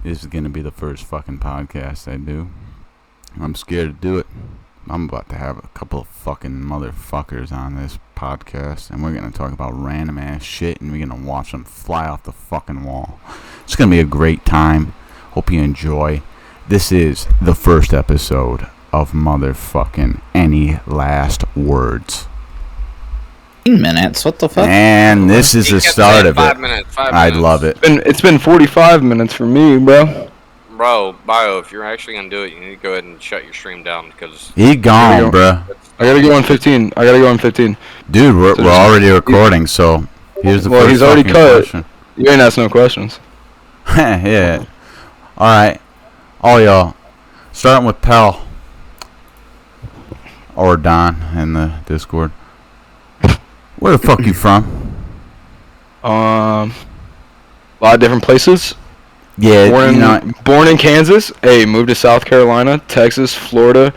This is gonna be the first fucking podcast I do. I'm scared to do it. I'm about to have a couple of fucking motherfuckers on this podcast, and we're gonna talk about random ass shit, and we're gonna watch them fly off the fucking wall. It's gonna be a great time. Hope you enjoy. This is the first episode of motherfucking Any Last Words. Minutes? What the fuck? And this is the start of it. 5 minutes. I'd love it. It's been 45 minutes for me, bro. Bro, Bio, if you're actually gonna do it, you need to go ahead and shut your stream down because He gone, bruh. I gotta go on 15. Dude, we're already recording, so here's the first he's already fucking cut. question. You ain't asked no questions. Yeah. Alright. All y'all. Starting with Pal. Or Don in the Discord. Where the fuck you from? A lot of different places. Yeah, Born in Kansas. Hey, moved to South Carolina, Texas, Florida,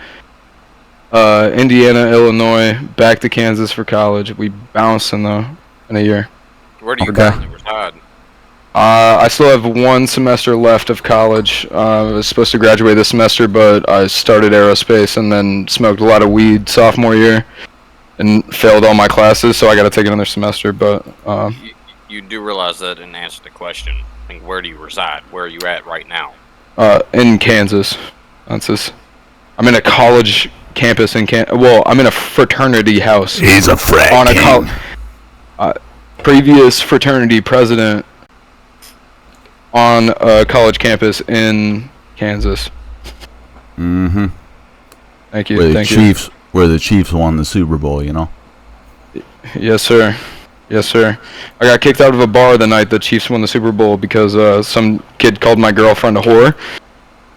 Indiana, Illinois, back to Kansas for college. We bounced in a year. where do you Okay. currently reside? I still have one semester left of college. I was supposed to graduate this semester, but I started aerospace and then smoked a lot of weed sophomore year and failed all my classes, so I got to take another semester. But You do realize that didn't answer the question. Like, where do you reside? Where are you at right now? in Kansas, I'm in a college campus in I'm in a fraternity house. He's a frat On a king. previous fraternity president on a college campus in Kansas. Mm-hmm. Thank you. Where the Chiefs won the Super Bowl, you know? Yes, sir. I got kicked out of a bar the night the Chiefs won the Super Bowl because some kid called my girlfriend a whore,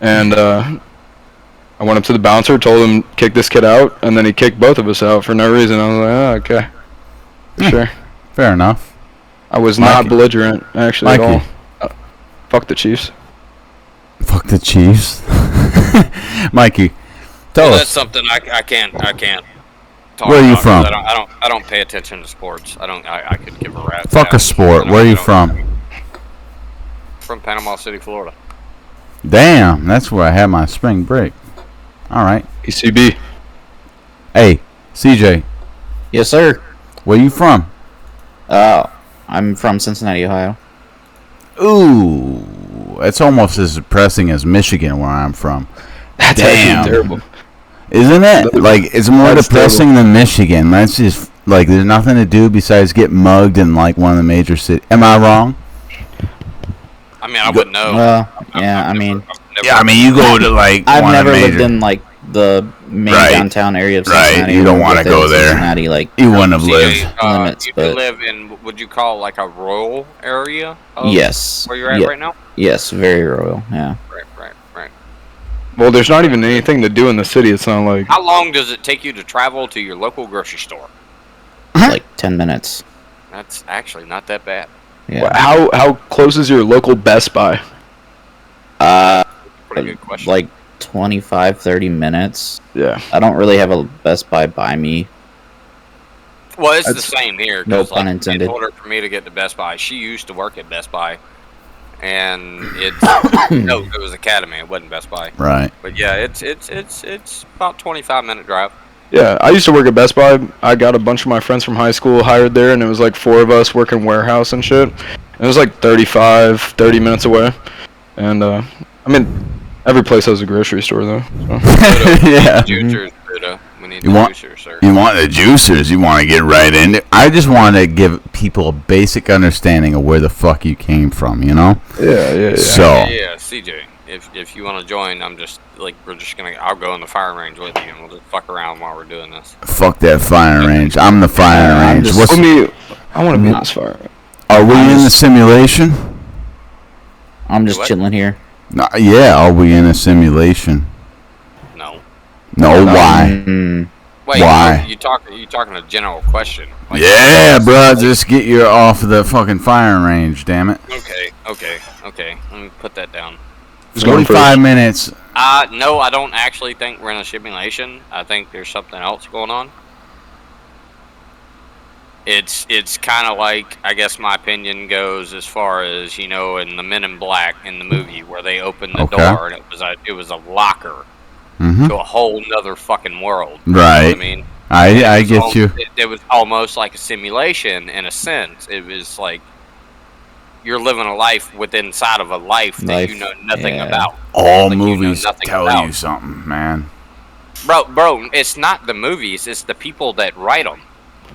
and I went up to the bouncer, told him kick this kid out, and then he kicked both of us out for no reason. I was like, oh, okay, sure. Fair enough. I was Mikey. not belligerent actually at all. Mikey. Fuck the Chiefs. Fuck the Chiefs. Mikey, tell That's us. something I can't talk Where are you about, 'cause from? I don't pay attention to sports. I could give a rat's Fuck a ass. sport. Where are you from? From Panama City, Florida. Damn, that's where I had my spring break. Alright. ECB. Hey, CJ, Yes, sir. where you from? I'm from Cincinnati, Ohio. Ooh, it's almost as depressing as Michigan, where I'm from. That's Damn. actually terrible. Isn't it? Like, it's more That's depressing than Michigan. That's just, like, there's nothing to do besides get mugged in, like, one of the major cities. Am I wrong? I mean, I wouldn't know. Well, I've yeah, I never- mean, I've never- Yeah, I mean, you go to, like, I've one never of the major... lived in, like, the main Right. downtown area of Right, Cincinnati. you don't or wanna within go there. Cincinnati, like, You wouldn't have CJ, lived. limits, you but- live in, would you call like a rural area? yes. Where you're at right now? Yes, very royal, yeah. Right. Well, there's not even anything to do in the city. It's not like How long does it take you to travel to your local grocery store? Like 10 minutes. That's actually not that bad. Yeah. how close is your local Best Buy? Pretty good question. Like 25, 30 minutes. Yeah. I don't really have a Best Buy by me. well, it's the that's- same here. 'cause, no like, pun intended. In order for me to get to Best Buy, she used to work at Best Buy, and it's no, it was Academy. It wasn't Best Buy. Right. But yeah, it's about 25-minute drive. Yeah, I used to work at Best Buy. I got a bunch of my friends from high school hired there, and it was like 4 of us working warehouse and shit. It was like 30 minutes away. And, I mean, every place has a grocery store, though. So. Yeah. Juicers, Buddha. We need You the want- juicers, sir. You want the juicers. You want to get right in it. I just want to give people a basic understanding of where the fuck you came from, you know? Yeah. So, Yeah, CJ. If you want to join, I'm just like I'll go in the firing range with you, and we'll just fuck around while we're doing this. fuck that firing range. I'm the firing I'm range. just- What's, I want to be in this fire. are we in the simulation? I'm just What? chilling here. No, yeah, are we in a simulation? No. No, why? Mm, Wait, Why? you talking a general question? Like, Yeah, bro, just get you off the fucking firing range, damn it. Okay. Let me put that down. Who's going 45 first? minutes. No, I don't actually think we're in a simulation. I think there's something else going on. It's kind of like, I guess my opinion goes as far as, in the Men in Black in the movie where they opened the door and it was a locker to a whole nother fucking world. Right. You know what I mean? I get you. It was almost like a simulation in a sense. It was like you're living a life inside of a life that you know nothing about. All movies tell you something, man. Bro, it's not the movies, it's the people that write them.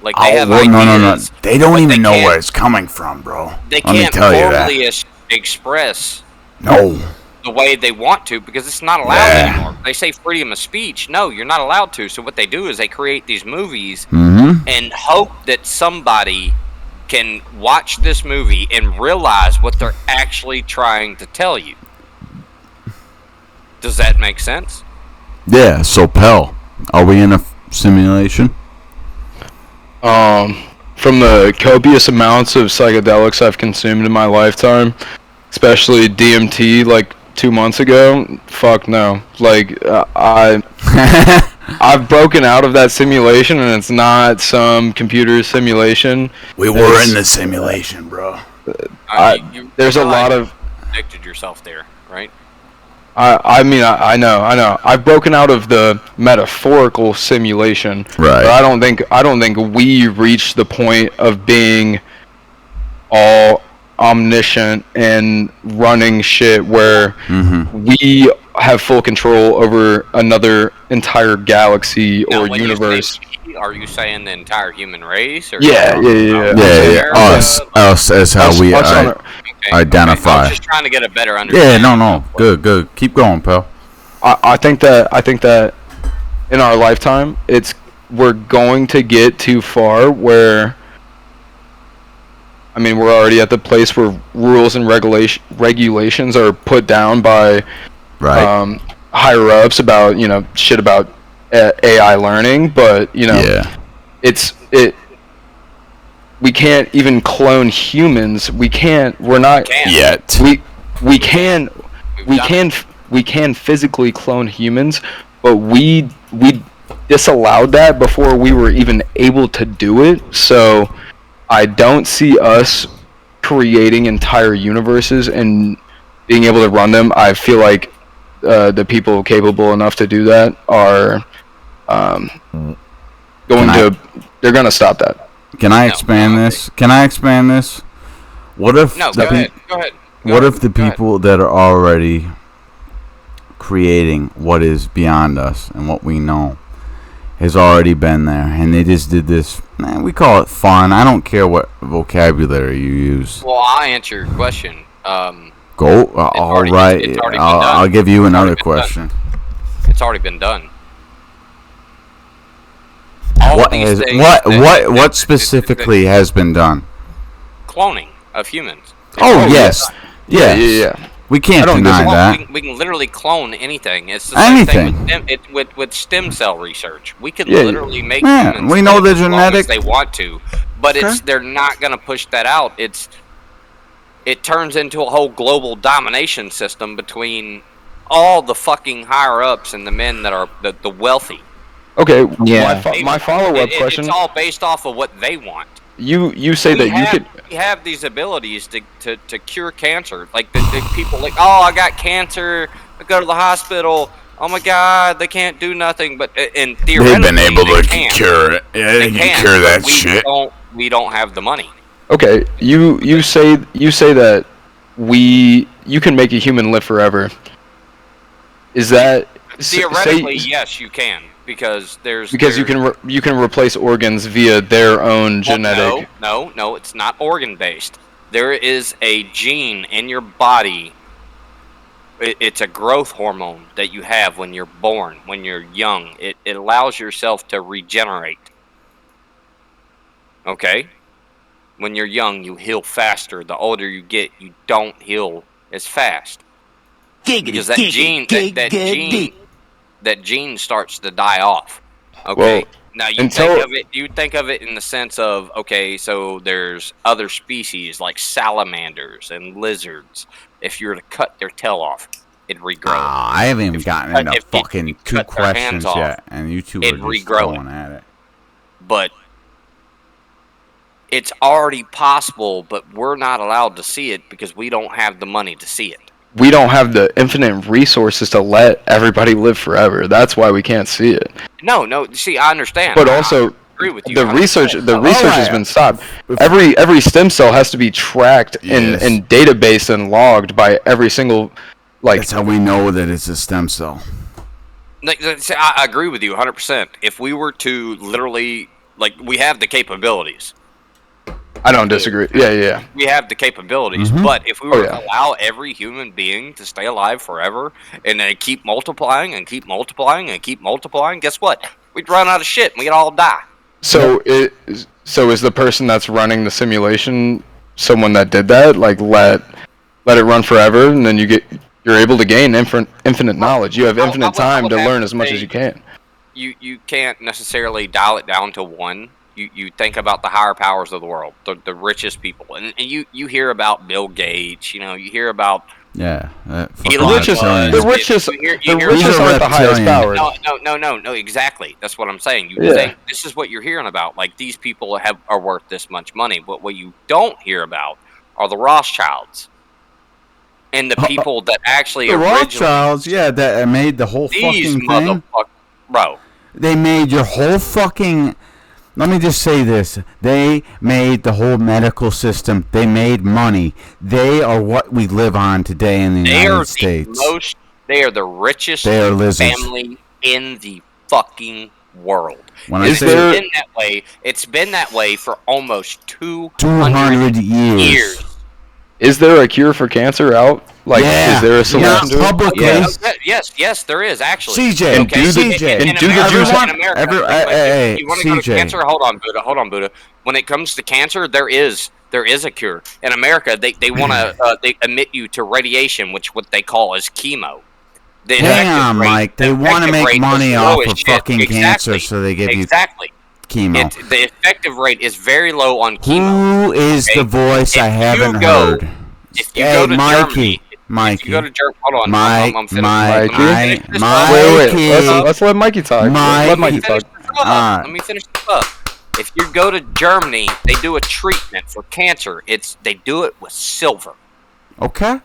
Like, they have no. ideas, They don't even know where it's coming from, bro. They Let me can't tell you that. formally express No. the way they want to because it's not allowed anymore. They say freedom of speech. No, you're not allowed to. So what they do is they create these movies and hope that somebody can watch this movie and realize what they're actually trying to tell you. Does that make sense? Yeah, so Pell, are we in a simulation? From the copious amounts of psychedelics I've consumed in my lifetime, especially DMT like 2 months ago, fuck no. Like, I've broken out of that simulation, and it's not some computer simulation. We were in the simulation, bro. There's a lot of... Addicted yourself there, right? I mean, I know. I've broken out of the metaphorical simulation. Right. But I don't think we reached the point of being all omniscient and running shit where we have full control over another entire galaxy or universe. Are you saying the entire human race? Or Yeah. Us as how we identify. I was just trying to get a better understanding. Yeah, no. Good. Keep going, pal. I think that in our lifetime, we're going to get too far where, I mean, we're already at the place where rules and regulations are put down by higher ups about, shit about AI learning, but we can't even clone humans. We can physically clone humans, but we disallowed that before we were even able to do it. So I don't see us creating entire universes and being able to run them. I feel like the people capable enough to do that are they're gonna stop that. Can I expand this? What if go ahead. What if the people that are already creating what is beyond us and what we know has already been there, and they just did this? We call it fun. I don't care what vocabulary you use. Well, I'll answer your question. Go. All right. I'll give you another question. It's already been done. What specifically has been done? Cloning of humans. Yes. Yeah. We can't deny that. We can literally clone anything. It's the same thing with stem cell research. We can literally make humans. We know the genetic. They want to, but they're not going to push that out. It turns into a whole global domination system between all the fucking higher ups and the men that are the wealthy. Okay, my follow-up question... It's all based off of what they want. You say We have these abilities to cure cancer. Like, the people, like, oh, I got cancer, I go to the hospital, oh my god, they can't do nothing, but in theoretically, they've been able to cure it. Yeah, they can cure that shit. We don't have the money. Okay, you say that you can make a human live forever. Is that... Theoretically, yes, you can. Because you can replace organs via their own genetic. No, it's not organ based. There is a gene in your body. It's a growth hormone that you have when you're born, when you're young. It allows yourself to regenerate. Okay? When you're young, you heal faster. The older you get, you don't heal as fast. Because that gene starts to die off. Okay. Well, now you think of it in the sense of, okay, so there's other species like salamanders and lizards. If you were to cut their tail off, it'd regrow. I haven't even gotten into fucking 2 questions yet, and you two are just going at it. But It's already possible, but we're not allowed to see it because we don't have the money to see it. We don't have the infinite resources to let everybody live forever. That's why we can't see it. No. See, I understand. But I also, agree with you. the 100%. research has been stopped. If- Every stem cell has to be tracked Yes. and database and logged by every single, like, That's how we know that it's a stem cell. See, I agree with you 100%. If we were to literally, like, we have the capabilities. I don't disagree. Yeah. We have the capabilities, Mhm. but if we were Oh, yeah. to allow every human being to stay alive forever and they keep multiplying and keep multiplying and keep multiplying, guess what? We'd run out of shit and we'd all die. So is the person that's running the simulation someone that did that? Like, let it run forever, and then you're able to gain infinite knowledge. You have I infinite would time to have learn to as much say- as you can. You can't necessarily dial it down to one. You think about the higher powers of the world, the richest people, and you hear about Bill Gates. You hear about Yeah. Elon The richest, Musk. the richest, You hear the about- richest aren't the highest reptilian. powered. No, exactly. That's what I'm saying. You Yeah. think this is what you're hearing about. Like, these people are worth this much money. But what you don't hear about are the Rothschilds and the people that actually The originally Rothschilds, yeah, that made the whole these fucking thing. motherfuckers, bro. They made your whole fucking. Let me just say this. They made the whole medical system. They made money. They are what we live on today in the They United are States. they are the richest They are lizards. family in the fucking world. When I It's say been that way. It's been that way for almost 200 200 years. years. Is there a cure for cancer out? Like, Yeah. is there a solution Not to it? publicly. Yeah. Yes, there is actually. CJ, And do the- CJ, and do the America, Jews- in America, hey, you want to go to CJ. cancer? Hold on, Buddha. When it comes to cancer, there is a cure. In America, they want to they admit you to radiation, which what they call is chemo. The Hang effective on, rate- Mike. They the want to effective make rate is money low off as of shit. fucking cancer, Exactly. so they give Exactly. you chemo. The effective rate is very low on chemo. Who is Okay. the voice I If you haven't go- heard? If you Hey, go to Mikey. Germany, if Mikey. you go to Germany, hold on, Mike, I'm finished. Mike, Let me finish this up. Wait. Mikey. Let's let Mikey talk. Mike. Let Let me Mikey finish talk. this up. Alright. Let me finish this up. If you go to Germany, they do a treatment for cancer. They do it with silver. Okay.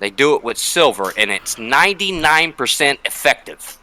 They do it with silver, and it's 99% effective.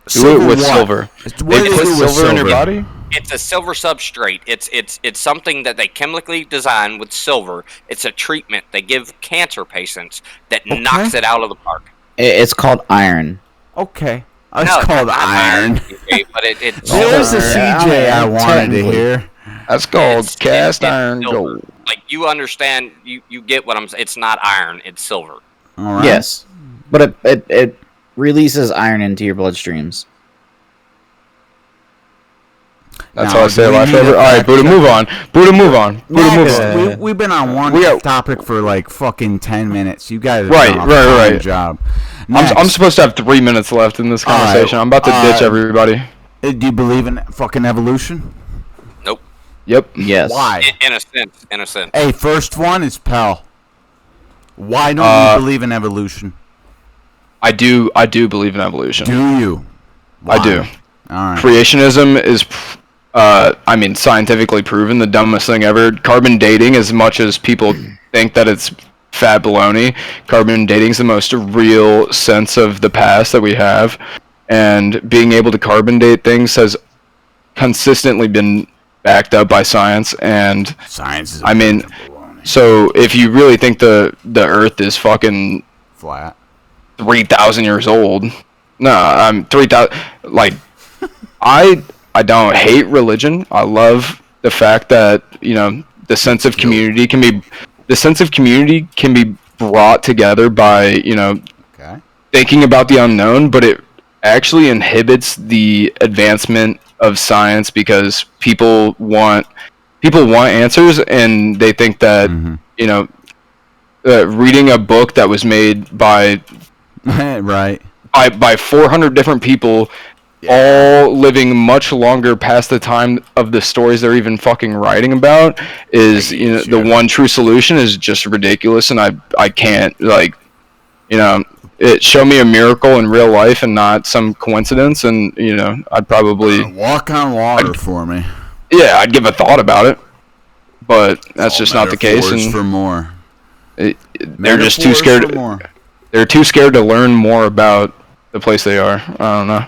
Do it with what? silver. What They do put do with silver in your body? It's a silver substrate. It's something that they chemically design with silver. It's a treatment they give cancer patients that Okay. knocks it out of the park. It's called iron. Okay. It's No, called not iron. okay, but it's There's the Silver. CJ I wanted to Technically. hear. That's called It's- cast it's iron silver. gold. Like, you understand, you get what I'm saying. It's not iron, it's silver. All right. Yes, but it releases iron into your bloodstreams. That's Now, how I say do we life need forever. a All right, fact Buddha, check? move on. Buddha, move on. Buddha, move Next, on. we've been on one We are- topic for like fucking 10 minutes. You guys are Right, doing a right, fine right. job. I'm Next, supposed to have 3 minutes left in this All right, conversation. I'm about to ditch uh, everybody. do you believe in fucking evolution? Nope. Yep. Yes. Why? In a sense. Hey, first one is Pell. Why don't you believe in evolution? I do believe in evolution. Do you? I do. All right. Creationism is, scientifically proven the dumbest thing ever. Carbon dating, as much as people think that it's fat baloney, carbon dating is the most real sense of the past that we have. And being able to carbon date things has consistently been backed up by science. And Science is. I mean, baloney. so if you really think the Earth is fucking Flat. 3,000 years old. No, I'm 3,000. Like, I don't hate religion. I love the fact that the sense of community can be brought together by Okay. thinking about the unknown, but it actually inhibits the advancement of science because people want answers, and they think that reading a book that was made by Right. by 400 different people, all living much longer past the time of the stories they're even fucking writing about, is the one true solution is just ridiculous. And I can't show me a miracle in real life and not some coincidence, and I'd probably Walk on water for me. I'd give a thought about it. but that's just not the case. Metaphors And for more. they're just too Metaphors scared. for more. They're too scared to learn more about the place they are. I don't know.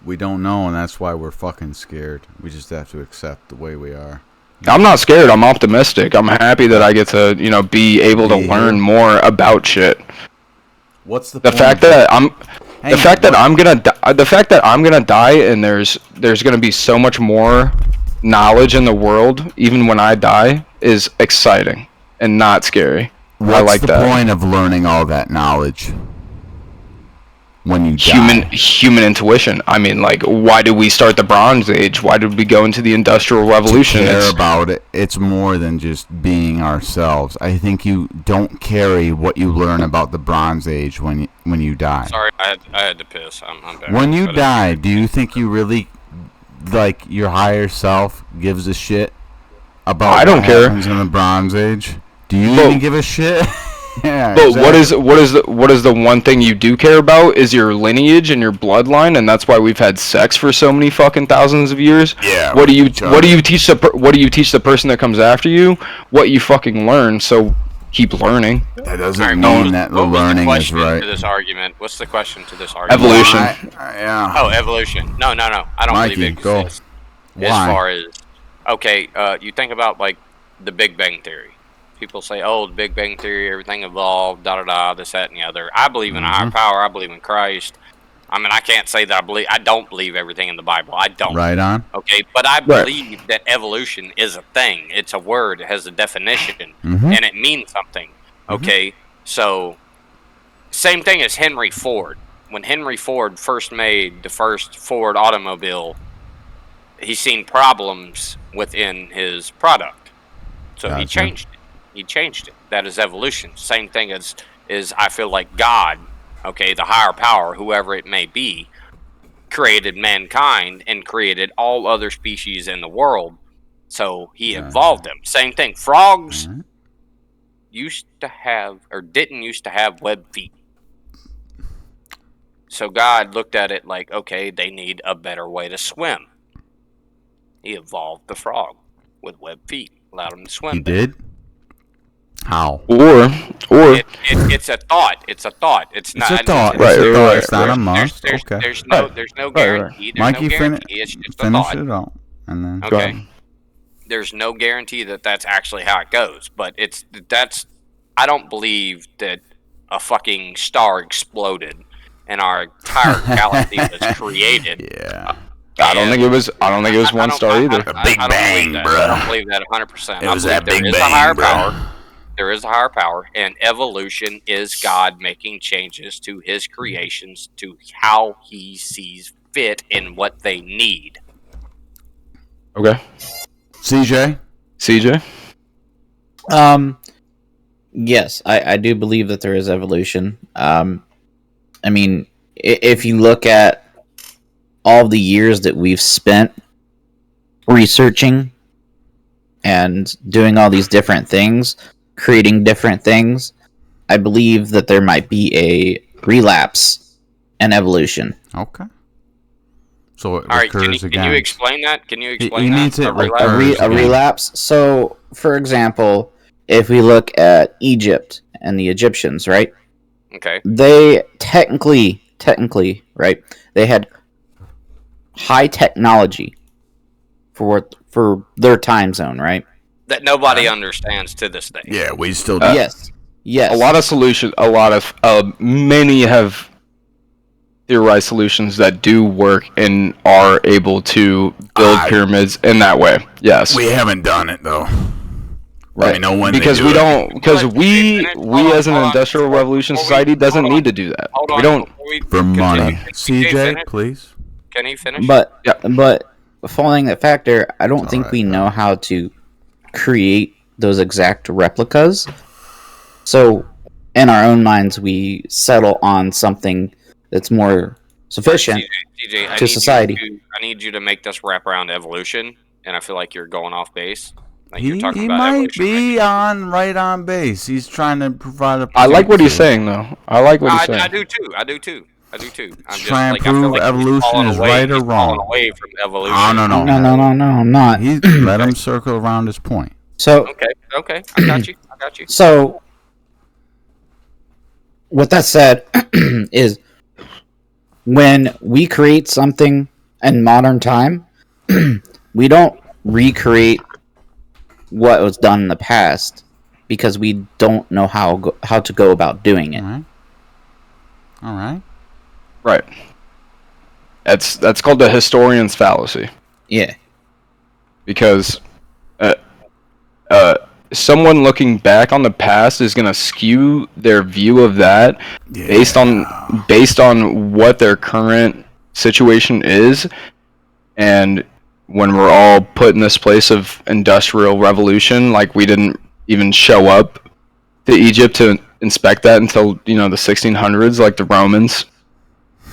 We don't know, and that's why we're fucking scared. We just have to accept the way we are. I'm not scared. I'm optimistic. I'm happy that I get to, be able to Yeah. learn more about shit. What's the The point fact of that it? I'm, Hang the fact on, that I'm gonna, the fact that I'm gonna die, and there's gonna be so much more knowledge in the world, even when I die, is exciting and not scary. I What's like the that. point of learning all that knowledge when you die? Human intuition. I mean, like, why did we start the Bronze Age? Why did we go into the Industrial Revolution? Care about it. It's more than just being ourselves. I think you don't carry what you learn about the Bronze Age when you die. Sorry, I had to piss. I'm back. When you But, die, do you think you really, like, your higher self gives a shit about I don't what care. happens in the Bronze Age? Do you But- even give a shit? Yeah, But exactly. what is the one thing you do care about is your lineage and your bloodline, and that's why we've had sex for so many fucking thousands of years. Yeah. What do you teach the person that comes after you? What you fucking learn. So keep learning. That doesn't Alright, mean that the what was the learning is question right. to this argument? What's the question to this argument? Evolution. Yeah. Oh, evolution. No. I don't Mikey, believe it go. exists. Why? As far as you think about like the Big Bang Theory. People say, "Oh, the Big Bang Theory, everything evolved, da da da, this, that, and the other." I believe in a higher power. I believe in Christ. I mean, I can't say that I don't believe everything in the Bible. I don't. Right on. Okay, but I Right. believe that evolution is a thing. It's a word. It has a definition, Mhm. and it means something. Okay, so same thing as Henry Ford. When Henry Ford first made the first Ford automobile, he seen problems within his product, so he Gotcha. changed it. He changed it. That is evolution. Same thing as I feel like God, okay, the higher power, whoever it may be, created mankind and created all other species in the world. So he evolved them. Same thing. Frogs Alright. used to have, or didn't used to have, webbed feet. So God looked at it like, okay, they need a better way to swim. He evolved the frog with webbed feet, allowed him to swim. He better. did? How? Or It's a thought. It's a thought. It's not. It's a thought. Right, It's a thought. right, It's not a must. There's, Okay. there's no Right. there's no Right, guarantee. There's Mikey, no guarantee. It's just a finish thought. it out. And then Go Okay. ahead. There's no guarantee that that's actually how it goes. But that's. I don't believe that a fucking star exploded and our entire galaxy was created. Yeah. I don't think it was one star either. Big Bang, I bruh. don't believe that 100%. It was I that believe Big there is a Bang, higher bruh. power. There is a higher power, and evolution is God making changes to his creations to how he sees fit and what they need. Okay. CJ? CJ? Yes, I do believe that there is evolution. I mean, if you look at all the years that we've spent researching and doing all these different things, creating different things, I believe that there might be a relapse in evolution. Okay. So it All right, recurs can again. you explain that? Can you explain he that? needs it A relapse? recurred. A relapse. So, for example, if we look at Egypt and the Egyptians, right? Okay. They technically, right? They had high technology for their time zone, right? That nobody understands to this day. Yeah, we still do. Yes. A lot of many have theorized solutions that do work and are able to build pyramids in that way. Yes. We haven't done it, though. Right. I know when because they we do it. don't because But- we Hold as an on. industrial revolution Before we- society doesn't hold on. need to do that. Hold on. We don't before we For continue, money. can CJ, finish? please. Can he finish? But Yeah. but following that factor, I don't think Alright, we know how to create those exact replicas. So in our own minds, we settle on something that's more sufficient. TJ, to society. I need you to make this wrap around evolution, and I feel like you're going off base. Like He you're talking he about might evolution. be right on base. He's trying to provide a. I like what he's perspective. saying though. I like what he's I saying. do too. I do too. I do too. I'm just Try and like, I feel prove like he's evolution falling is away- right or he's falling wrong. away from evolution. Oh, no. No, I'm not. Let him circle around his point. So, Okay. I got you. so with that said, is when we create something in modern time, we don't recreate what was done in the past because we don't know how to go about doing it. All right. Right. That's called the historian's fallacy. Yeah. Because someone looking back on the past is gonna skew their view of that based on what their current situation is, and when we're all put in this place of industrial revolution, like we didn't even show up to Egypt to inspect that until the 1600s, like the Romans.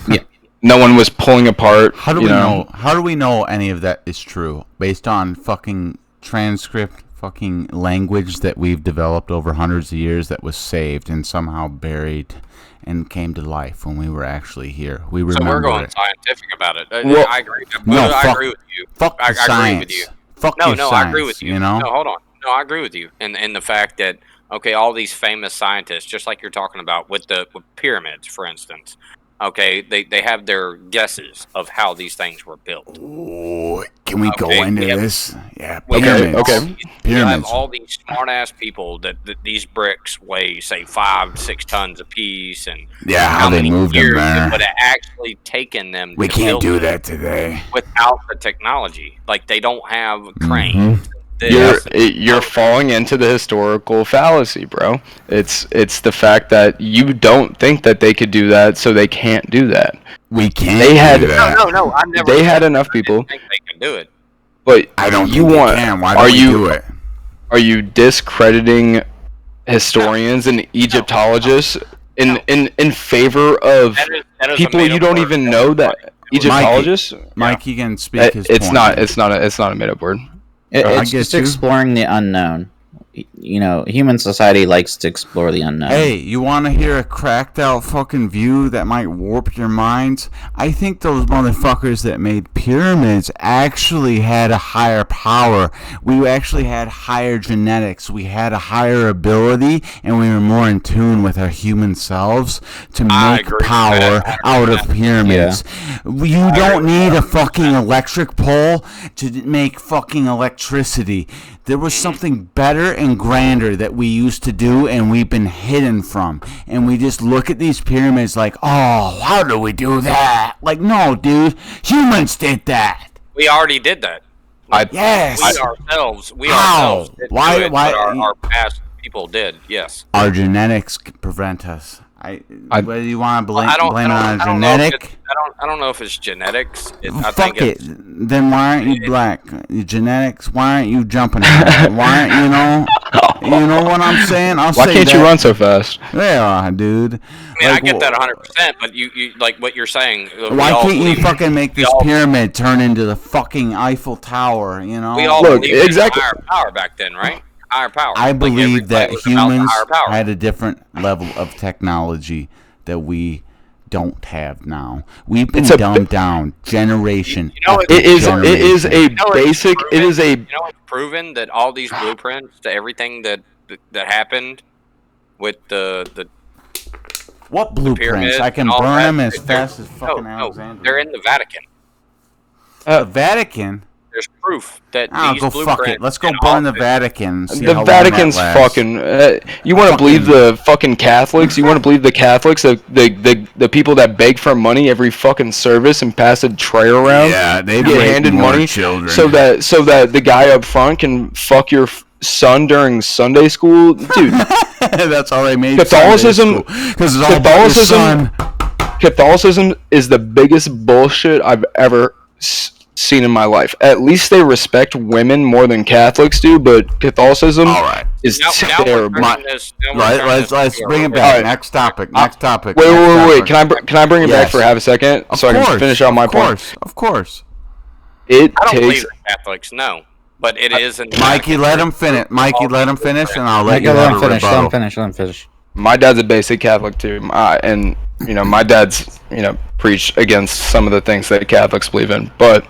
Yeah. No one was pulling apart. How do we know? How do we know any of that is true based on fucking transcript, fucking language that we've developed over hundreds of years that was saved and somehow buried and came to life when we were actually here? We remember. So we're going it. scientific about it. Well, I agree. no, I fuck- agree with you. Fuck the I science. agree with you. Fuck No, your no, science, I agree with you. You know? No, hold on. No, I agree with you. And the fact that all these famous scientists, just like you're talking about with pyramids, for instance. Okay, they have their guesses of how these things were built. Ooh, can we go Okay, into we have- this? Yeah, We pyramids. have all Okay. these- we have Pyramids. all these smart ass people that these bricks weigh, say, 5-6 tons a piece, and Yeah, how they many moved them years there. it would have actually taken them. We to can't build do it that today. without the technology. Like they don't have Mm-hmm. cranes. You're falling into the historical fallacy, bro. It's the fact that you don't think that they could do that, so they can't do that. We can't They had- do that. No. I never. They had said enough I didn't people. think they can do it. But I don't you think want. we can. Why are don't we you do it? are you discrediting historians and Egyptologists in favor of That is a people you made-up don't word. even know that Egyptologists? Egyptologists? Mike, you can speak his It's point. not. It's not a made up word. It's I just get you. exploring the unknown. Human society likes to explore the unknown. Hey, you want to hear a cracked out fucking view that might warp your minds? I think those motherfuckers that made pyramids actually had a higher power. We actually had higher genetics. We had a higher ability, and we were more in tune with our human selves to I make agree with power that. out of pyramids. You don't need a fucking electric pole to make fucking electricity. There was something better and grander that we used to do and we've been hidden from. And we just look at these pyramids like, oh, how do we do that? Like, no, dude, humans did that. We already did that. Yes. We How? ourselves didn't Why- do it, why- but our past people did. Yes. Our genetics prevent us. Whether you want to blame it on I don't know if genetic, it's- I don't know if it's genetics. I fuck think it. it's, Then why aren't you black? Genetics, why aren't you jumping higher? Why aren't you know what I'm saying? Why can't you run so fast? Yeah, dude. I mean, I get that 100%, but you like what you're saying. Why can't you fucking make this pyramid turn into the fucking Eiffel Tower, you know? We all Look, believed exactly. in higher power back then, right? Higher power. I Like, believe everybody that was about the humans higher power. had a different level of technology that we don't have now. We've been It's a dumbed down generation. You know, after It is generation. a You know, it's basic. It is a. You know, it's proven that all these blueprints to everything that happened with the What blueprints? pyramids I can and all burn that, them as they're- fast as fucking Alexandria. they're in the Vatican. The Vatican? There's proof that Oh, these go blueprints. fuck it. Let's go and all burn the of it- Vatican. And see The how long Vatican's that lasts. fucking. You want to believe the fucking Catholics? You want to believe the Catholics? The people that beg for money every fucking service and pass a tray around. Yeah, they get rape handed more money children. so that the guy up front can fuck your son during Sunday school, dude. That's all they made. Catholicism- because it's all about your Catholicism- son. Catholicism is the biggest bullshit I've ever seen in my life. At least they respect women more than Catholics do, but Catholicism All right. is Now we're terrible. turning this- now we're turning Let's this into bring a- it back. Alright. Next topic. Next topic. Wait, next wait. topic. Can I bring it back Yes. for half a second Of so I course, can finish out my point? Of course. It I don't believe takes. in Catholics, no, but it is in the Mikey, Vatican. let him finish. Mikey, let him finish, and I'll let Let you have a him finish. Let him rebuttal. finish. Let him finish. My dad's a basic Catholic too, and my dad's, preached against some of the things that Catholics believe in, but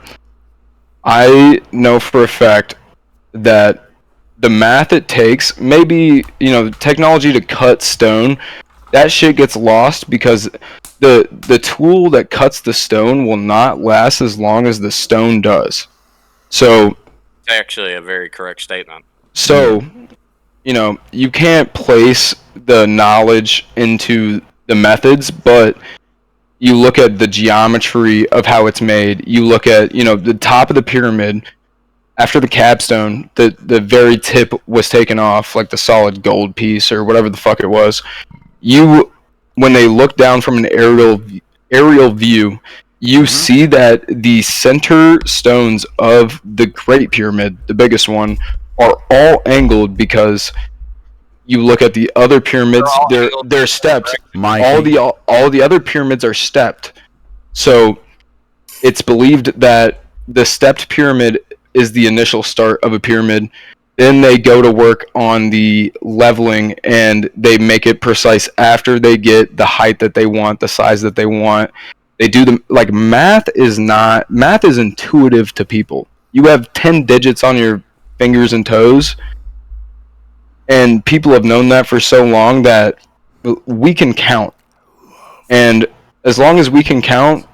I know for a fact that the math it takes, maybe, technology to cut stone, that shit gets lost because the tool that cuts the stone will not last as long as the stone does. So It's actually a very correct statement. So, you can't place the knowledge into the methods, but you look at the geometry of how it's made. You look at, the top of the pyramid. After the capstone, the very tip was taken off, like the solid gold piece or whatever the fuck it was. When they look down from an aerial view, you see that the center stones of the Great Pyramid, the biggest one, are all angled because you look at the other pyramids, they're stepped. All the other pyramids are stepped. So it's believed that the stepped pyramid is the initial start of a pyramid. Then they go to work on the leveling and they make it precise after they get the height that they want, the size that they want. They do math is intuitive to people. You have 10 digits on your fingers and toes, and people have known that for so long that we can count. And as long as we can count,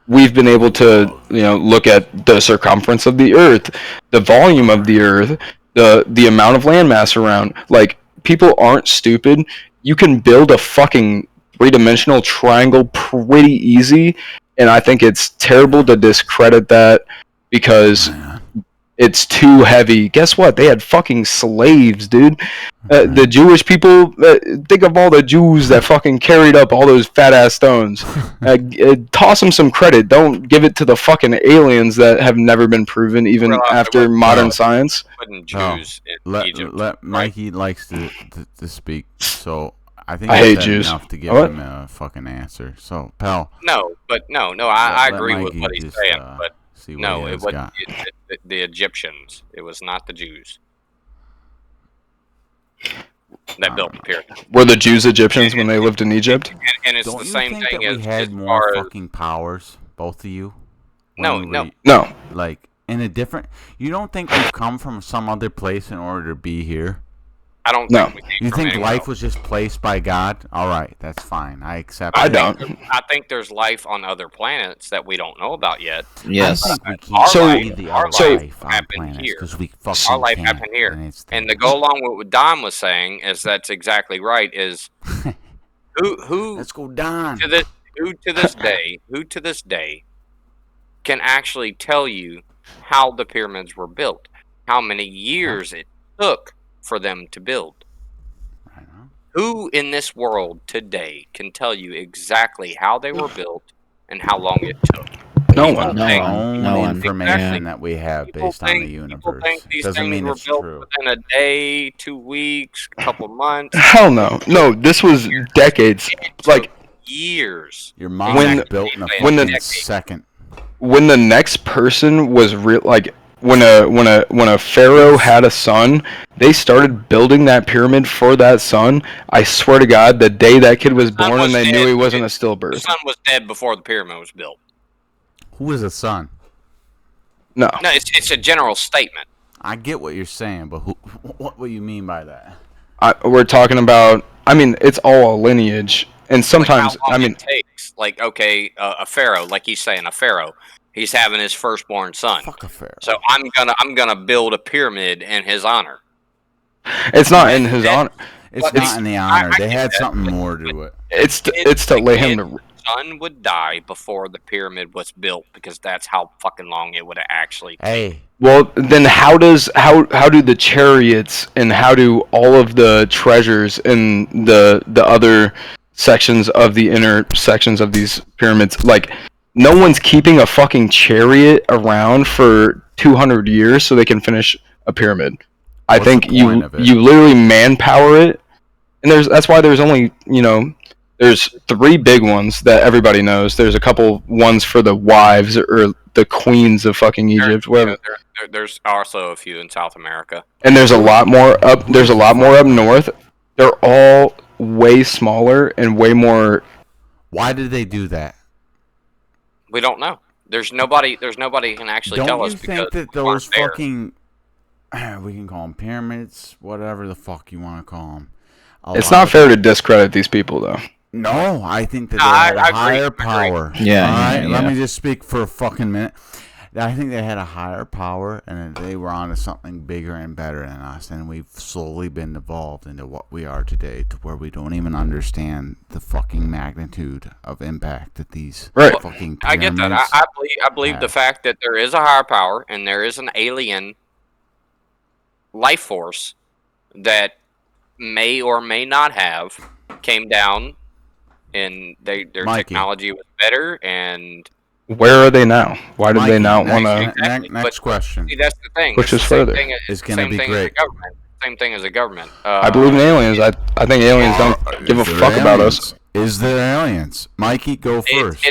we've been able to, look at the circumference of the Earth, the volume of the Earth, the amount of landmass around. Like, people aren't stupid. You can build a fucking three-dimensional triangle pretty easy, and I think it's terrible to discredit that because it's too heavy. Guess what? They had fucking slaves, dude. The Jewish people, think of all the Jews that fucking carried up all those fat-ass stones. Toss them some credit. Don't give it to the fucking aliens that have never been proven, even after modern science. Jews in Egypt, Mikey likes to speak, so I think I that's hate Jews. enough to give him a fucking answer. So, pal. No, I agree with what he's saying, but no, it was the Egyptians. It was not the Jews that built the pyramid. Were the Jews Egyptians when they lived in Egypt? And it's Don't the you same think thing that as we had as more far as fucking powers, both of you? No. Like in a different. You don't think we've come from some other place in order to be here? I don't No. think we came You from think anywhere life else. was just placed by God? All right, that's fine. I accept. I that. don't. I think there's life on other planets that we don't know about yet. Yes. I think we can't Our see life- the our other life life on happened planets here. because we fucking Our life can't. happened here. And, it's And to go along with what Don was saying is that's exactly right. Is who Let's go down. who to this day can actually tell you how the pyramids were built, how many years it took for them to build. Right on. Who in this world today can tell you exactly how they were built and how long it took? No one. No The one. only No one. information Exactly. that we have People based on the universe think these doesn't things mean were it's built true. within a day, 2 weeks, a couple months. Hell no. No, this was decades. It took Like, years. Your mom When- was built in a when fucking the- second. when the next person was when a pharaoh had a son, they started building that pyramid for that son. I swear to God, the day that kid was son born was and they dead. knew he wasn't a The stillbirth. sun was dead before the pyramid was built. Who is the son? No. No, it's a general statement. I get what you're saying, but what do you mean by that? We're talking about, it's all a lineage. And sometimes, like how long it takes. Like, okay, a pharaoh, like he's saying, a pharaoh, he's having his firstborn son. Fuck a pharaoh. So I'm gonna build a pyramid in his honor. it's not in his honor. It's But not in the honor. I They get had that. something more to it. It's to lay him to. Son would die before the pyramid was built because that's how fucking long it would have actually. Hey, Well, then how do the chariots and how do all of the treasures in the other sections of the inner sections of these pyramids, like, no one's keeping a fucking chariot around for 200 years so they can finish a pyramid. I What's think the point of it? you literally manpower it, and that's why there's only there's 3 big ones that everybody knows. There's a couple ones for the wives or the queens of fucking Egypt, whatever. There's also a few in South America. And there's a lot more up. There's a lot more up north. They're all way smaller and way more Why did they do that? We don't know. There's nobody who can actually Don't tell you us think because that we weren't those there. fucking we can call them pyramids, whatever the fuck you want to call them. It's not fair to discredit these people, though. No, I think that No, they had a I agree, higher I agree. power. Yeah, All right, yeah, let yeah. me just speak for a fucking minute. I think they had a higher power, and that they were onto something bigger and better than us, and we've slowly been evolved into what we are today, to where we don't even understand the fucking magnitude of impact that these Right. fucking pyramids. I get that. I believe Yeah. the fact that there is a higher power and there is an alien life force that may or may not have came down, and their Mikey. technology was better. And Where are they now? Why did they Mikey, not next- want to? Exactly. next But- question. see, that's the thing. Push It's us the same further. thing- It's gonna same be thing as great. the government. Same thing as the government. I believe in aliens. I think aliens don't give a Is there fuck about us. aliens? Is there aliens? Mikey, go first.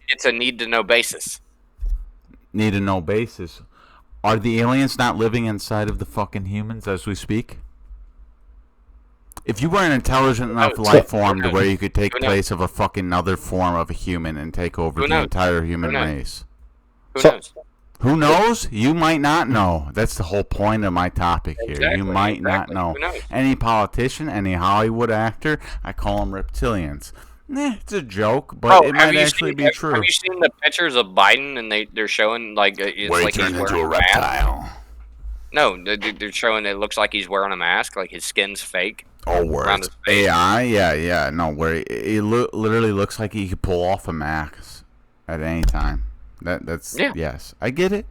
It's a need to know basis. Need to know basis. Are the aliens not living inside of the fucking humans as we speak? If you were an intelligent enough knows? life form Who to knows? where you could take Who knows? place of a fucking other form of a human and take over Who the knows? entire human Who knows? race. Who So- knows? Who knows? You might not know. That's the whole point of my topic here. Exactly, You might not exactly. know. Who knows? Any politician, any Hollywood actor, I call them reptilians. It's a joke, but Bro, it might actually be true. Have you seen the pictures of Biden and they're showing like it's like he's wearing a mask? No, they're showing it looks like he's wearing a mask, like his skin's fake. Oh, where around it's his face. AI? Yeah. No, where it literally looks like he could pull off a mask at any time. That's Yeah. yes. I get it.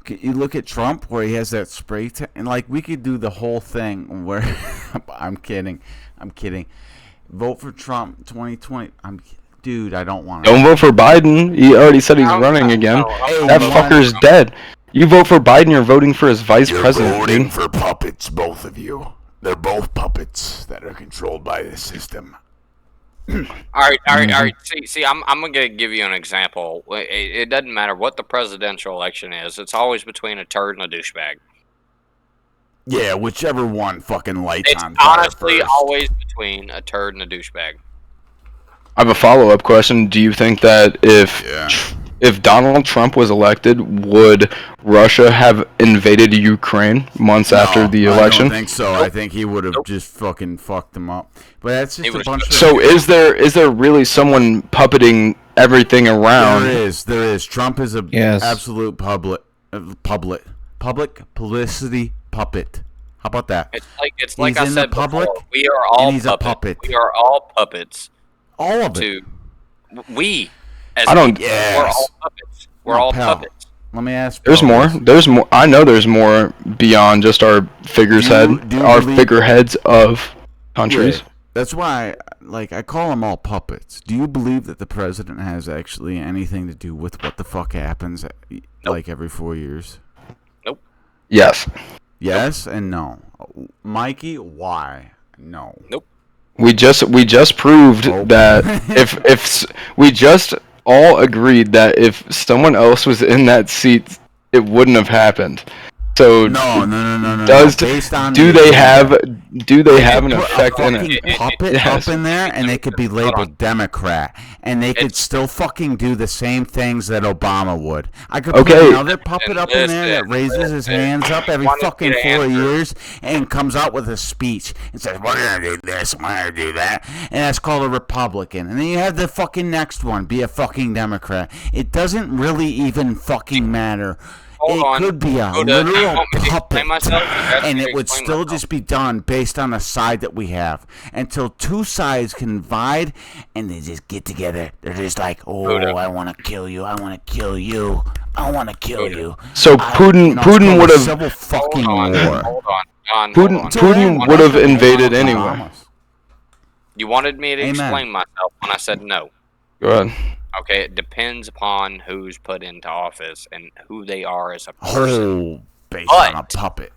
You look at Trump where he has that spray tan, and like we could do the whole thing where I'm kidding. Vote for Trump 2020. Dude, I don't want to. Don't vote for Biden. He already said he's running again. That fucker's dead. You vote for Biden, you're voting for his vice president, dude. for puppets, both of you. They're both puppets that are controlled by the system. All right. See, I'm gonna give you an example. It doesn't matter what the presidential election is. It's always between a turd and a douchebag. Yeah, whichever one fucking lights It's on fire honestly first. always between a turd and a douchebag. I have a follow-up question. Do you think that Yeah. if Donald Trump was elected, would Russia have invaded Ukraine months after the election? I don't think so. I think he would have just fucking fucked them up. But that's just He a would've bunch of... So is there really someone puppeting everything around? There is. Trump is a Yes. absolute public publicity puppet. How about that? It's like He's I in the said public, before. We are all and he's a puppets. puppet. We are all puppets. All of it. To we, as I don't- people, Yes. we're all puppets. We're No, all pal. puppets. Let me ask. There's Paul more. this. There's more. I know there's more beyond just our Do you our believe- figureheads of countries. Yeah. That's why, I call them all puppets. Do you believe that the president has actually anything to do with what the fuck happens, every 4 years? Yes. Yes and no. Mikey, why? No. We just proved Oh. that we just all agreed that if someone else was in that seat, it wouldn't have happened. So No. does Based on do the- they have an Put effect a in fucking it? puppet Yes. up in there, and they could be labeled Democrat, and they could still fucking do the same things that Obama would. I could put Okay. another puppet up in there that raises his hands up every Wanted fucking me to 4 answer. years and comes out with a speech and says, "We're gonna do this, we're gonna do that," and that's called a Republican. And then you have the fucking next one be a fucking Democrat. It doesn't really even fucking matter. Hold It on. could be a Hold on. You literal want me to explain puppet, myself? You asked and me it to would explain still myself. just be done based on the side that we have. Until two sides can divide, and they just get together. They're just like, "Oh, Buddha. I want to kill you. I want to kill you. I want to kill Buddha. you." So Putin It's called Putin a would have civil fucking Hold war. on. Putin would have invaded anyway. Bahamas. You wanted me to Amen. explain myself when I said no. Go ahead. Okay, it depends upon who's put into office and who they are as a person. Oh, based But- on a puppet.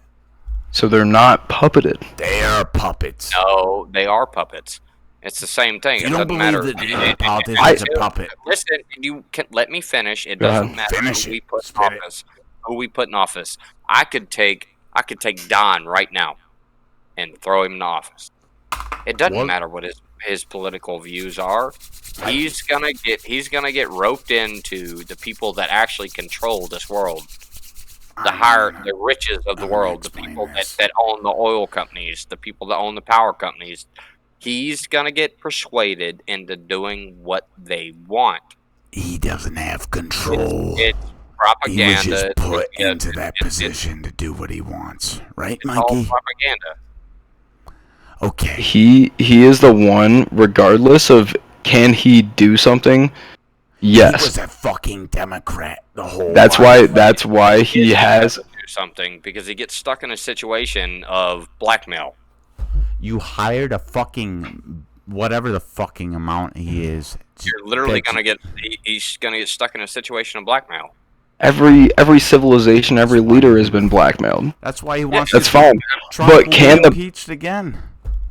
So they're not puppeted. They are puppets. No, they are puppets. It's the same thing. You It don't doesn't matter. believe that the politician's a puppet. Listen, you can let me finish. It Go doesn't ahead. matter Finish who it. we put in Spit it. office. Who we put in office. I could take Don right now and throw him in office. It doesn't What? matter what his his political views are, he's gonna get roped into the people that actually control this world, the riches of the world, the people that own the oil companies, the people that own the power companies. He's gonna get persuaded into doing what they want. He doesn't have control. It's He was propaganda. just put into that position to do what he wants, right, It's all Mikey? propaganda. Okay. He is the one, regardless of can he do something. He Yes, was a fucking Democrat the whole that's life. why he has. Do something because he gets stuck in a situation of blackmail. You hired a fucking whatever the fucking amount he is. You're literally that's- gonna get he's gonna get stuck in a situation of blackmail. Every civilization, every leader has been blackmailed. That's why he wants. That's to fine. Trump But will can be the impeached again?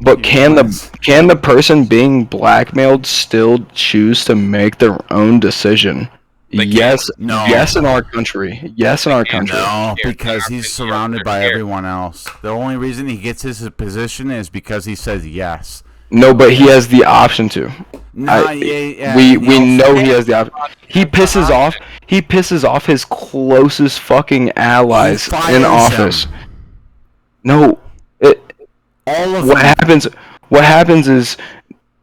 but He can was. the person being blackmailed still choose to make their own decision? They can. Yes, No. yes, in our country. Yes, in our country. No, Here, because they're- he's surrounded by they're- everyone else. The only reason he gets his position is because he says yes. No, but he has the option to. No, we also- know he has the option. He pisses off his closest fucking allies fires in them. office. No, all of what them. happens is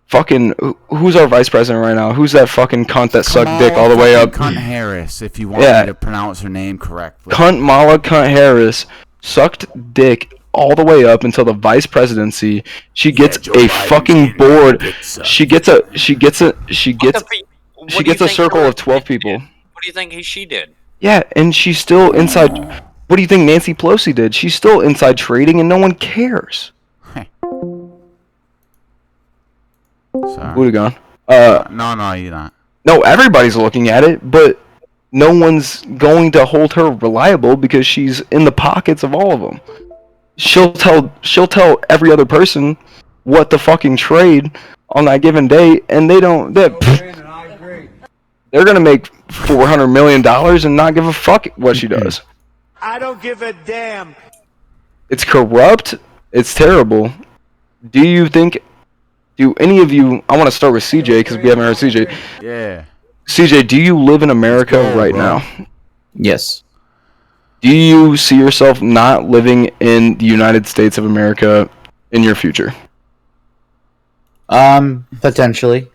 fucking who's our vice president right now? Who's that fucking cunt that sucked dick all the way up? Cunt Harris, if you want Yeah. me to pronounce her name correctly. Cunt Harris sucked dick all the way up until the vice presidency. She gets Joe a Biden's fucking getting board. dick sucked. She gets a circle of 12 people. What do you think she did? Yeah, and she's still inside. What do you think Nancy Pelosi did? She's still inside trading, and no one cares. Sorry. Who'd have gone? No, you're not. No, everybody's looking at it, but no one's going to hold her reliable because she's in the pockets of all of them. She'll tell every other person what to fucking trade on that given day, and they're gonna make $400 million and not give a fuck what she does. I don't give a damn. It's corrupt. It's terrible. Do any of you? I want to start with CJ because we haven't heard CJ. Yeah. CJ, do you live in America Let's go, right bro. now? Yes. Do you see yourself not living in the United States of America in your future? Potentially.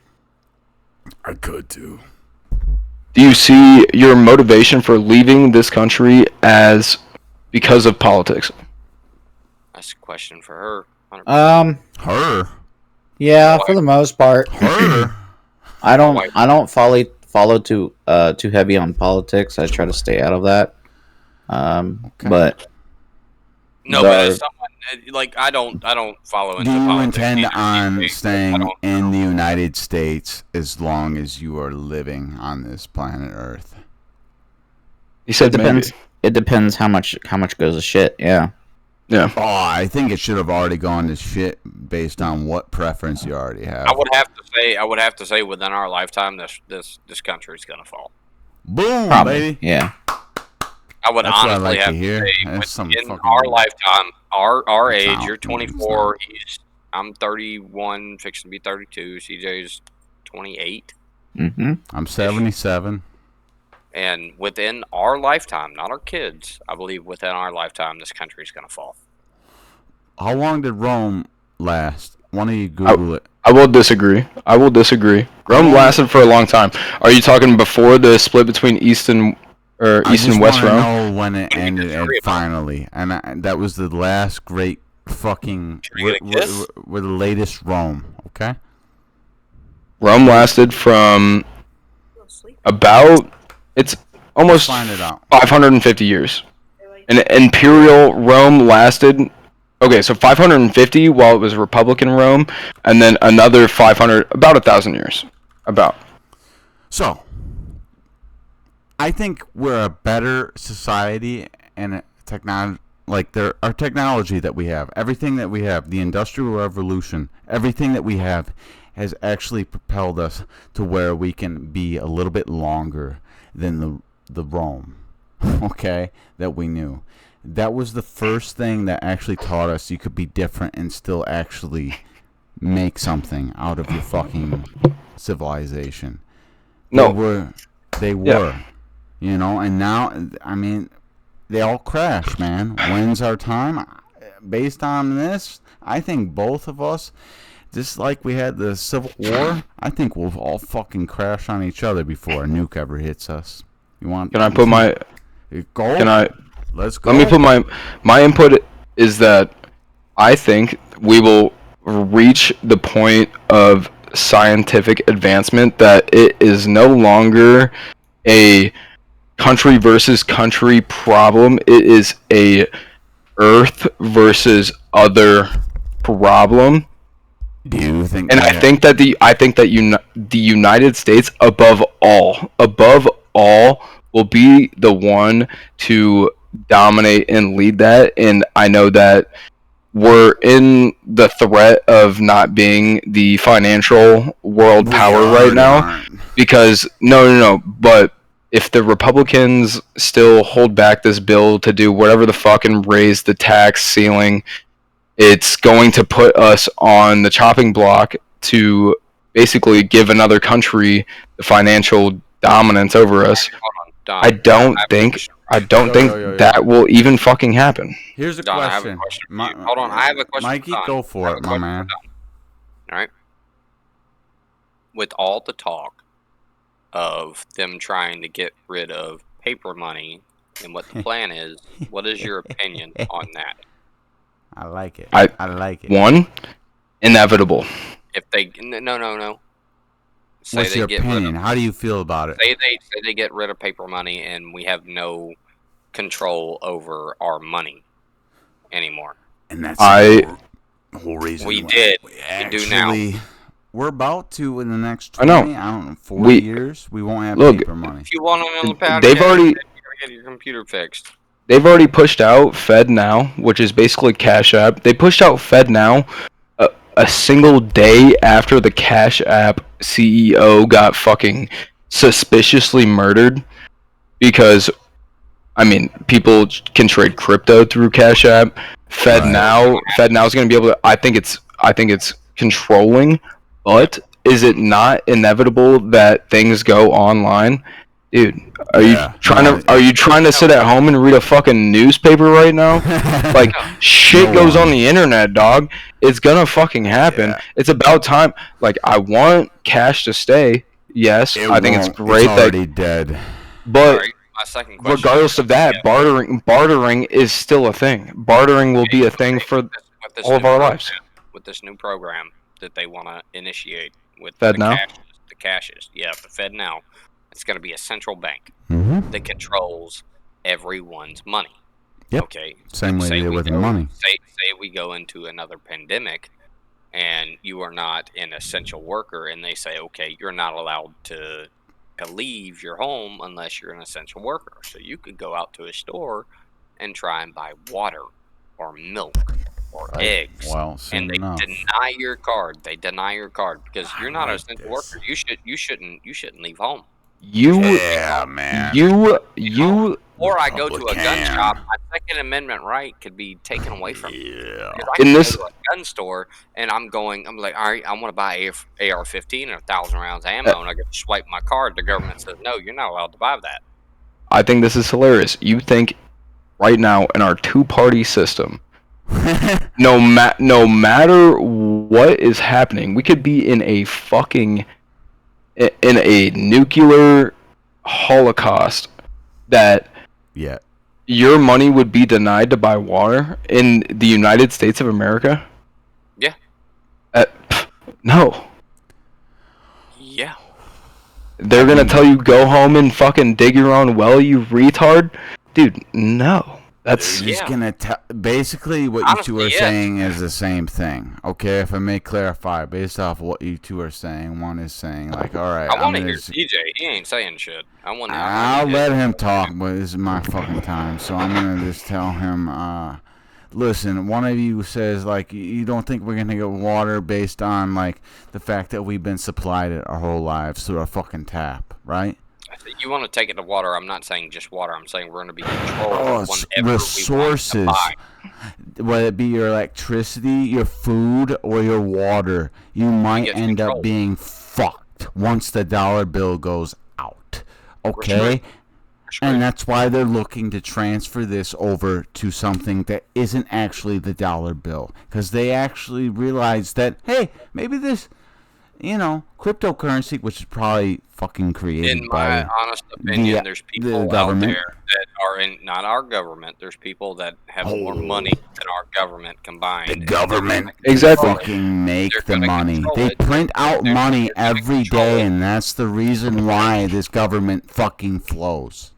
I could too. Do you see your motivation for leaving this country as because of politics? That's a question for her. 100%. Her? Yeah, for the most part. Her? I don't follow too heavy on politics. I try to stay out of that. But No, but as someone like I don't follow into Do you politics. intend either. on I staying don't in know. the United States as long as you are living on this planet Earth? He said it depends. maybe. It depends how much goes to shit. Yeah. Yeah. Oh, I think it should have already gone to shit based on what preference you already have. I would have to say within our lifetime this country's gonna fall. Boom, Probably. baby. Yeah. I would That's what I honestly like to have to hear. say That's some in fucking- our lifetime, our age, Sound. you're 24, I'm 31, fixing to be 32, CJ's 28. Mm-hmm. I'm 77. And within our lifetime, not our kids, I believe within our lifetime, this country's going to fall. How long did Rome last? One of you Google it. I will disagree. Rome lasted for a long time. Are you talking before the split between East and West I Rome? know when it ended and disagree about it. finally. And that was the last great fucking... Should we get a kiss? We're the latest Rome, okay? Rome lasted from about it's almost Find it out. 550 years. And Imperial Rome lasted okay, so 550 while it was Republican Rome, and then another 500, about 1,000 years. About. So, I think we're a better society and our technology that we have, everything that we have, the Industrial Revolution, everything that we have has actually propelled us to where we can be a little bit longer than the Rome, okay, that we knew. That was the first thing that actually taught us you could be different and still actually make something out of your fucking civilization. No. They were, you know, and now, I mean, they all crash, man. When's our time? Based on this, I think both of us, just like we had the Civil War, I think we'll all fucking crash on each other before a nuke ever hits us. You want? Can I put my? Go. Can I? Let's go. Let me put my input is that I think we will reach the point of scientific advancement that it is no longer a country versus country problem. It is a Earth versus other problem. Do you think? And I think that the United States above all will be the one to dominate and lead that. And I know that we're in the threat of not being the financial world power right now, because no, but if the Republicans still hold back this bill to do whatever the fuck and raise the tax ceiling, it's going to put us on the chopping block to basically give another country the financial dominance over us. I don't think that will even fucking happen. Here's a Don, question. I have a question for you. Hold on, I have a question. Mikey, for Don. go for it, my man. All right. With all the talk of them trying to get rid of paper money and what the plan is, what is your opinion on that? I like it. I like it. One, inevitable. If they no. Say What's they your get rid opinion? of, How do you feel about it? say they get rid of paper money and we have no control over our money anymore. And that's I- the whole reason We why did. we do now. actually- We're about to in the next I know. 20, I don't know, 40 years. We won't have Look, paper money. If you want on the podcast, They've already- you gotta get your computer fixed. They've already pushed out FedNow, which is basically Cash App. They pushed out FedNow a single day after the Cash App CEO got fucking suspiciously murdered, because, I mean, people can trade crypto through Cash App. FedNow's going to be able to. I think it's controlling, but is it not inevitable that things go online? Dude, are you trying to sit at home and read a fucking newspaper right now? Like, shit goes on the internet, dog. It's gonna fucking happen. Yeah. It's about time. Like, I want cash to stay. Yes, I think it's won't. great It's already dead. but Alright, my second question. regardless of that, bartering is still a thing. Bartering will be a thing for With this all of new our program- lives. With this new program that they want to initiate with FedNow? the cashes, yeah, the FedNow, it's going to be a central bank Mm-hmm. that controls everyone's money. Yep. Okay. Same way Say they did we with go- money. Say we go into another pandemic, and you are not an essential worker, and they say, okay, you're not allowed to leave your home unless you're an essential worker. So you could go out to a store and try and buy water or milk or eggs. Well, soon And they enough. deny your card. They deny your card because you're not an like essential this. worker. You shouldn't leave home. Yeah, man. you Or I go to a gun Republican. shop. My Second Amendment right could be taken away from me. Yeah. Because I In can this- go to a gun store and I'm like, all right, I want to buy AR-15 and 1,000 rounds of ammo, and I get to swipe my card. The government says, no, you're not allowed to buy that. I think this is hilarious. You think right now in our two-party system, no matter what is happening, we could be in a nuclear holocaust that Yeah. your money would be denied to buy water in the United States of America? Yeah. No. Yeah. They're gonna tell you go home and fucking dig your own well, you retard? Dude, no. That's They're just Yeah. gonna basically what you Honestly, two are yeah. saying is the same thing. Okay, if I may clarify, based off what you two are saying, one is saying like, all right, I want to I'm hear gonna CJ. He ain't saying shit. I'll let him talk, but this is my fucking time, so I'm gonna just tell him. Listen, one of you says like you don't think we're gonna get water based on like the fact that we've been supplied it our whole lives through a fucking tap, right? You want to take it to water? I'm not saying just water. I'm saying we're going to be controlled Oh, whenever it's we want resources. to buy. Whether it be your electricity, your food, or your water, you might get end up control. being fucked once the dollar bill goes out. Okay? And that's why they're looking to transfer this over to something that isn't actually the dollar bill. Because they actually realize that, hey, maybe this, cryptocurrency, which is probably fucking created In by my honest opinion, there's people out government. there that are in not our government. There's people that have more money than our government combined. The government Exactly. fucking make They're the gonna money. control They it. print out They're money gonna every control day, it. and that's the reason why this government fucking flows.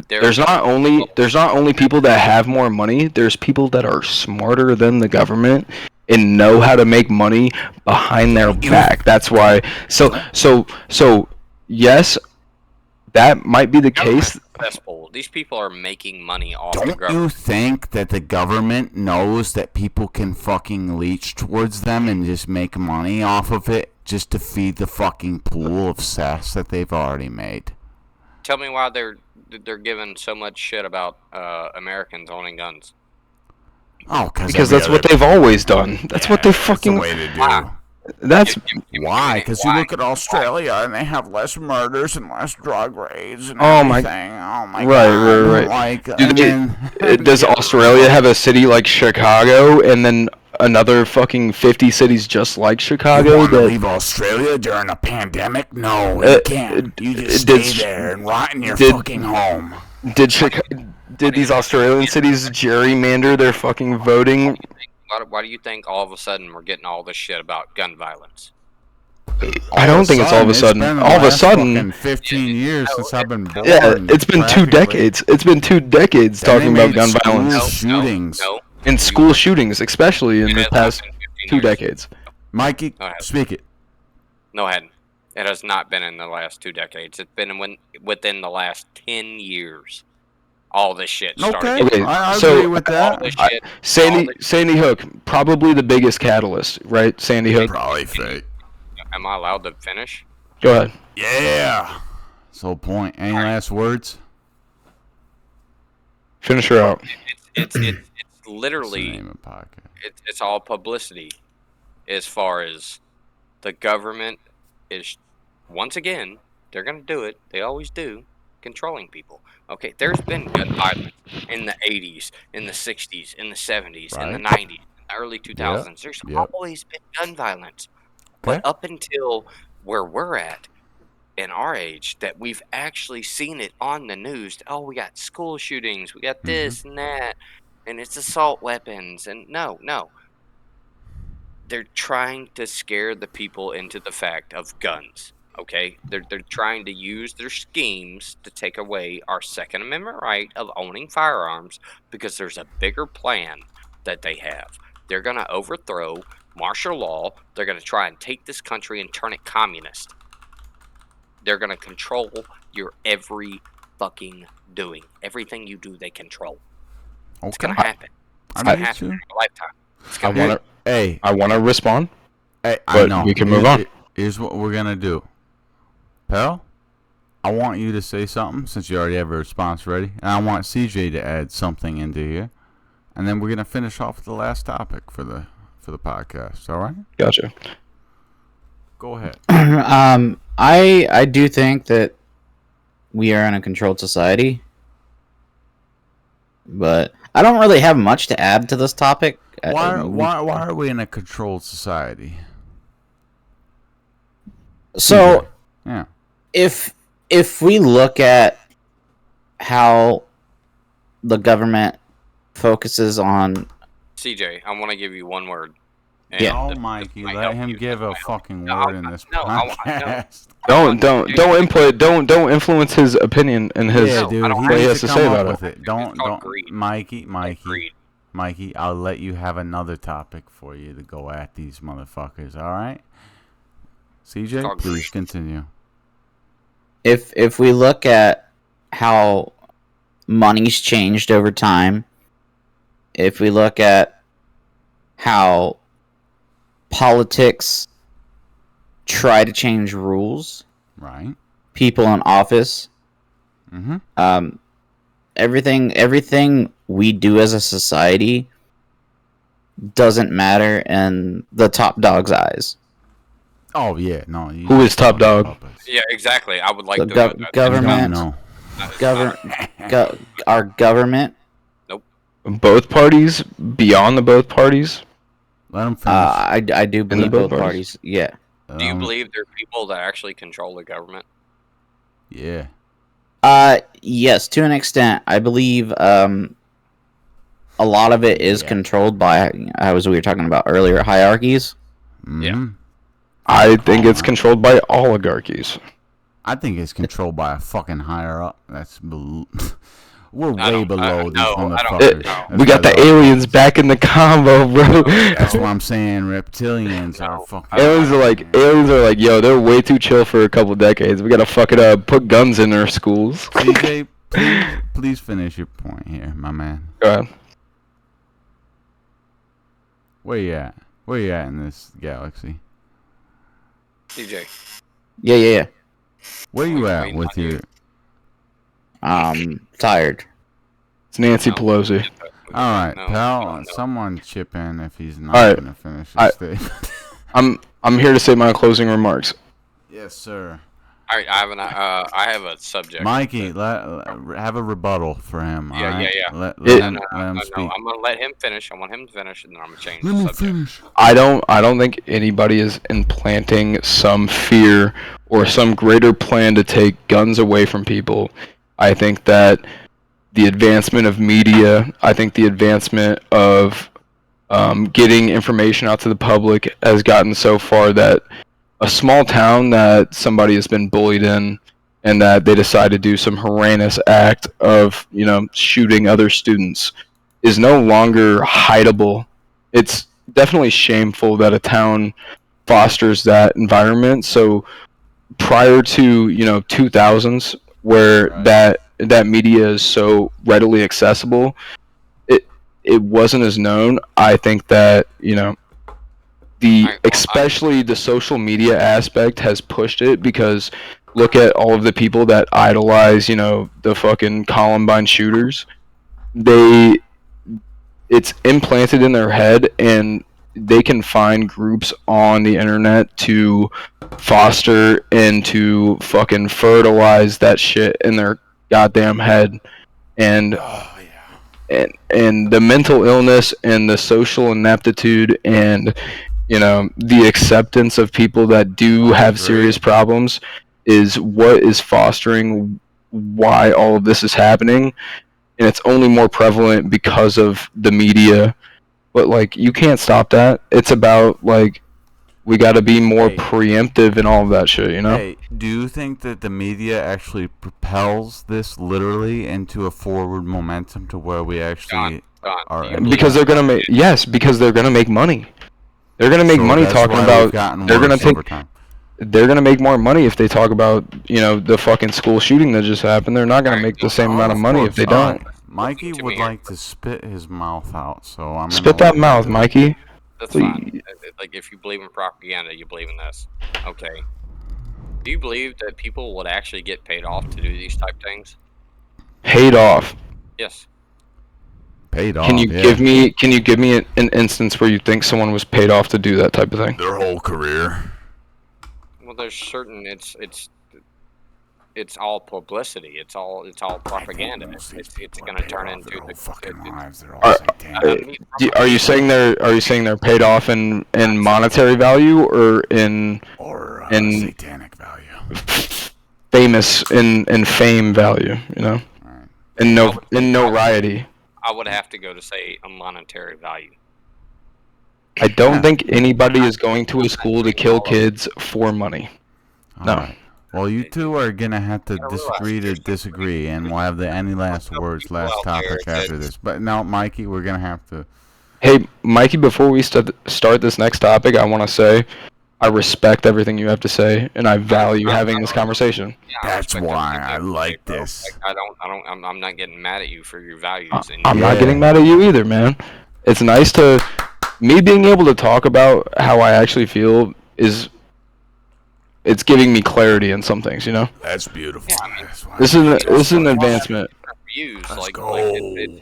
There's not only people that have more money. There's people that are smarter than the government and know how to make money behind their back. That's why. So yes, that might be the case. Successful. These people are making money off the Don't government. you think that the government knows that people can fucking leech towards them and just make money off of it just to feed the fucking pool of cess that they've already made? Tell me why they're giving so much shit about Americans owning guns. Oh, Because that's what they've always done. That's what they fucking. That's the way to do. Wow. That's Why? Because you Why? look at Australia and they have less murders and less drug raids and Oh my- everything. Oh my Right, god! right. Like, Dude, and then, does Australia have a city like Chicago and then another fucking 50 cities just like You Chicago? want to That, leave Australia during a pandemic? No, you Uh, can't. You just did- stay there and rot in your did- fucking home. did these Australian cities gerrymander their fucking voting? Why do you think all of a sudden we're getting all this shit about gun violence? I don't think it's all of a sudden. It's been the All of a last sudden, fucking 15 years since I've been born. yeah, it's been 2 practically. decades. It's been 2 decades And they talking about made gun school violence shootings. No. and school shootings, especially in It the has past not been 15 2 years. decades. Mikey, Go ahead. speak it. No, it hadn't. It has not been in the last 2 decades. It's been within the last 10 years. All this shit started. Okay, getting- Okay, I so- agree with all that. this I- shit. Sandy Hook, probably the biggest catalyst, right? Sandy Hook. Probably fake. Am I allowed to finish? Go ahead. Yeah. So point. Any last words? Finish her out. It's What's the literally name of the podcast? it's all publicity as far as the government is, once again, they're going to do it. They always do, controlling people. Okay, there's been gun violence in the 80s, in the 60s, in the 70s, in the Right. 90s, in the early 2000s. There's Yep. always been gun violence. Okay. But up until where we're at in our age, that we've actually seen it on the news. Oh, we got school shootings, we got this and that, and it's assault weapons. And no. They're trying to scare the people into the fact of guns. Okay? They're trying to use their schemes to take away our Second Amendment right of owning firearms because there's a bigger plan that they have. They're going to overthrow martial law. They're going to try and take this country and turn it communist. They're going to control your every fucking doing. Everything you do, they control. It's Okay. going to happen. It's I going to need happen to. in your lifetime. It's I going to want happen. to. Hey, I want to respond. I But know. we can move on. Here's what we're gonna do. Pal, I want you to say something since you already have a response ready, and I want CJ to add something into here, and then we're gonna finish off with the last topic for the podcast. All right? Gotcha. Go ahead. I do think that we are in a controlled society, but I don't really have much to add to this topic. Why are we in a controlled society? So Yeah. if we look at how the government focuses on CJ, I want to give you one word. Yeah. Oh, this Mikey, might let help him you. give This a might help fucking you. No, word in this no, podcast. Don't influence his opinion and his Yeah, No, dude, I don't he what he needs has to come say up about with it. it. Don't, called greed. Mikey, Agreed. Mikey, I'll let you have another topic for you to go at these motherfuckers. All right, CJ, called please greed. continue. if we look at how money's changed over time, if we look at how politics try to change rules, Right. people in office. Mm-hmm. Everything we do as a society doesn't matter in the top dog's eyes. Oh yeah, no. Who is top dog? Yeah, exactly. I would like The to know that. government, No. our government. Both parties? Beyond the both parties? Let him finish. I do believe both both parties? parties. Yeah. Do you believe there are people that actually control the government? Yeah. Yes, to an extent. I believe a lot of it is controlled by, as we were talking about earlier, hierarchies. Mm-hmm. I think it's controlled by oligarchies. I think it's controlled by a fucking higher up. We're I way don't- below I- these no, I don't- motherfuckers. no. That's We got why the they're- aliens back in the combo, bro. That's what I'm saying. Reptilians are fucking. Aliens are like, yo, they're way too chill for a couple decades. We gotta fuck it up, put guns in our schools. CJ, please finish your point here, my man. Go ahead. Where you at? Where you at in this galaxy? DJ. Yeah. Where you at Waiting with on you. your? Tired. It's Nancy No. Pelosi. All right, No, pal. no, no. Someone chip in if he's not All right. gonna finish his I- statement. I'm here to say my closing remarks. Yes, sir. All right, I have a subject. Mikey, have a rebuttal for him. Yeah, all right? yeah. Let It- him No, speak. I'm gonna let him finish. I want him to finish, and then I'm gonna change Let the me subject. finish. I don't think anybody is implanting some fear or some greater plan to take guns away from people. I think that the advancement of media, I think the advancement of getting information out to the public has gotten so far that a small town that somebody has been bullied in and that they decide to do some heinous act of, shooting other students is no longer hideable. It's definitely shameful that a town fosters that environment. So prior to 2000s, where Right. that media is so readily accessible, it wasn't as known. I think that especially the social media aspect has pushed it, because look at all of the people that idolize the fucking Columbine shooters. It's implanted in their head, and they can find groups on the internet to foster and to fucking fertilize that shit in their goddamn head. And and the mental illness and the social ineptitude and the acceptance of people that do have serious problems is what is fostering why all of this is happening. And it's only more prevalent because of the media. But you can't stop that. It's about we got to be more Hey. preemptive and all of that shit, Hey, do you think that the media actually propels this literally into a forward momentum to where we actually Don, are? do you believe Because they're gonna make because they're gonna make money. They're gonna make So money that's talking why about. we've gotten They're gonna worse take. over time. They're gonna make more money if they talk about the fucking school shooting that just happened. They're not gonna make the same amount of money if they Alright, don't. Mikey To would me here. like to spit his mouth out, so I'm Spit gonna that mouth, Mikey. That's fine. If you believe in propaganda, you believe in this. Okay. Do you believe that people would actually get paid off to do these type things? Paid off. Yes. Paid off. Can you yeah. give me? Can you give me an instance where you think someone was paid off to do that type of thing? their whole career? Well, there's certain. It's all publicity. It's all propaganda. It's going to turn into the fucking lives. They're all Are- satanic. Are you saying they're paid off in monetary value or in Or in- satanic value. famous in fame value? Alright. In notoriety. I would have to go to say a monetary value. I don't think anybody is going to a school to kill kids for money. No. Alright. Well, you two are gonna have to Yeah, disagree to relax. disagree, and we'll have the any last words, last Well, topic there, after this. But now, Mikey, we're gonna have to. Hey, Mikey, before we start this next topic, I want to say I respect everything you have to say, and I value having this conversation. Yeah, I That's respect why everything I you have to like say, bro. this. I'm not getting mad at you for your values. And I'm Yeah. not getting mad at you either, man. It's nice me being able to talk about how I actually feel it's giving me clarity in some things, you know. That's beautiful. Yeah, I mean, This is an advancement. Views Let's like go. it can be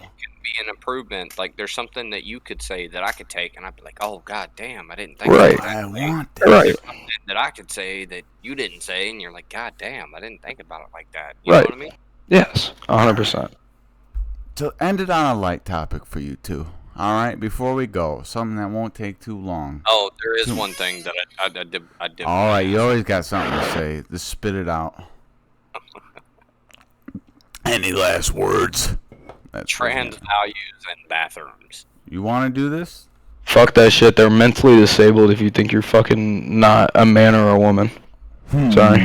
an improvement. Like there's something that you could say that I could take, and I'd be like, "Oh God damn, I didn't think Right. about that." I want that. Right. Something that I could say that you didn't say, and you're like, "God damn, I didn't think about it like that." You Right. know what I mean? Yes, 100%. To end it on a light topic for you two. All right, before we go, something that won't take too long. Oh, there is one thing that I did. All right, you always got something to say. Just spit it out. Any last words? That's Trans values and bathrooms. You want to do this? Fuck that shit. They're mentally disabled if you think you're fucking not a man or a woman. Sorry.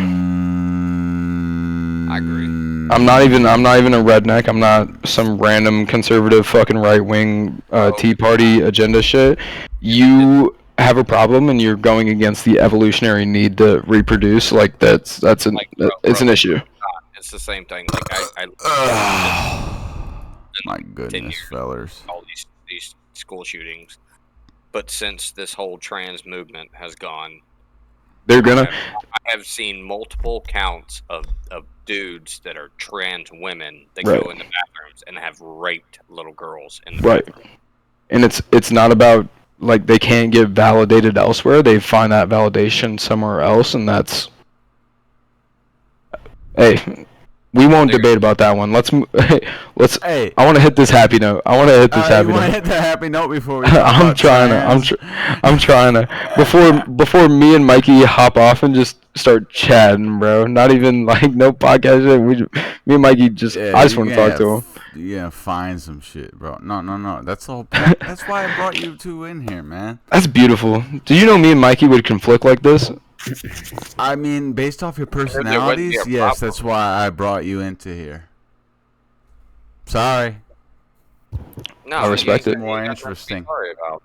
I agree. I'm not even a redneck. I'm not some random conservative fucking right-wing Tea Party agenda shit. You have a problem and you're going against the evolutionary need to reproduce. Like it's an issue. It's the same thing. Like I My goodness, fellers. all these school shootings, but since this whole trans movement has gone, They're gonna. I have seen multiple counts of dudes that are trans women that Right. go in the bathrooms and have raped little girls in the Right. bathroom. And it's not about like they can't get validated elsewhere. They find that validation somewhere else, and that's. Hey, we won't debate about that one. Let's. Hey. I want to hit this happy note. I want to hit this You happy want to note. hit the happy note before we I'm trying to. Before me and Mikey hop off and just start chatting, bro. Not even like no podcast shit. Me and Mikey just. I just want to talk to him. Yeah, find some shit, bro. No. That's the whole point. That's why I brought you two in here, man. That's beautiful. Do you know me and Mikey would conflict like this? I mean, based off your there wouldn't be personalities, a yes, problem. that's why I brought you into here. Sorry. No, I respect you it. ain't More got nothing to be interesting. sorry about.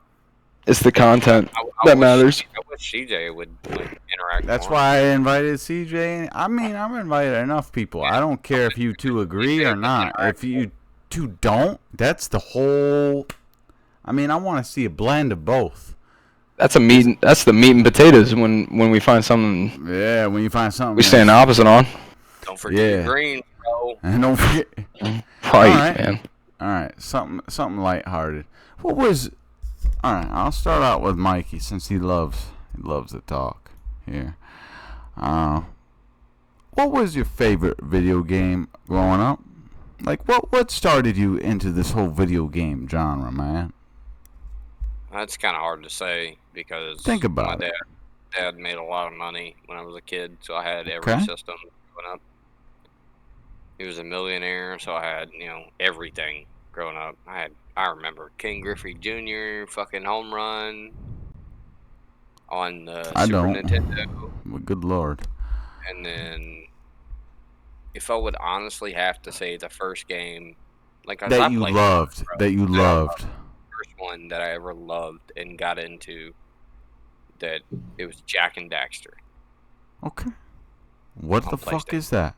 It's the content I that wish- matters. I wish CJ would like, interact. That's more. why I invited CJ. I mean, I've invited enough people. I don't care if you two agree or not. If you two don't, that's the whole. I mean, I want to see a blend of both. That's the meat and potatoes when we find something Yeah, when you find something. we stand opposite on. Don't forget Yeah. your green, bro. And don't forget. Right, Alright. man. All right, something lighthearted. What was? All right, I'll start out with Mikey since he loves to talk here. What was your favorite video game growing up? Like, what started you into this whole video game genre, man? That's kind of hard to say because Think about my it. dad made a lot of money when I was a kid, so I had every Okay. system growing up. He was a millionaire, so I had everything growing up. I remember King Griffey Jr. fucking home run on the I Super don't. Nintendo, Well, good lord. and then if I would honestly have to say the first game, like I That you played loved. bro. That you Yeah. loved. First one that I ever loved and got into, that it was Jack and Daxter. Okay. What On the fuck PlayStation. is that?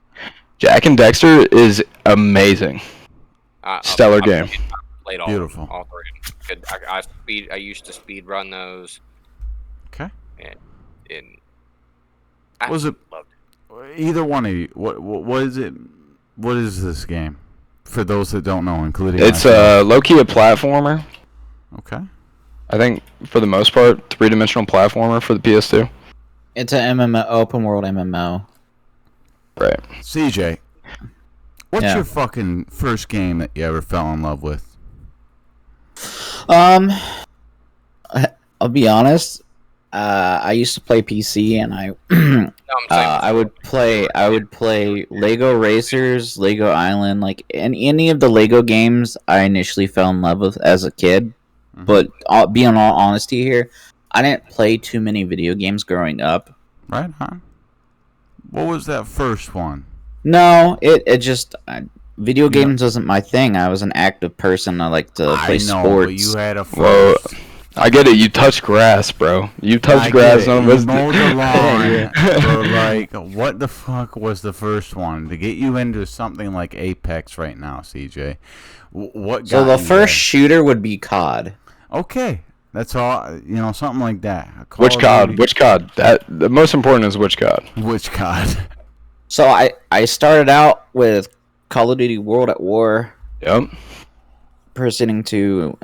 Jack and Dexter is amazing. Stellar game. I played all Beautiful. all three. I used to speed run those, Okay. and I Was it- loved it. Either one of you. What is it? What is this game? For those that don't know, including It's myself. low-key a platformer. Okay. I think for the most part, three-dimensional platformer for the PS2. It's an MMO, open world MMO. Right. CJ, what's Yeah. your fucking first game that you ever fell in love with? I'll be honest. I used to play PC, and No, I'm saying I would play Lego Racers, Lego Island, like any of the Lego games I initially fell in love with as a kid. Mhm. But being all honesty here, I didn't play too many video games growing up. Right on. What was that first one? No, it just video games wasn't my thing. I was an active person. I like to play I know, sports. but you had a Whoa. first. I get it. You touch grass, bro. You touch I grass. get it. None of You us mowed the do. lawn for like, what the fuck was the first one to get you into something like Apex right now, CJ? What? So got the you first shooter would be COD. there? Okay, That's all. Something like that. Which COD? Which COD? That the most important is which COD? The most important is which COD? Which COD? So I started out with Call of Duty World at War. Yep. Proceeding to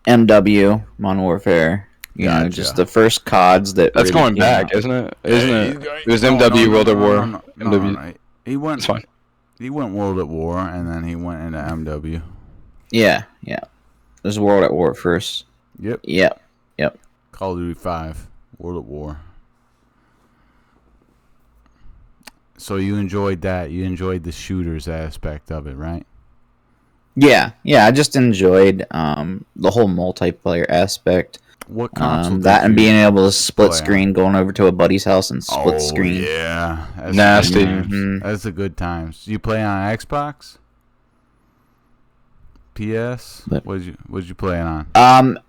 MW, Modern Warfare. You know, just the first CODs that. That's really going back, out. isn't it? Isn't it? It was MW World at War. MW. He went. It's fine. He went World at War, and then he went into MW. Yeah. It was World at War first. Yep. Yep. Call of Duty 5, World at War. So you enjoyed that. You enjoyed the shooters aspect of it, right? Yeah. I just enjoyed the whole multiplayer aspect. What console? That and being able to split yeah. screen, going over to a buddy's house and split screen. Yeah, that's Nasty. That's the good times. You play on Xbox? PS? What'd you play it on?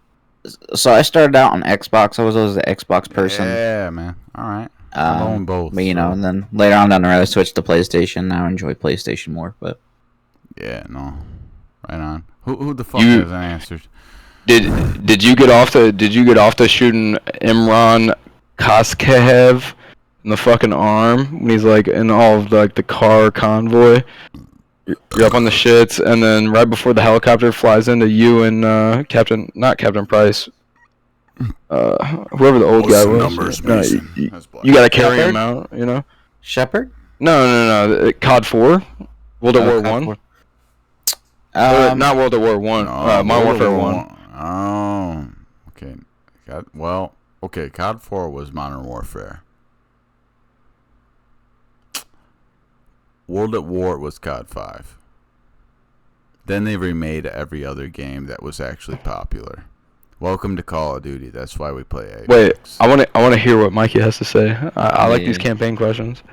So I started out on Xbox. I was always the Xbox person. Yeah, man. All right. I'm on both. But and then later on down the road, I switched to PlayStation. Now I enjoy PlayStation more. But yeah, no, right on. Who the fuck hasn't answered? Did you get off the shooting Imran Kaskehev in the fucking arm when he's like in all of the car convoy? You're up on the shits, and then right before the helicopter flies into you and not Captain Price, whoever the old guy was. You gotta carry him out, Shepard? No. COD 4, World at War 1. Not World at War 1. Modern Warfare 1. Oh, okay. COD 4 was Modern Warfare. World at War was COD 5. Then they remade every other game that was actually popular. Welcome to Call of Duty. That's why we play Apex. Wait, I want to hear what Mikey has to say. I like these campaign questions.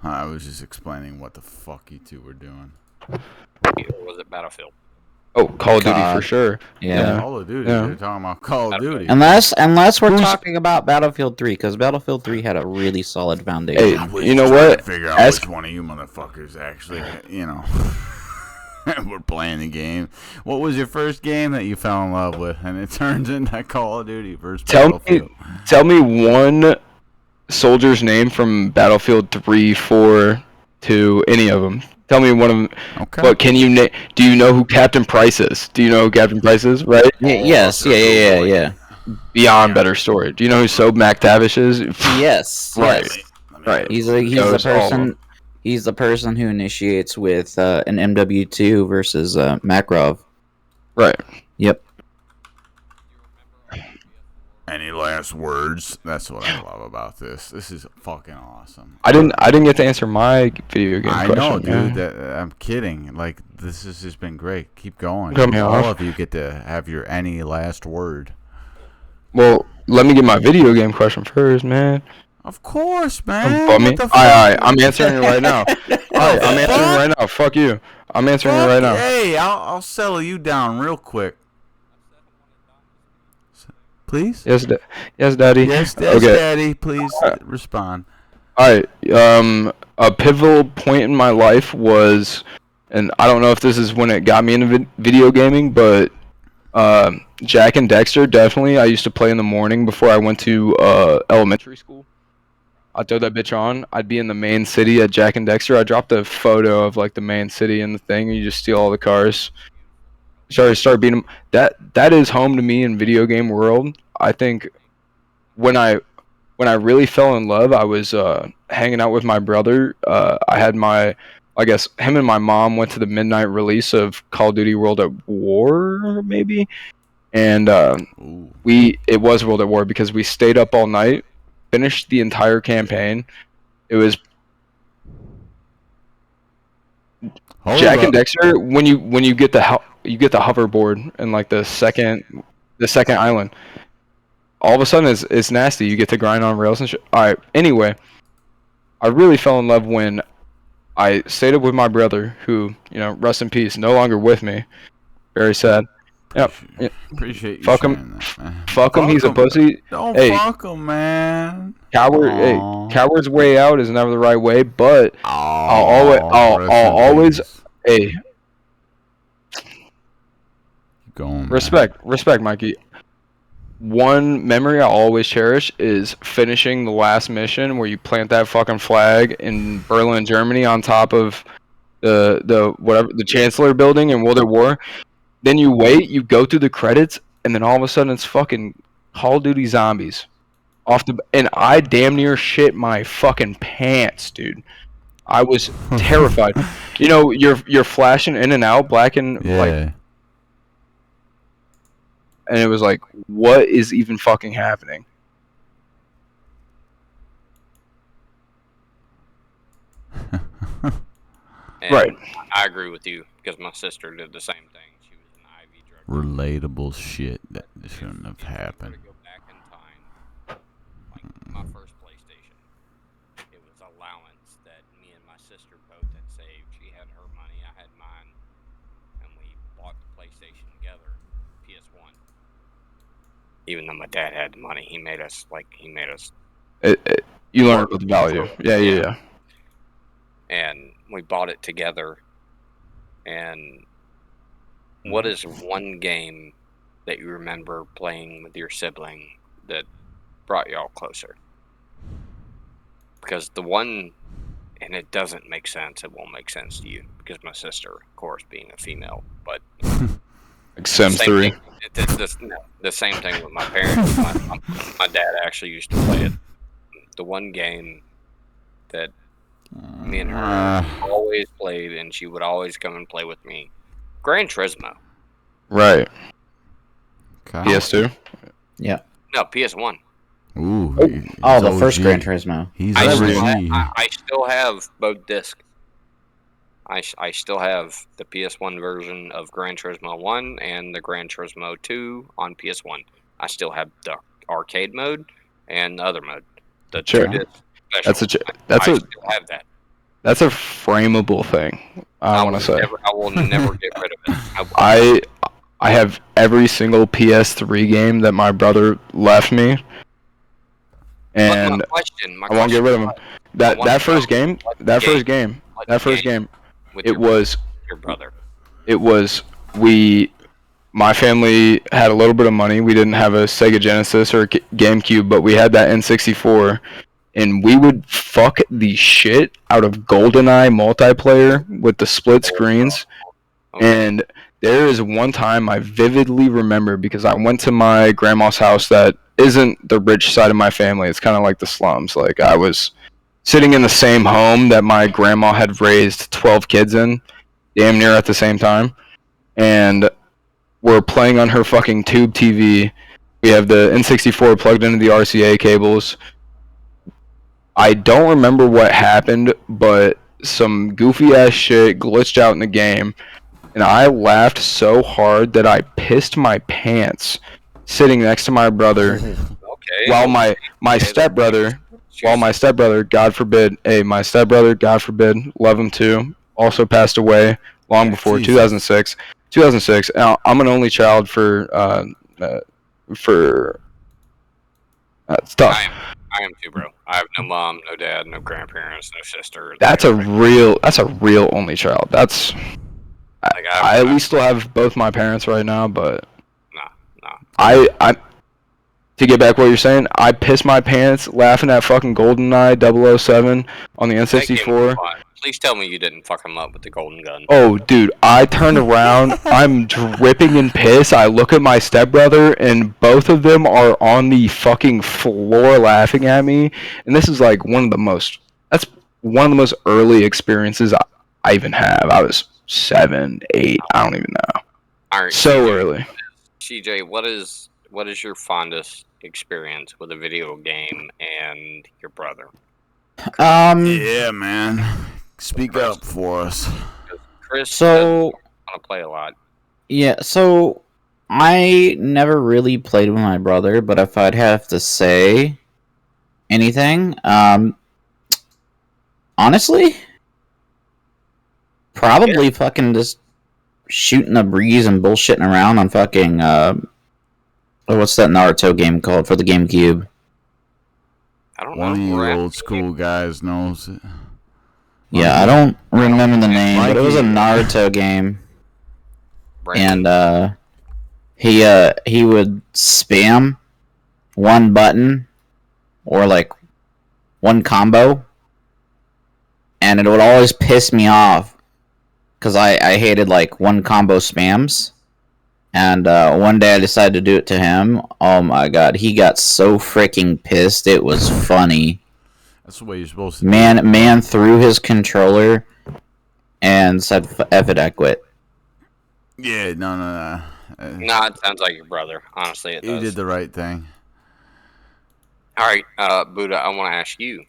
I was just explaining what the fuck you two were doing. Or was it Battlefield? Oh, Call of Duty for sure. Yeah. Call of Duty. They're talking about Call of Duty. Unless we're talking about Battlefield 3, because Battlefield 3 had a really solid foundation. Hey, you know what? Figure out which one of you motherfuckers actually, we're playing the game. What was your first game that you fell in love with? And it turns into Call of Duty versus Battlefield. Tell me one soldier's name from Battlefield 3, 4, 2, any of them. Tell me one of them. Okay. But can you do you know who Captain Price is? Do you know who Captain Price is? Right? Yes. Yeah. Beyond better story. Do you know who Soap McTavish is? Yes. Right. Yes. Right. He's the person. He's the person who initiates with an MW2 versus Makarov. Right. Yep. Any last words? That's what I love about this. This is fucking awesome. I didn't get to answer my video game question. I know, dude. Yeah. I'm kidding. Like, this has just been great. Keep going. Cut me All off. of you get to have your any last word. Well, let me get my video game question first, man. Of course, man. Bummy. What the fuck? Alright, I'm answering it right now. Alright, I'm answering it right now. Fuck you. I'm answering it right now. Hey, I'll settle you down real quick. Please? Yes, Daddy. Yes, Okay. Daddy. Please respond. Alright, a pivotal point in my life was, and I don't know if this is when it got me into video gaming, but Jack and Dexter, definitely. I used to play in the morning before I went to elementary school. I'd throw that bitch on. I'd be in the main city at Jack and Dexter. I dropped a photo of like the main city and the thing, and you just steal all the cars. Start beating them. That is home to me in video game world. I think when I really fell in love, I was hanging out with my brother. I had I guess him and my mom went to the midnight release of Call of Duty World at War, maybe, and it was World at War because we stayed up all night, finished the entire campaign. It was Jack and Dexter. When you get the hoverboard and like the second island, all of a sudden it's nasty. You get to grind on rails and shit. Alright, anyway, I really fell in love when I stayed up with my brother, who, rest in peace, no longer with me. Very sad. Appreciate you fuck him. That, man. Fuck him, he's a pussy. Don't hey, fuck him, man. Coward's way out is never the right way, but I'll always, hey. going. Man. Respect, Mikey. One memory I always cherish is finishing the last mission where you plant that fucking flag in Berlin, Germany, on top of the Chancellor building in World War. Then you wait, you go through the credits, and then all of a sudden it's fucking Call of Duty Zombies. And I damn near shit my fucking pants, dude. I was terrified. You know, you're flashing in and out, black and like. And it was like, what is even fucking happening? Right. I agree with you because my sister did the same thing. She was an IV drug. Relatable shit that shouldn't have happened. To go back in time, like my first PlayStation, it was allowance that me and my sister both had saved. She had her money, I had mine, and we bought the PlayStation together, PS1. Even though my dad had the money, he made us. You learned the value. Yeah. And we bought it together. And what is one game that you remember playing with your sibling that brought y'all closer? Because the one, and it doesn't make sense, it won't make sense to you, because my sister, of course, being a female, but... Like Sims 3. The same thing with my parents. My dad actually used to play it. The one game that me and her always played, and she would always come and play with me. Gran Turismo. Right. Okay. PS2? Yeah. No, PS1. Ooh. The first Gran Turismo. He's I OG. still have both discs. I still have the PS1 version of Gran Turismo 1 and the Gran Turismo 2 on PS1. I still have the arcade mode and the other mode. The Sure. two disc special. I still have that. That's a frameable thing. I want to say. I will never get rid of it. I have every single PS3 game that my brother left me, and I won't get rid of them. That first game. It was your brother. It was my family had a little bit of money. We didn't have a Sega Genesis or GameCube, but we had that N64, and we would fuck the shit out of GoldenEye multiplayer with the split screens. And there is one time I vividly remember, because I went to my grandma's house that isn't the rich side of my family. It's kind of like the slums. Like, I was sitting in the same home that my grandma had raised 12 kids in, damn near at the same time. And we're playing on her fucking tube TV. We have the N64 plugged into the RCA cables. I don't remember what happened, but some goofy ass shit glitched out in the game. And I laughed so hard that I pissed my pants sitting next to my brother. Okay. While my stepbrother... While my stepbrother, God forbid, love him too, also passed away long before 2006. 2006. Now, I'm an only child for it's tough. I am too, bro. I have no mom, no dad, no grandparents, no sister. That's a real only child. That's I at least still have both my parents right now, but nah. I to get back what you're saying, I pissed my pants laughing at fucking GoldenEye 007 on the N64. Please tell me you didn't fuck him up with the golden gun. Oh, dude, I turned around, I'm dripping in piss, I look at my stepbrother, and both of them are on the fucking floor laughing at me, and this is like one of the most early experiences I even have. I was 7, 8, I don't even know. All right, so CJ, early. CJ, what is your fondest experience with a video game and your brother? Yeah, man. Speak up for us. Chris doesn't want to play a lot. Yeah, so I never really played with my brother, but if I'd have to say anything, honestly, probably fucking just shooting the breeze and bullshitting around on fucking what's that Naruto game called for the GameCube? I don't know. One of you old school guys knows it. Yeah, I don't remember the name, but it was a Naruto game. Brandon. And he would spam one button or like one combo, and it would always piss me off because I hated like one combo spams. And one day I decided to do it to him. Oh my god, he got so freaking pissed. It was funny. That's the way you're supposed to do Man threw his controller and said, "F it, I quit." Yeah, no. No, it sounds like your brother. Honestly, it does. You did the right thing. All right, Buddha, I want to ask you.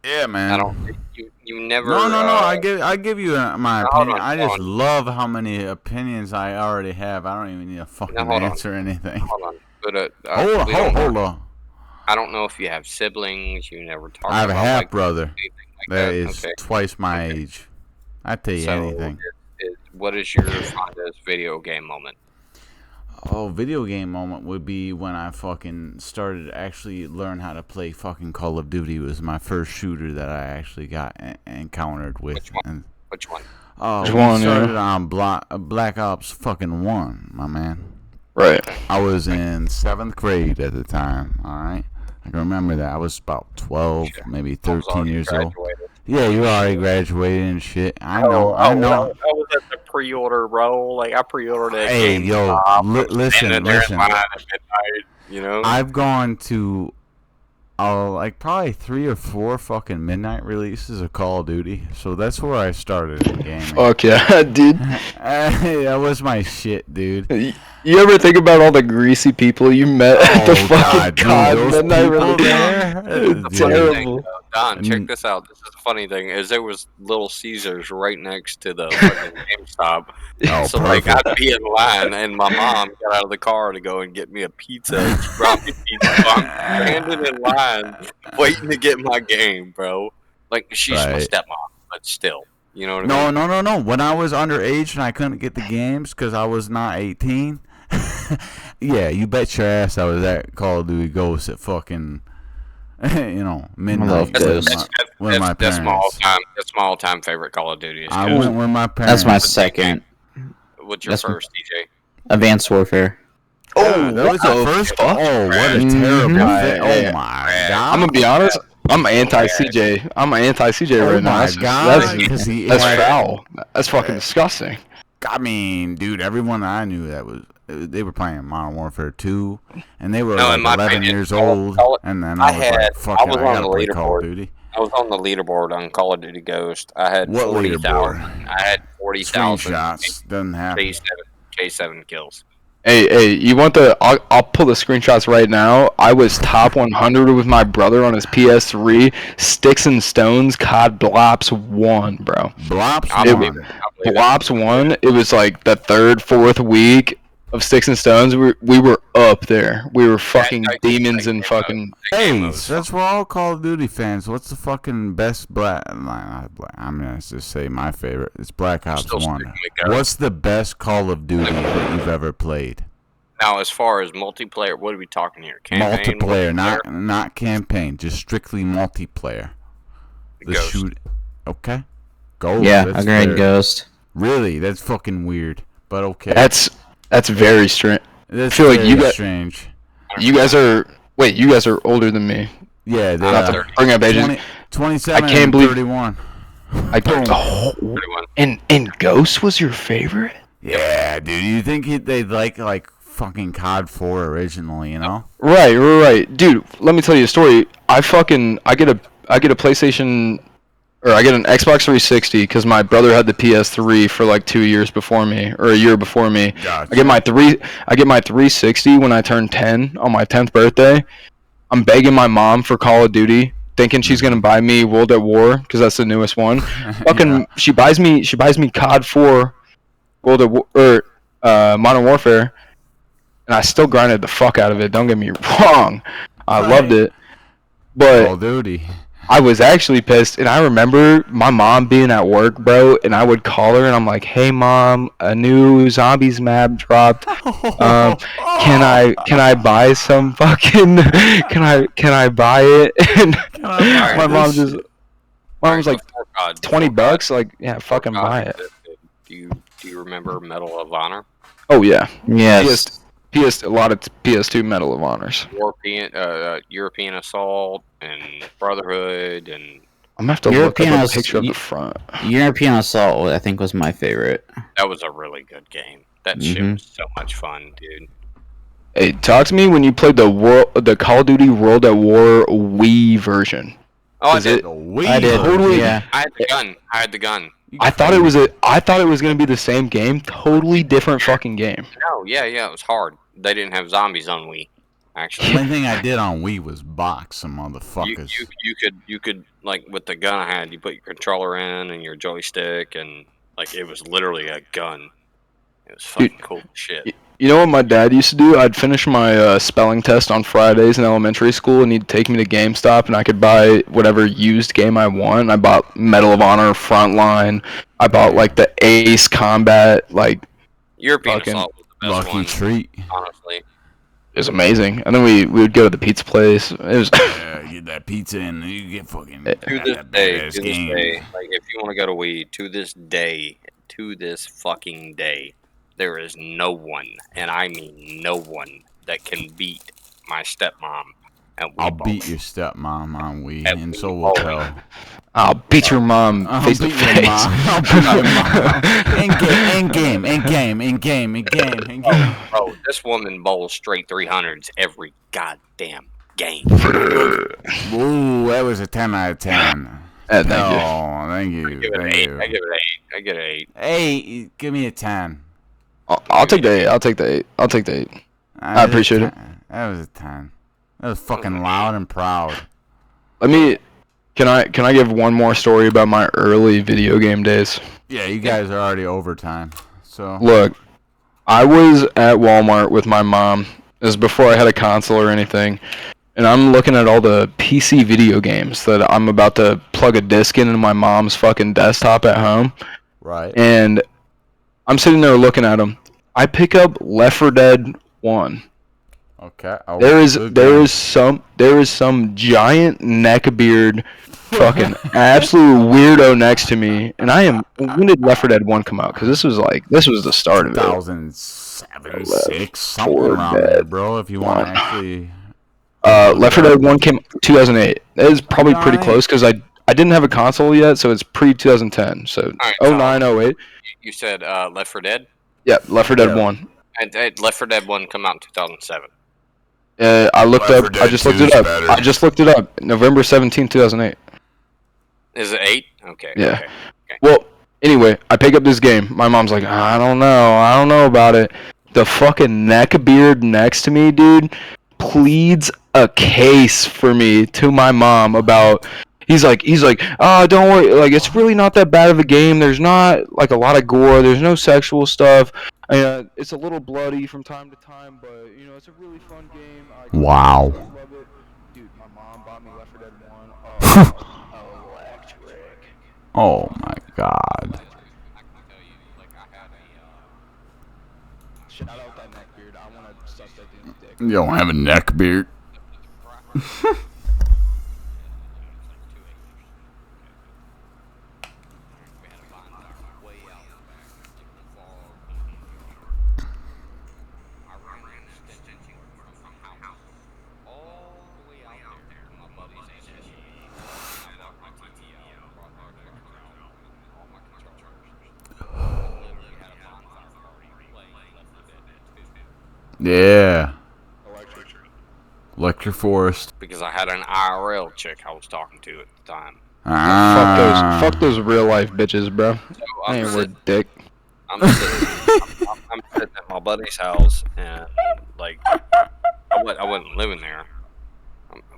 Yeah, man. I don't. You never. No. I give you my no, hold opinion. on, I hold just on. love how many opinions I already have. I don't even need a fucking hold on. answer anything. Hold on, Buddha. Hold on. I don't know if you have siblings. You never talk. I have a about, half like, brother anything like that is Okay. twice my age. I tell you So, anything. what is your fondest video game moment? Oh, video game moment would be when I fucking started to actually learn how to play fucking Call of Duty. It was my first shooter that I actually got encountered with. Which one? And, Which one? oh, Which we one, started yeah? on Black Ops fucking 1, my man. Right. I was in 7th grade at the time, alright? I can remember that. I was about 12, maybe I was 13 already years old. graduated. Yeah, you already graduated and shit. I Oh, know. I was at the pre-order, bro. Like I pre-ordered it. Hey, yo, listen. You know. I've gone to like probably 3 or 4 fucking midnight releases of Call of Duty. So that's where I started in gaming. Fuck yeah, dude. That was my shit, dude. You ever think about all the greasy people you met at the Oh, fucking dude, COD those midnight people release? there. It's Dude. terrible. Don, check Mm. this out. This is the funny thing is there was Little Caesars right next to the fucking GameStop. Oh, So like perfect. I'd be in line and my mom got out of the car to go and get me a pizza. She brought me pizza. So I'm standing in line waiting to get my game, bro. Like she's my Right. stepmom, but still. You know what I mean? No. When I was underage and I couldn't get the games because I was not 18, yeah, you bet your ass I was at Call of Duty Ghosts at fucking, midnight. love Ghosts. With my That's my parents. all-time. That's my all-time favorite Call of Duty. Is I Ghost. went with my parents. That's my second. What's your that's- first, DJ? Advanced Warfare. Oh, that was your first. fuck? Oh, what a Mhm. terrible Yeah, thing! yeah. Oh my god! I'm gonna be honest. I'm anti-CJ. I'm anti-CJ Oh right now. my That's, god! Because he that's had- foul. That's fucking disgusting. I mean, dude, everyone I knew that was they were playing Modern Warfare 2, and they were No, like in my 11 opinion, years Call- old, Call- and then I I was like, had- "Fuck I it, was I on gotta the play Call of leaderboard. Duty." I was on the leaderboard on Call of Duty Ghost. I had What 40,000. leaderboard? I had 40,000 Screenshots doesn't happen. K7 kills. Hey, you want the? I'll pull the screenshots right now. I was top 100 with my brother on his PS3. Sticks and Stones, COD Blops 1, bro. Blops I It- believe one. it. I believe it. Blops 1. It was like the 3rd, 4th week of Sticks and Stones. We were up there. We were fucking That- demons that and game fucking. Hey, since we're all Call of Duty fans, what's the fucking best I'm gonna just say my favorite. It's Black Ops still 1. sticking with Ghost. What's the best Call of Duty that you've ever played? Now, as far as multiplayer, what are we talking here? Campaign, Multiplayer, multiplayer? not campaign, just strictly multiplayer. The Ghost. shoot. Okay. Go. Yeah, that's agreed. fair. Ghost. Really, that's fucking weird. But okay. That's very strange. That's feel like you very got- strange. You guys are. Wait, you guys are older than me. Yeah, they Not are. to bring up ages. 27 I can't and believe- 31. I Boom. oh, 31. and Ghost was your favorite? Yeah, dude. You think they'd like fucking COD 4 originally, you know? Right, dude. Let me tell you a story. I get a PlayStation, or I get an Xbox 360 because my brother had the PS3 for like 2 years before me, or a year before me. Gotcha. I get my 360 when I turn 10 on my 10th birthday. I'm begging my mom for Call of Duty, thinking she's gonna buy me World at War because that's the newest one. Fucking, she buys me COD 4, World at War, or Modern Warfare, and I still grinded the fuck out of it. Don't get me wrong, I loved it, but Call of Duty. I was actually pissed, and I remember my mom being at work, bro, and I would call her, and I'm like, "Hey, mom, a new zombies map dropped. Can I buy some fucking? Can I buy it?" And my mom was like, Before COD, $20, like, yeah, fucking before buy COD it. existed, Do you remember Medal of Honor? Oh yeah, Yes. A lot of PS2 Medal of Honors. European Assault and Brotherhood and I'm gonna have to look up a picture of the front. European Assault, I think, was my favorite. that was a really good game. That shit was so much fun, dude. Hey, talk to me when you played the Call of Duty World at War Wii version. Oh, Is it? I did. Totally. Yeah. I had the gun. I thought it was gonna be the same game. Totally different fucking game. No, yeah, it was hard. They didn't have zombies on Wii, The actually. only thing I did on Wii was box some motherfuckers. You could like with the gun I had, you put your controller in and your joystick, and like it was literally a gun. It was fucking cool as shit. You know what my dad used to do? I'd finish my spelling test on Fridays in elementary school, and he'd take me to GameStop, and I could buy whatever used game I want. I bought Medal of Honor Frontline. I bought like the Ace Combat. Like, European fucking Assault was the best Lucky one, treat. honestly. it was amazing. And then we would go to the pizza place. It was Yeah, get that pizza and you get fucking. To this that day, badass to this game. day, like if you want to go to Wii, to this fucking day, there is no one, and I mean no one, that can beat my stepmom at Wii I'll bowling. beat your stepmom on Wii, At and Wii so will bowling. Kel. I'll beat your mom I'll face to beat your face. mom. I'll beat your mom. In game. Bro, this woman bowls straight 300s every goddamn game. Ooh, that was a 10 out of 10. Thank you. Oh, thank you. I give it an 8. I give it an 8. I get an 8. Hey, give me a 10. I'll take the 8. I'll take the 8. I appreciate it. That was a 10. That was fucking loud and proud. Can I give one more story about my early video game days? Yeah, you guys are already overtime. So Look, I was at Walmart with my mom. This is before I had a console or anything. And I'm looking at all the PC video games that I'm about to plug a disc into my mom's fucking desktop at home. right. And I'm sitting there looking at them. I pick up Left 4 Dead 1. Okay. There is some giant neckbeard fucking absolute weirdo next to me, and I am. When did Left 4 Dead 1 come out? Because this was the start of it. 2007, 6, something around there, bro. If you want to actually. Left 4 Dead 1 came 2008. That is probably pretty close because I didn't have a console yet, so it's pre 2010. So Alright, so 09, 08. You said Left 4 Dead? Yeah, Left 4 Dead 1. And Left 4 Dead 1 come out in 2007. I looked Left 4 up. Dead I just 2 looked it is up. better. I just looked it up. November 17, 2008. Is it 8? Okay. Yeah. Okay. Well, anyway, I pick up this game. My mom's like, I don't know about it. The fucking neckbeard next to me, dude, pleads a case for me to my mom about. He's like, oh, don't worry, like it's really not that bad of a game. There's not like a lot of gore. There's no sexual stuff. It's a little bloody from time to time, but you know, it's a really fun game. Wow. Love it. Dude, my mom bought me Left 4 Dead 1. Oh, electric. Oh my god. Shout out that neckbeard. I want to suck that dude's dick. You don't have a neck beard. Yeah. Electric Forest. Because I had an IRL chick I was talking to at the time. Fuck those real life bitches, bro. So I I'm ain't sitting, worth dick. I'm sitting at my buddy's house, and like I wasn't living there.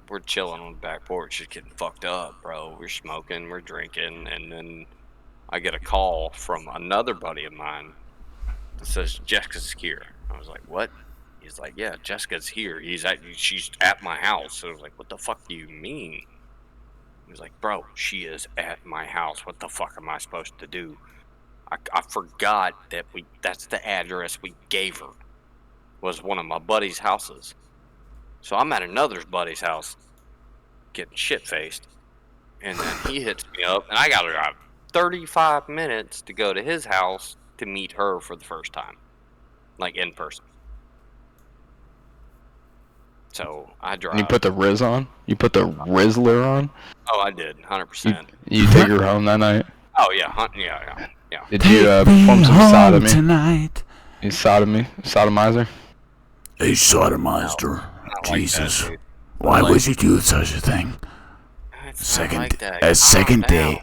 We're chilling on the back porch, just getting fucked up, bro. We're smoking, we're drinking, and then I get a call from another buddy of mine that says Jessica's here. I was like, what? He's like, yeah, Jessica's here. She's at my house. So I was like, what the fuck do you mean? He was like, bro, she is at my house. What the fuck am I supposed to do? I forgot that that's the address we gave her. Was one of my buddy's houses. So I'm at another buddy's house getting shit-faced. And then he hits me up, and I got to drive 35 minutes to go to his house to meet her for the first time. Like, in person. So I drive. And you put the Riz on? You put the Rizzler on? Oh, I did, 100%. You take her home that night? Oh yeah, yeah. Did you perform some sodomy? tonight. You sodomizer? Hey, sodomized her. Not like Jesus. that, dude. Why Like- would you do such a thing? It's not like that. A Calm second down.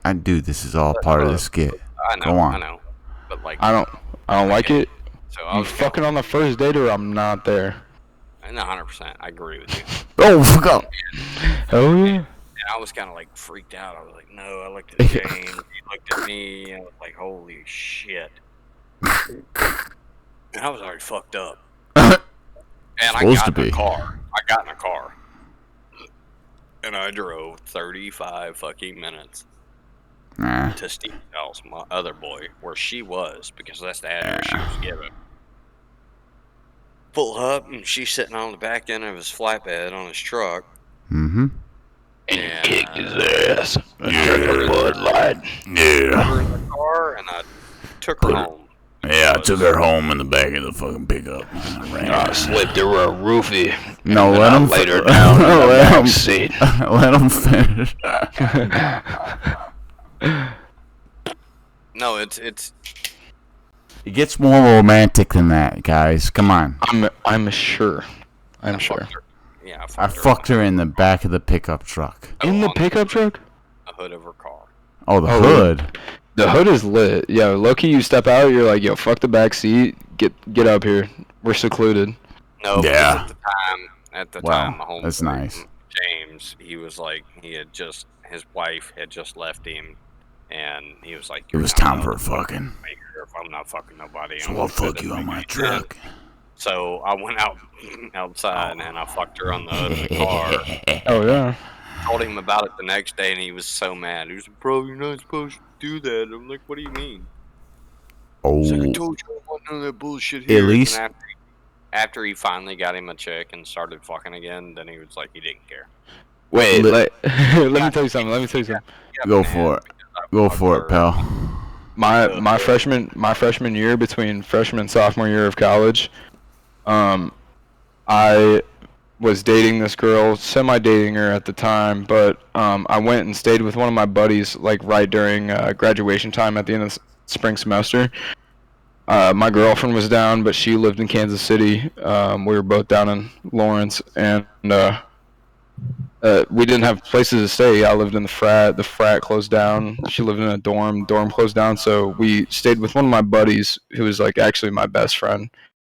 day. Dude, this is all part of the skit. I know, Go on. I know. But like, I don't like it. so I You was fucking on the first date or I'm not there. No, 100%. I agree with you. Oh, fuck up. Oh yeah. And I was kind of like freaked out. I was like, no. I looked at James. He looked at me. And I was like, holy shit. And I was already fucked up. And I Supposed got to in be. a car. And I drove 35 fucking minutes Nah. to Steve's house, my other boy, where she was, because that's the address she was given. Pull up, and she's sitting on the back end of his flatbed on his truck. Mm-hmm. And Kicked his ass. Drinking Bud Light. Yeah. her in the car, and I took her home. Yeah, I took her home in the back of the fucking pickup. I ran I her. slipped her a roofie. No, and let I him laid her down in the let back him seat. let him finish. No, it's It gets more romantic than that, guys. Come on. I'm sure. I'm sure. fucked her. Yeah, I fucked her in the back of the pickup truck. In the pickup truck? the hood of her car. Oh, the Oh, hood. The hood is lit. Yeah, low-key, you step out, you're like, yo, fuck the back seat. Get up here. We're secluded. No, because Yeah. at the Wow, time, my homeboy, that's nice. James, he was like, his wife had just left him, and he was like, It was time for a fucking. If I'm not fucking nobody, So I'm I'll gonna fuck do you this on my thing." truck. So I went outside and I fucked her on the hood of the car. Oh, yeah. Told him about it the next day, and he was so mad. He was like, "Bro, you're not supposed to do that." I'm like, "What do you mean?" He's like, "I Oh, told you I want none of that bullshit here." at And least. after he finally got him a chick and started fucking again, then he was like, he didn't care. Wait, Let- let me tell you something. Yeah, Go man, for it. because I Go fucked for it, her. pal. My freshman year, between freshman and sophomore year of college, I was dating this girl, semi-dating her at the time, but I went and stayed with one of my buddies like right during graduation time at the end of the spring semester. My girlfriend was down, but she lived in Kansas City. We were both down in Lawrence, and we didn't have places to stay. I lived in the frat. The frat closed down. She lived in a dorm. Dorm closed down, so we stayed with one of my buddies, who was like actually my best friend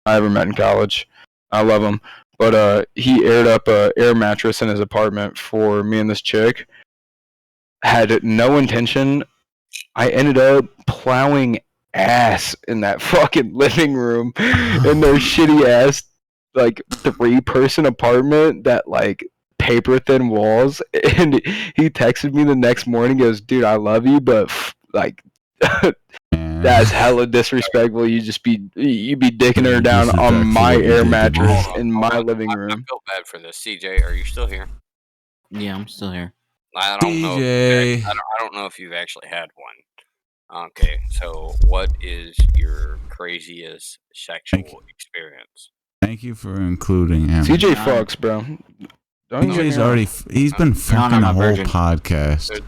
I ever met in college. I love him, but he aired up a air mattress in his apartment for me and this chick. Had no intention. I ended up plowing ass in that fucking living room in their shitty ass like 3-person apartment that like paper thin walls. And he texted me the next morning, goes, "Dude, I love you, but like that's hella disrespectful. You be dicking her down on my air mattress in my living I room." feel bad for this. CJ, are you still here? Yeah, I'm still here. I don't know. DJ. I don't know if you've actually had one. Okay, so what is your craziest sexual experience? Thank you for including him. CJ fucks, bro. Don't you CJ's get me already. He's been fucking I'm the a whole virgin. podcast.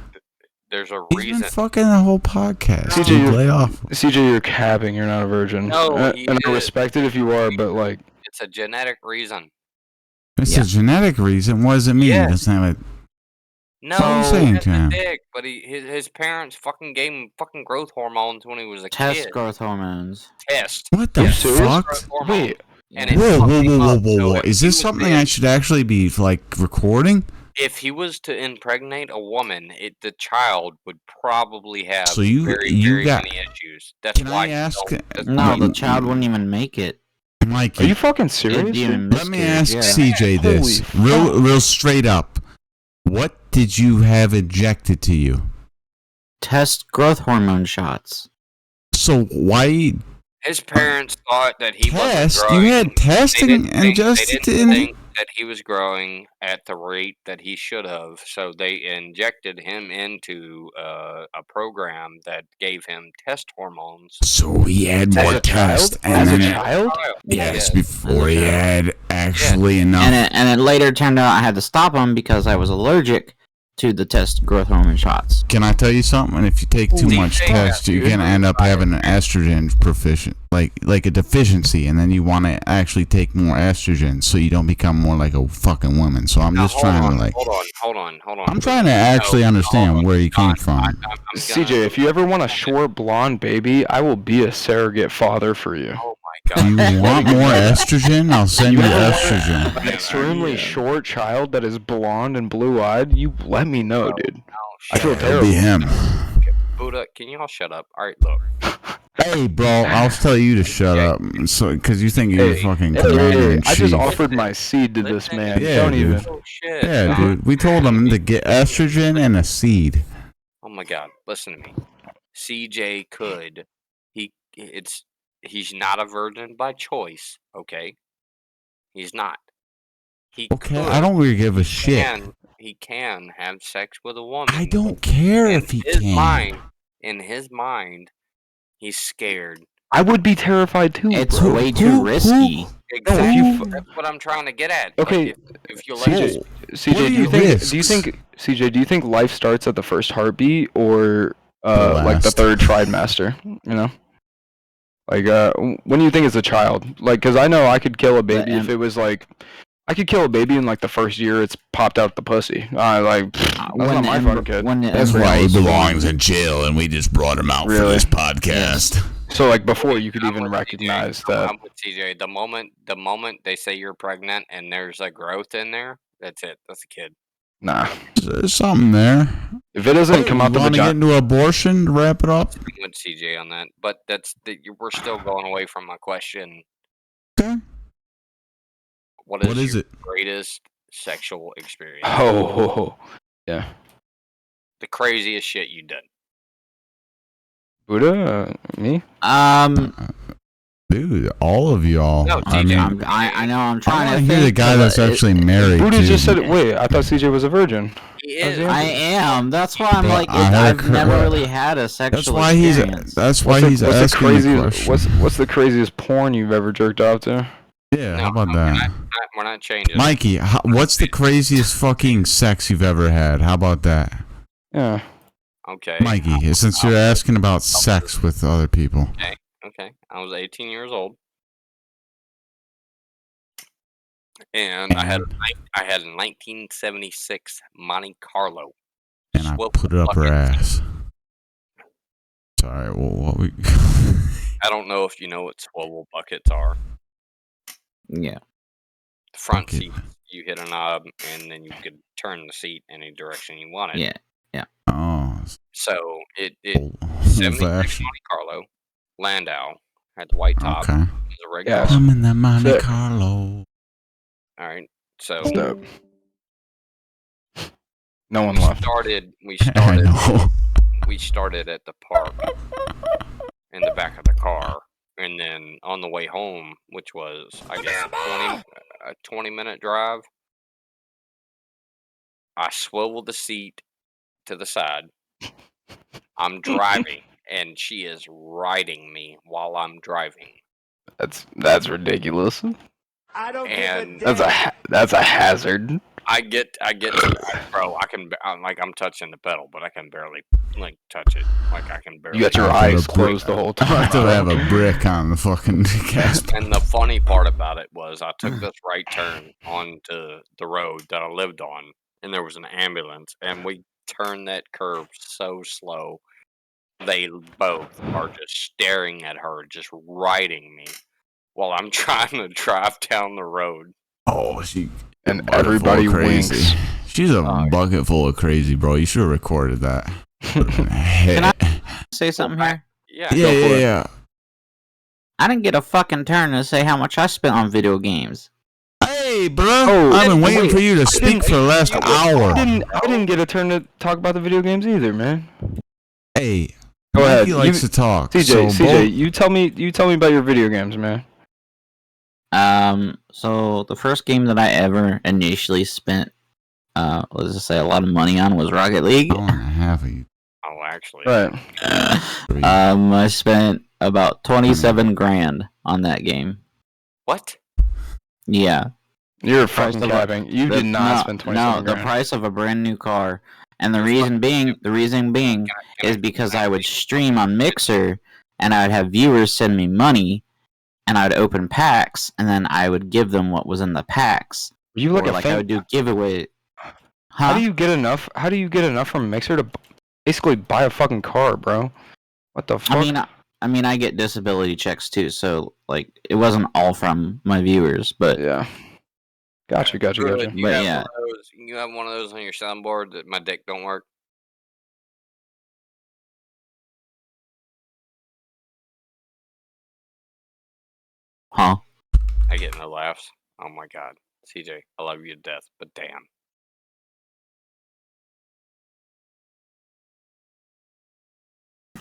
There's a He's reason. been fucking the whole podcast. CJ, Dude, you're- lay off. CJ, you're capping. You're not a virgin. No, and he I is. respect it if you are, but like, It's a genetic reason. It's Yeah. a genetic reason. What does it mean? Yeah. It's not like. No, what are you saying that's to a him? dick, but his parents fucking gave him fucking growth hormones when he was a Test kid. growth hormones. Test. What the Are you serious? fuck? Growth hormones. wait, And it Whoa, fucked whoa, him whoa, up. whoa, So whoa! if Is he this was something to- I should actually be like recording? If he was to impregnate a woman, the child would probably have So you- very, you very got- many issues. That's Can why I you ask- don't- that's No, why the you- child wouldn't even make it. Mikey, are you fucking It'd serious? be a dude? let me ask miscarriage, yeah. CJ this, Holy real straight up. What did you have injected to you? Test growth hormone shots. So why His parents thought that he test? wasn't You growing. had testing and just they didn't didn't. think that he was growing at the rate that he should have, so they injected him into a program that gave him test hormones. So he had As more a child? tests, As and a then child? yes, before he had actually enough. And it later turned out I had to stop him because I was allergic to the test growth hormone shots. Can I tell you something? If you take too Holy much shit, test, you're dude. gonna end up having an estrogen proficient, like a deficiency, and then you want to actually take more estrogen so you don't become more like a fucking woman. So I'm Now, just trying to hold on. I'm trying to actually understand where you came from. I'm CJ, if you ever want a short blonde baby, I will be a surrogate father for you. Oh my Do god. you want more estrogen? I'll send you estrogen. An extremely short child that is blonde and blue-eyed, you let me know, dude. I feel It'll be terrible. him. Buddha, can y'all shut up? All right, look. Hey, bro, I'll tell you to shut up, so because you think you're Hey, fucking hey, commander in I just chief. offered my seed to this man. Yeah, Don't dude. even. Oh shit. Yeah, dude. We told him to get estrogen and a seed. Oh my god, listen to me. CJ could. He's not a virgin by choice, okay? He's not. He Okay, could. I don't really give a shit. He can have sex with a woman. I don't care if he can. In his mind, he's scared. I would be terrified too, It's bro. way too risky. Exactly. That's what I'm trying to get at. Okay, Like, if you let CJ, CJ, What are do you your think? risks? Do you think, CJ? Do you think life starts at the first heartbeat or like the last. third trimester? You know, like when do you think it's a child? Like, cause I know I could kill a baby if it was like, I could kill a baby in like the first year it's popped out the pussy. That's not my fucking kid. That's why he belongs in jail, and we just brought him out for Really? this podcast. So like before you could I'm even with recognize CJ. that. I'm with CJ. The moment they say you're pregnant and there's a growth in there, that's it. That's a kid. Nah, There's something there. if it doesn't come out the Want to get vagina. into abortion to wrap it up? I'm with CJ on that. But we're still going away from my question. Okay. What is, What is your it? greatest sexual experience? Oh, yeah. The craziest shit you done. Buddha, me? Dude, all of y'all. No, I TJ. mean, I know I'm I trying want to to hear the think, guy but that's actually married. Buddha to- just said it. Wait, I thought CJ was a virgin. He is. yeah. I am. That's why I'm But like, I had I've never cur- really had a sexual That's why he's. experience. That's why What's he's the asking the craziest? question. What's the craziest porn you've ever jerked off to? Yeah, how about No, that? We're not changing. Mikey, what's the craziest fucking sex you've ever had? How about that? Yeah. Okay. Mikey, since you're asking about sex with other people. Okay. I was 18 years old. And I had a 1976 Monte Carlo. And I Swivel put it up her bucket. ass. Sorry, well, what we... I don't know if you know what swivel buckets are. Yeah. The front Bucket. seat, you hit a knob, and then you could turn the seat any direction you wanted. Yeah. Oh, So it old 76 fashioned. Monte Carlo, Landau, had the white top. Okay. It was a regular. Yeah. I'm in that Monte Sick. Carlo. All right. So That's dope. No one we left. started. We I started. know. We started at the park in the back of the car, and then on the way home, which was I guess a 20-minute drive, I swiveled the seat to the side. I'm driving, and she is riding me while I'm driving. That's ridiculous. I don't And give a damn. That's a hazard. I get, bro. I'm touching the pedal, but I can barely touch it. Like I can barely. You got your I eyes put a brick- closed the whole I time. thought I have a brick on the fucking gas. And the funny part about it was I took this right turn onto the road that I lived on, and there was an ambulance, and we turned that curve so slow. They both are just staring at her, just riding me while I'm trying to drive down the road. Oh, she. And bucket full of everybody crazy. winks. She's a bucket full of crazy, bro. You should have recorded that. Can Say something here. Yeah. Yeah. I didn't get a fucking turn to say how much I spent on video games. Hey, bro. Oh, I've been waiting wait. for you to speak for the last hour. I didn't get a turn to talk about the video games either, man. Hey, Go Mikey ahead. likes to talk. CJ, so CJ, you tell me about your video games, man. So the first game that I ever initially spent, let's just say a lot of money on was Rocket League. Hour and a half of you. Oh, actually. Right. I spent about 27 grand on that game. What? Yeah. You're Price fucking of a- capping. You did not spend 27 No, the grand. price of a brand new car, and the reason being is because I would stream on Mixer, and I would have viewers send me money, and I would open packs, and then I would give them what was in the packs. You look Or, at like I would do giveaway. How do you get enough? How do you get enough from Mixer to basically buy a fucking car, bro? What the fuck? I mean, I get disability checks too, so like it wasn't all from my viewers, but yeah. Gotcha. Good. But yeah. You have one of those on your soundboard that my dick don't work. Huh? I get no laughs. Oh my god. CJ, I love you to death, but damn.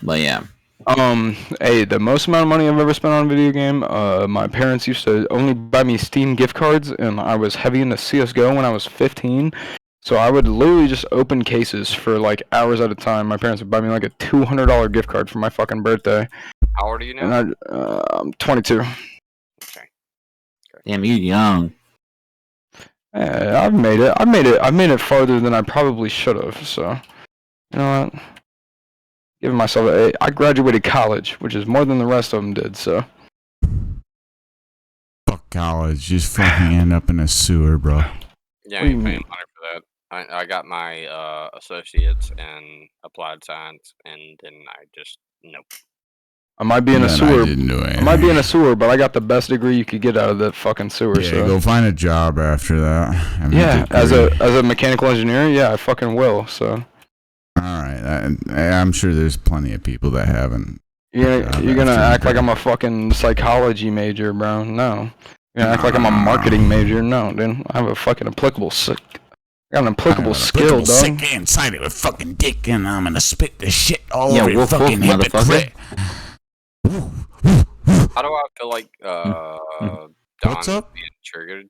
But yeah. Hey, the most amount of money I've ever spent on a video game, my parents used to only buy me Steam gift cards, and I was heavy into CSGO when I was 15, so I would literally just open cases for, like, hours at a time. My parents would buy me, like, a $200 gift card for my fucking birthday. How old are you now? And I'm 22. Okay. Damn, you young. Yeah, I've made it farther than I probably should have, so, you know what? Giving myself I graduated college, which is more than the rest of them did, so. Fuck college. Just fucking end up in a sewer, bro. Yeah, I What do you ain't paying mean? money for that. I got my associates in applied science, and then I just nope. I might be in a Then sewer. I didn't do anything. I might be in a sewer, but I got the best degree you could get out of that fucking sewer. Yeah, so. go find a job after that. I mean, Yeah, degree. as a mechanical engineer, yeah, I fucking will. So. All right, I'm sure there's plenty of people that haven't. You're Yeah, gonna after act like that. I'm a fucking psychology major, bro. No. You're gonna act like I'm a marketing major. No, dude. I have a fucking applicable I got an applicable skill, dog. Sick inside it with fucking dick, and I'm gonna spit the shit all Yeah, over your woof, woof, fucking hypocrite. How do I feel like What's Don's up? being triggered?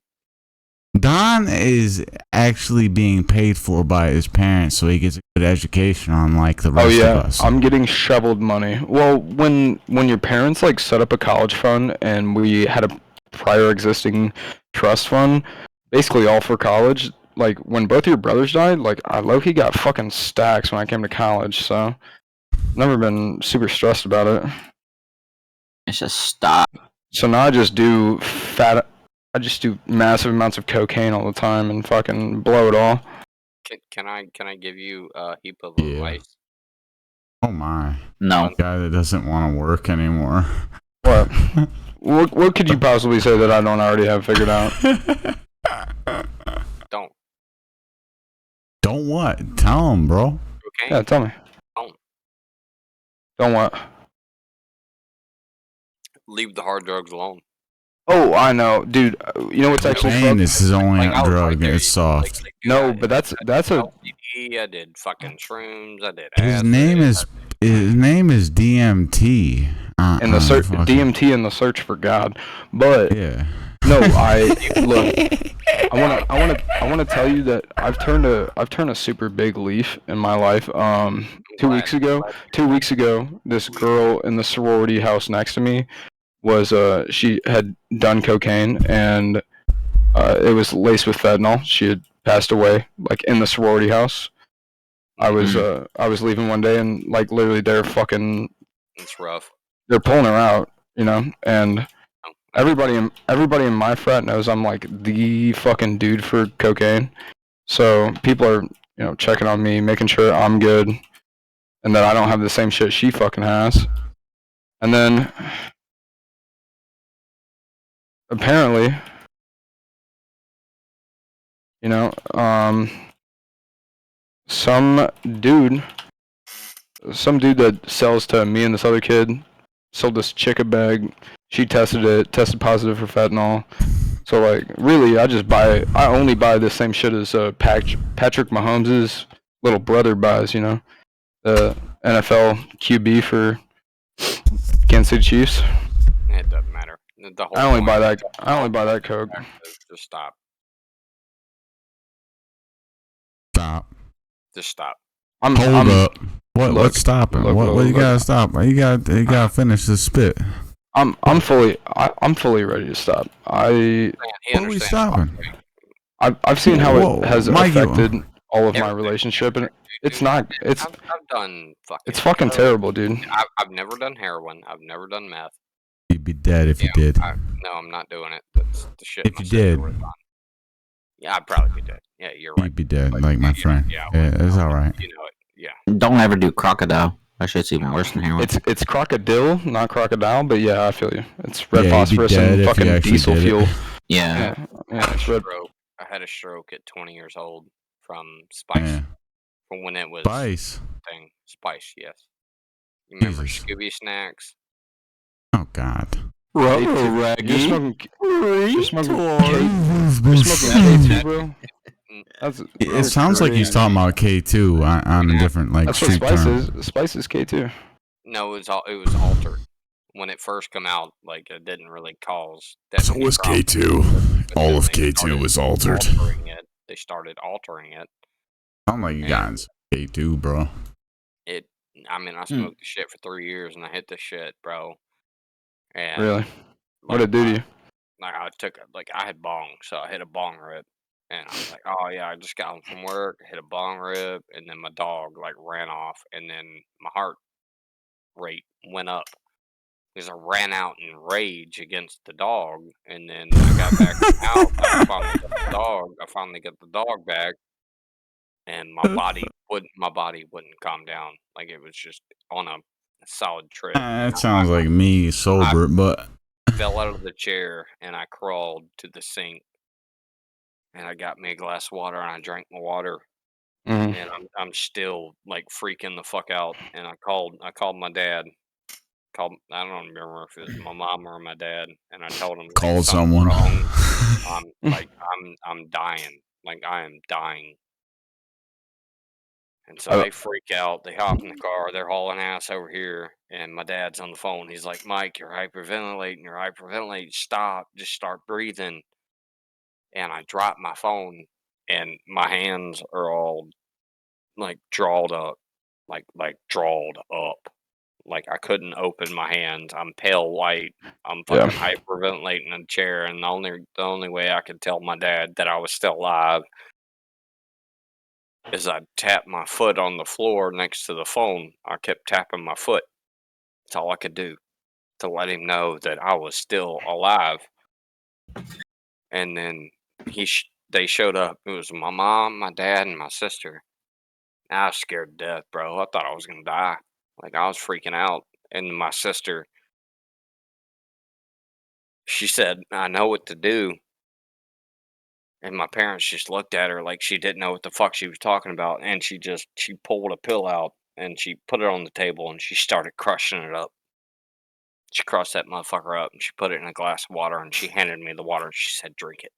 Don is actually being paid for by his parents, so he gets a good education, unlike the rest Oh yeah, of us. I'm getting shoveled money. Well, when your parents like set up a college fund and we had a prior existing trust fund, basically all for college. Like when both of your brothers died, like I low-key got fucking stacks when I came to college. So never been super stressed about it. It's just stop. So now I just do massive amounts of cocaine all the time and fucking blow it all. Can I give you a heap of Yeah. advice? Oh my. No. Guy that doesn't want to work anymore. What? What could you possibly say that I don't already have figured out? Don't. Don't what? Tell him, bro. Okay. Yeah, tell me. Don't what? Leave the hard drugs alone. Oh, I know, dude. You know what's actually Cocaine, fucked? this is only Like, I a was drug. right there. It's soft. Like, No, I but that's did a. LSD, I did fucking shrooms. I did. His acid, name I is did- DMT. In the search, DMT in the search for God. But Yeah. no, look. I want to tell you that I've turned a super big leaf in my life. 2 weeks ago, this girl in the sorority house next to me was she had done cocaine and it was laced with fentanyl. She had passed away like in the sorority house. I was leaving one day and like literally they're It's rough. they're pulling her out, you know, and everybody in my frat knows I'm like the fucking dude for cocaine. So people are, you know, checking on me, making sure I'm good and that I don't have the same shit she fucking has. And then apparently, you know, some dude that sells to me and this other kid sold this chick a bag. She tested positive for fentanyl. So like, really, I only buy the same shit as Patrick Mahomes' little brother buys. You know, the NFL QB for Kansas City Chiefs. It doesn't matter. The whole I only point buy of that. I only buy that Coke. Just stop. Stop. Just stop. Hold up. What? look, What's stopping? look, What? look, What you look. gotta stop? You gotta finish the spit. I'm fully ready to stop. He What are we understands stopping? I've seen how Whoa, it has Mikey. affected all of my Everything. relationship, and it's Dude, not. It's I've done fucking. it's fucking coke. terrible, dude. I've never done heroin. I've never done meth. You'd be dead if you did. No, I'm not doing it. That's the shit. If my you sister did. would've done. Yeah, I'd probably be dead. Yeah, you're right. You'd be dead, But, like my friend. Yeah, It's all right. You know it. Yeah. Don't ever do crocodile. That shit's even worse than heroin. It's crocodile, not crocodile, but yeah, I feel you. It's red Yeah, you'd be phosphorus dead and if you fucking actually diesel did it. fuel. Yeah. Yeah, it's red. I had a stroke at 20 years old from Spice. Yeah. From when it was Spice. thing. Spice, yes. You remember Jesus. Scooby Snacks? Oh God. You're smoking. You're smoking K2, bro. That's It sounds like he's talking about K2 on a different That's what street Spice term. is. Spice is K2. No, it was altered. When it first came out, like it didn't really cause that So many was problems. K2. But All then of they K2 started was altered. They started altering it. Sound like you guys K2, bro. I mean, I smoked the shit for 3 years and I hit the shit, bro. And Really? What did it do to you? Like I had bong, so I hit a bong rip, and I was like, oh yeah, I just got home from work, hit a bong rip, and then my dog like ran off, and then my heart rate went up because I ran out in rage against the dog, and then I got back to the house. I finally got the dog back, and my body wouldn't calm down. Like it was just on a solid trip. That sounds like me sober, but Fell out of the chair and I crawled to the sink and I got me a glass of water and I drank my water Mhm. and I'm still like freaking the fuck out and I called my dad. I don't remember if it was my mom or my dad, and I told him like, called "Something's someone. wrong. I'm dying. Like I am dying." And so they freak out. They hop in the car. They're hauling ass over here. And my dad's on the phone. He's like, Mike, you're hyperventilating. You're hyperventilating. Stop. Just start breathing. And I drop my phone. And my hands are all like drawled up. Like drawled up. Like I couldn't open my hands. I'm pale white. I'm fucking hyperventilating in a chair. And the only way I could tell my dad that I was still alive is I tapped my foot on the floor next to the phone. I kept tapping my foot. That's all I could do to let him know that I was still alive. And then they showed up. It was my mom, my dad, and my sister. I was scared to death, bro. I thought I was gonna die. Like I was freaking out. And my sister, she said, "I know what to do." And my parents just looked at her like she didn't know what the fuck she was talking about. And she pulled a pill out and she put it on the table and she started crushing it up. She crushed that motherfucker up and she put it in a glass of water and she handed me the water and she said, "Drink it."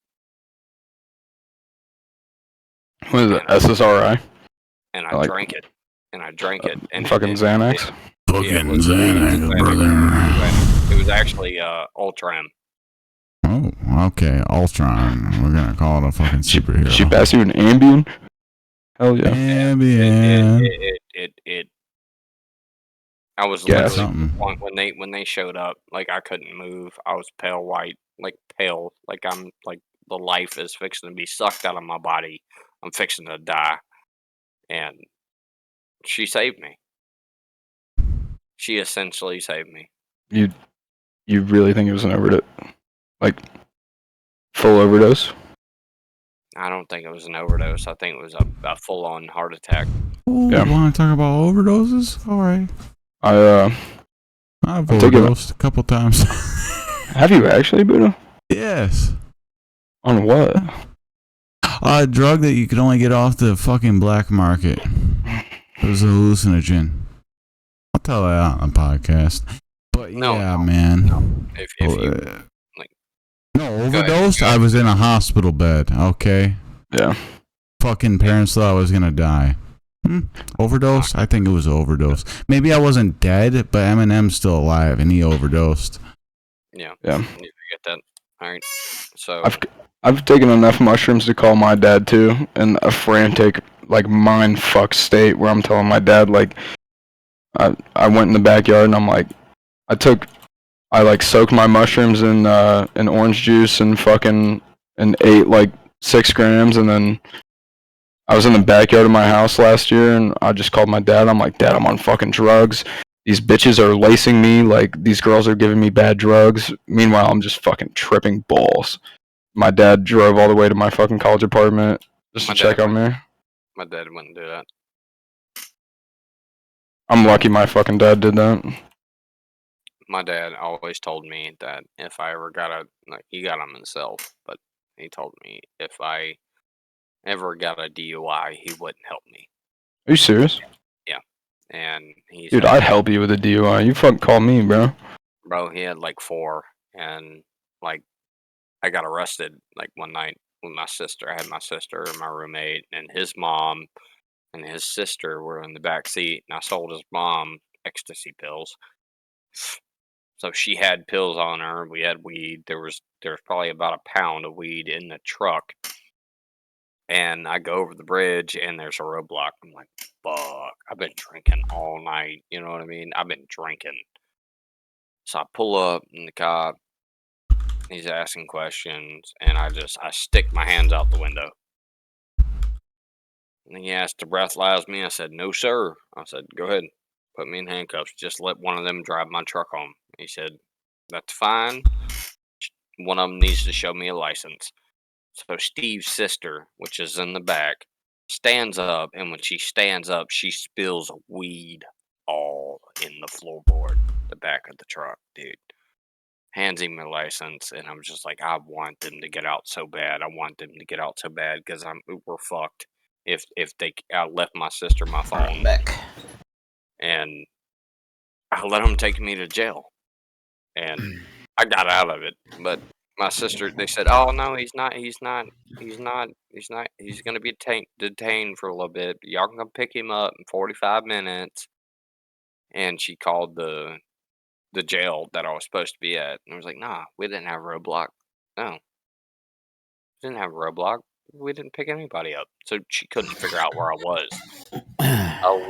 What is it? SSRI? And I drank it. And I drank it. And fucking Xanax? Fucking Xanax, brother. It was actually Ultram. Oh, okay. Ultron. We're gonna call it a fucking superhero. She pass you an Ambien? Hell yeah. Ambien. I was literally when they showed up, like I couldn't move. I was pale white, like pale, like I'm like the life is fixing to be sucked out of my body. I'm fixing to die, and she saved me. She essentially saved me. You really think it was an overdose? Like full overdose? I don't think it was an overdose. I think it was a full-on heart attack. Ooh, Yeah. You want to talk about overdoses? All right. I've I'll take it. overdosed a couple times. Have you actually, Buddha? Yes. On what? A drug that you could only get off the fucking black market. It was a hallucinogen. I'll tell that on the podcast. But yeah, man. If you No, overdosed? I was in a hospital bed, okay? Yeah. Fucking parents thought I was gonna die. Overdose? I think it was an overdose. Maybe I wasn't dead, but Eminem's still alive and he overdosed. Yeah. Yeah. get that. All right. So I've taken enough mushrooms to call my dad too, in a frantic, like, mind fuck state where I'm telling my dad, like, I went in the backyard and I'm like, I like soaked my mushrooms in orange juice and ate like 6 grams, and then I was in the backyard of my house last year and I just called my dad. I'm like, Dad, I'm on fucking drugs. These bitches are lacing me, like, these girls are giving me bad drugs. Meanwhile, I'm just fucking tripping balls. My dad drove all the way to my fucking college apartment just to check on me. My dad wouldn't do that. I'm lucky my fucking dad did that. My dad always told me that if I ever he got them himself, but he told me if I ever got a DUI, he wouldn't help me. Are you serious? Yeah. And he Dude, said, I'd help you with a DUI. You fucking call me, bro. Bro, he had like 4, and like I got arrested like one night with my sister. I had my sister and my roommate and his mom and his sister were in the back seat, and I sold his mom ecstasy pills. So she had pills on her. We had weed. There was probably about a pound of weed in the truck. And I go over the bridge, and there's a roadblock. I'm like, fuck, I've been drinking all night. You know what I mean? I've been drinking. So I pull up, and the cop, he's asking questions, and I stick my hands out the window. And he asked to breathalyze me. I said, no, sir. I said, go ahead. Put me in handcuffs. Just let one of them drive my truck home. He said, that's fine. One of them needs to show me a license. So Steve's sister, which is in the back, stands up, and when she stands up, she spills weed all in the floorboard, the back of the truck, dude. Hands him my license, and I'm just like, I want them to get out so bad. I want them to get out so bad because we're fucked. If I left my sister my phone back, and I let them take me to jail, and I got out of it. But my sister, they said, oh no, he's going to be detained for a little bit. Y'all can come pick him up in 45 minutes. And she called the jail that I was supposed to be at, and I was like, nah, we didn't have a roadblock. No, we didn't have a roadblock. We didn't pick anybody up. So she couldn't figure out where I was.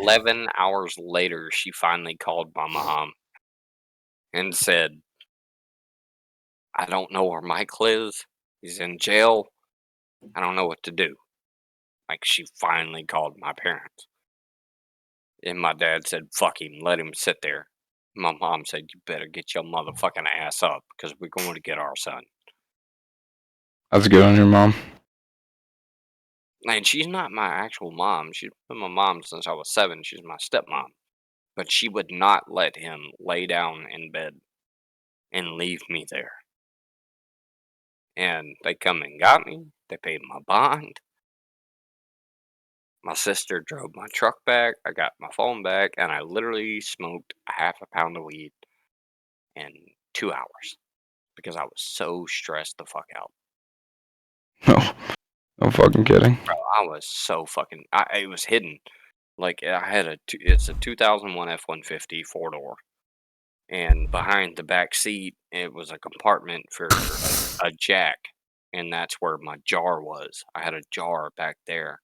11 hours later, she finally called my mom and said, I don't know where Michael is. He's in jail. I don't know what to do. Like, she finally called my parents. And my dad said, fuck him, let him sit there. My mom said, you better get your motherfucking ass up because we're going to get our son. That's good on your mom. And she's not my actual mom. She's been my mom since I was 7. She's my stepmom. But she would not let him lay down in bed and leave me there. And they come and got me. They paid my bond. My sister drove my truck back. I got my phone back. And I literally smoked a half a pound of weed in 2 hours. Because I was so stressed the fuck out. No fucking kidding. Bro, I was so fucking... it was hidden. Like, I had it's a 2001 F-150 4-door. And behind the back seat, it was a compartment for a jack. And that's where my jar was. I had a jar back there.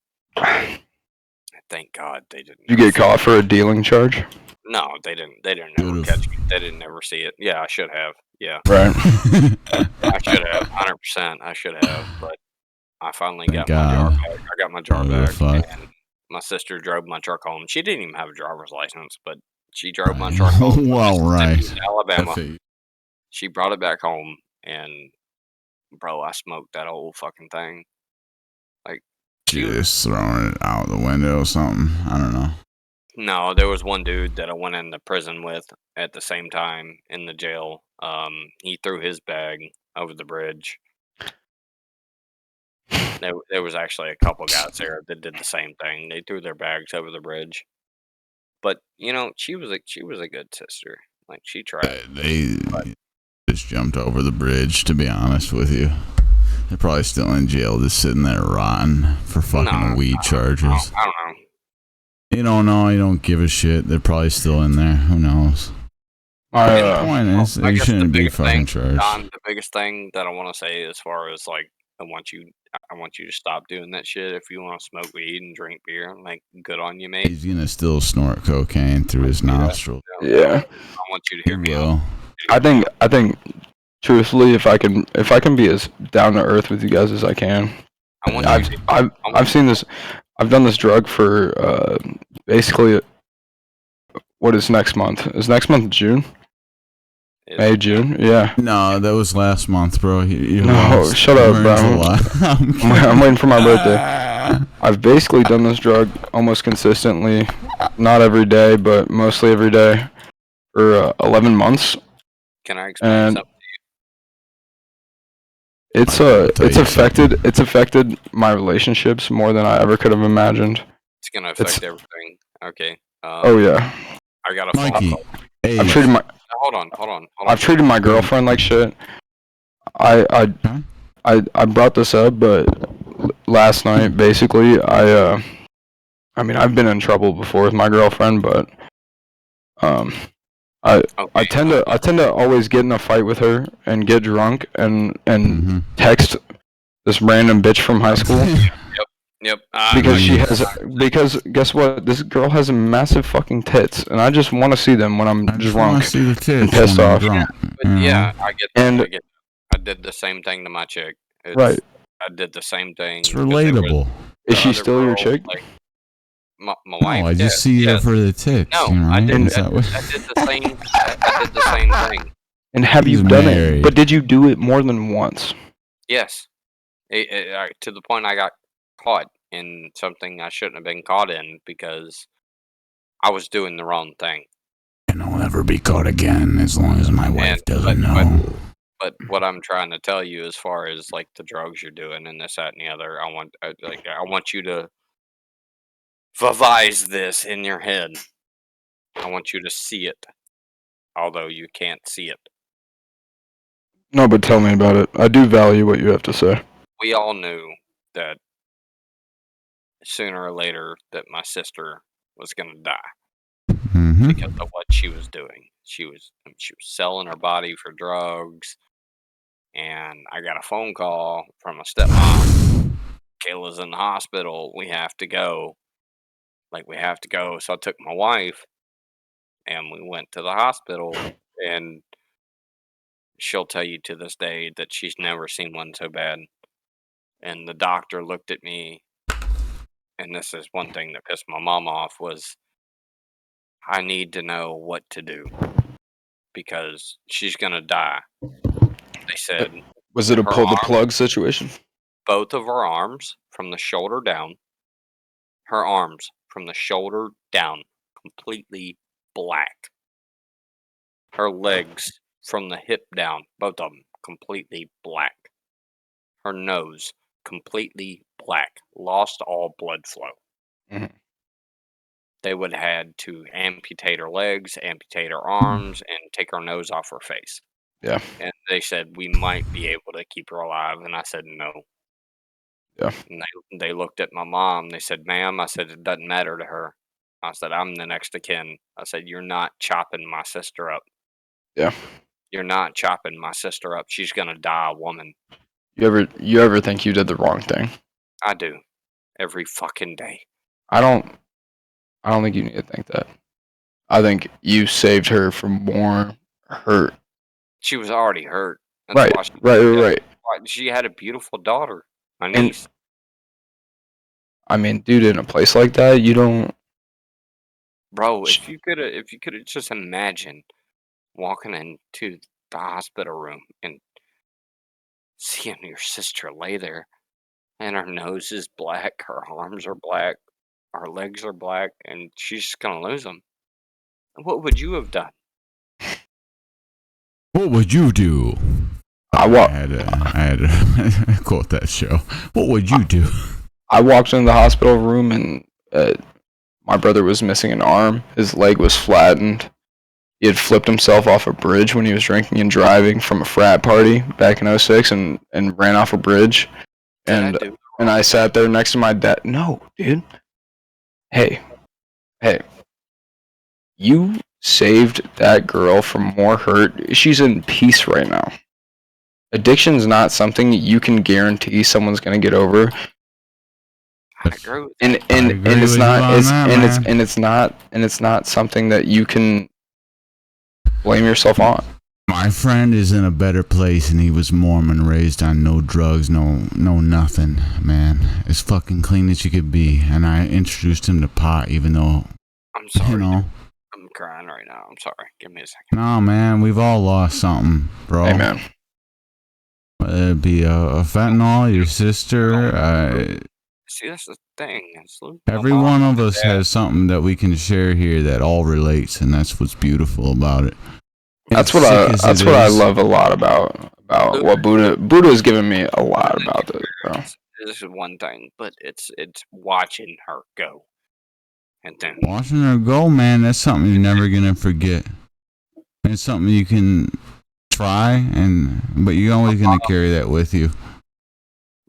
Thank God they didn't. Did you get caught for a dealing charge? No, they didn't ever catch me. They didn't ever see it. Yeah, I should have. Yeah. Right. I should have. 100%. I should have. But I finally got my jar back. I got my jar back. And my sister drove my truck home. She didn't even have a driver's license, but she drove my truck home. Well, right. Alabama. She brought it back home, and bro, I smoked that whole fucking thing. Like, just throwing it out the window or something. I don't know. No, there was one dude that I went into prison with at the same time in the jail. He threw his bag over the bridge. There was actually a couple guys there that did the same thing. They threw their bags over the bridge. But you know, she was a good sister. Like, she tried. They just jumped over the bridge. To be honest with you, they're probably still in jail, just sitting there rotting for fucking weed charges. I don't know. You don't know. You don't give a shit. They're probably still in there. Who knows? The point is, I you guess the shouldn't be biggest fucking thing, church. Don, the biggest thing that I want to say as far as like I want you to stop doing that shit. If you want to smoke weed and drink beer, like good on you, mate. He's gonna still snort cocaine through his nostrils. Yeah. I want you to He hear me out. will. I think, truthfully, if I can be as down to earth with you guys as I can, I want you to, I've seen this. I've done this drug for basically. What is next month? Is next month June? May, June? Yeah. No, that was last month, bro. You No, lost. shut up, We're in bro. July. I'm waiting for my birthday. I've basically done this drug almost consistently, not every day, but mostly every day, for 11 months. Can I explain And something? it's affected my relationships more than I ever could have imagined. It's gonna affect everything. Okay. Oh yeah. I got a phone Mikey, call. hey, I've treated my Hold on. I've treated my girlfriend like shit. I brought this up, but last night basically I mean I've been in trouble before with my girlfriend, but I tend to always get in a fight with her and get drunk and text this random bitch from high school. Yep. Because guess what? This girl has massive fucking tits, and I just want to see them when I'm I just drunk want to see the tits and pissed when I'm off. drunk, Yeah, I get that. And- I get that. I did the same thing to my chick. Right. I did the same thing. It's 'cause there was relatable. the Is she other still your girl, chick? Like, my No, wife. I just see her for the tits. No, you know, I right? did. Is that what- I did the same. I did the same thing. And have you He's done married. it? But did you do it more than once? Yes. To the point I got caught in something I shouldn't have been caught in because I was doing the wrong thing. And I'll never be caught again as long as my wife And- doesn't but- know. But what I'm trying to tell you, as far as like the drugs you're doing and this, that, and the other, I want you to visualize this in your head. I want you to see it, although you can't see it. No, but tell me about it. I do value what you have to say. We all knew that sooner or later that my sister was gonna die Mm-hmm. because of what she was doing. She was selling her body for drugs, and I got a phone call from a stepmom. Kayla's in the hospital. We have to go. So I took my wife, and we went to the hospital, and she'll tell you to this day that she's never seen one so bad. And the doctor looked at me, and this is one thing that pissed my mom off, was I need to know what to do because she's gonna die. They said Was it a Her pull the arm? plug situation? both of her arms from the shoulder down, her arms from the shoulder down, completely black. Her legs from the hip down, both of them completely black. Her nose completely black, lost all blood flow. Mhm. They would have had to amputate her legs, amputate her arms, and take her nose off her face. Yeah. And they said we might be able to keep her alive, and I said no. Yeah. And they looked at my mom. They said, "Ma'am," I said, "it doesn't matter to her." I said, "I'm the next of kin." I said, "You're not chopping my sister up. Yeah. You're not chopping my sister up. She's gonna die a woman." You ever think you did the wrong thing? I do. Every fucking day. I don't think you need to think that. I think you saved her from more hurt. She was already hurt. That's Right. why she, Right. why she had a beautiful daughter, my And- niece. I mean, dude, in a place like that, you don't. Bro, if you could just imagine walking into the hospital room and seeing your sister lay there and her nose is black, her arms are black, her legs are black, and she's just gonna lose them. What would you have done? What would you do? I had to quote that show. What would you do? I walked into the hospital room and my brother was missing an arm. His leg was flattened. He had flipped himself off a bridge when he was drinking and driving from a frat party back in 06 and ran off a bridge. And I sat there next to my dad. No, dude. Hey. You saved that girl from more hurt. She's in peace right now. Addiction's not something you can guarantee someone's gonna get over. I agree with And that. and agree and it's with not you on it's that, and it's man. and it's not something that you can blame yourself on. My friend is in a better place, and he was Mormon, raised on no drugs, no nothing, man. As fucking clean as you could be. And I introduced him to pot, even though, I'm sorry. you know. I'm crying right now. I'm sorry. Give me a second. No, man, we've all lost something, bro. Hey man. Whether it be a fentanyl, your sister, See, that's the thing. every one of us has something that we can share here that all relates, and that's what's beautiful about it. That's As what I sick as it I is, love a lot about what Buddha has given me a lot about this, bro. This is one thing, but it's watching her go, and then watching her go, man, that's something you're never gonna forget. It's something you can try, but you're always gonna carry that with you.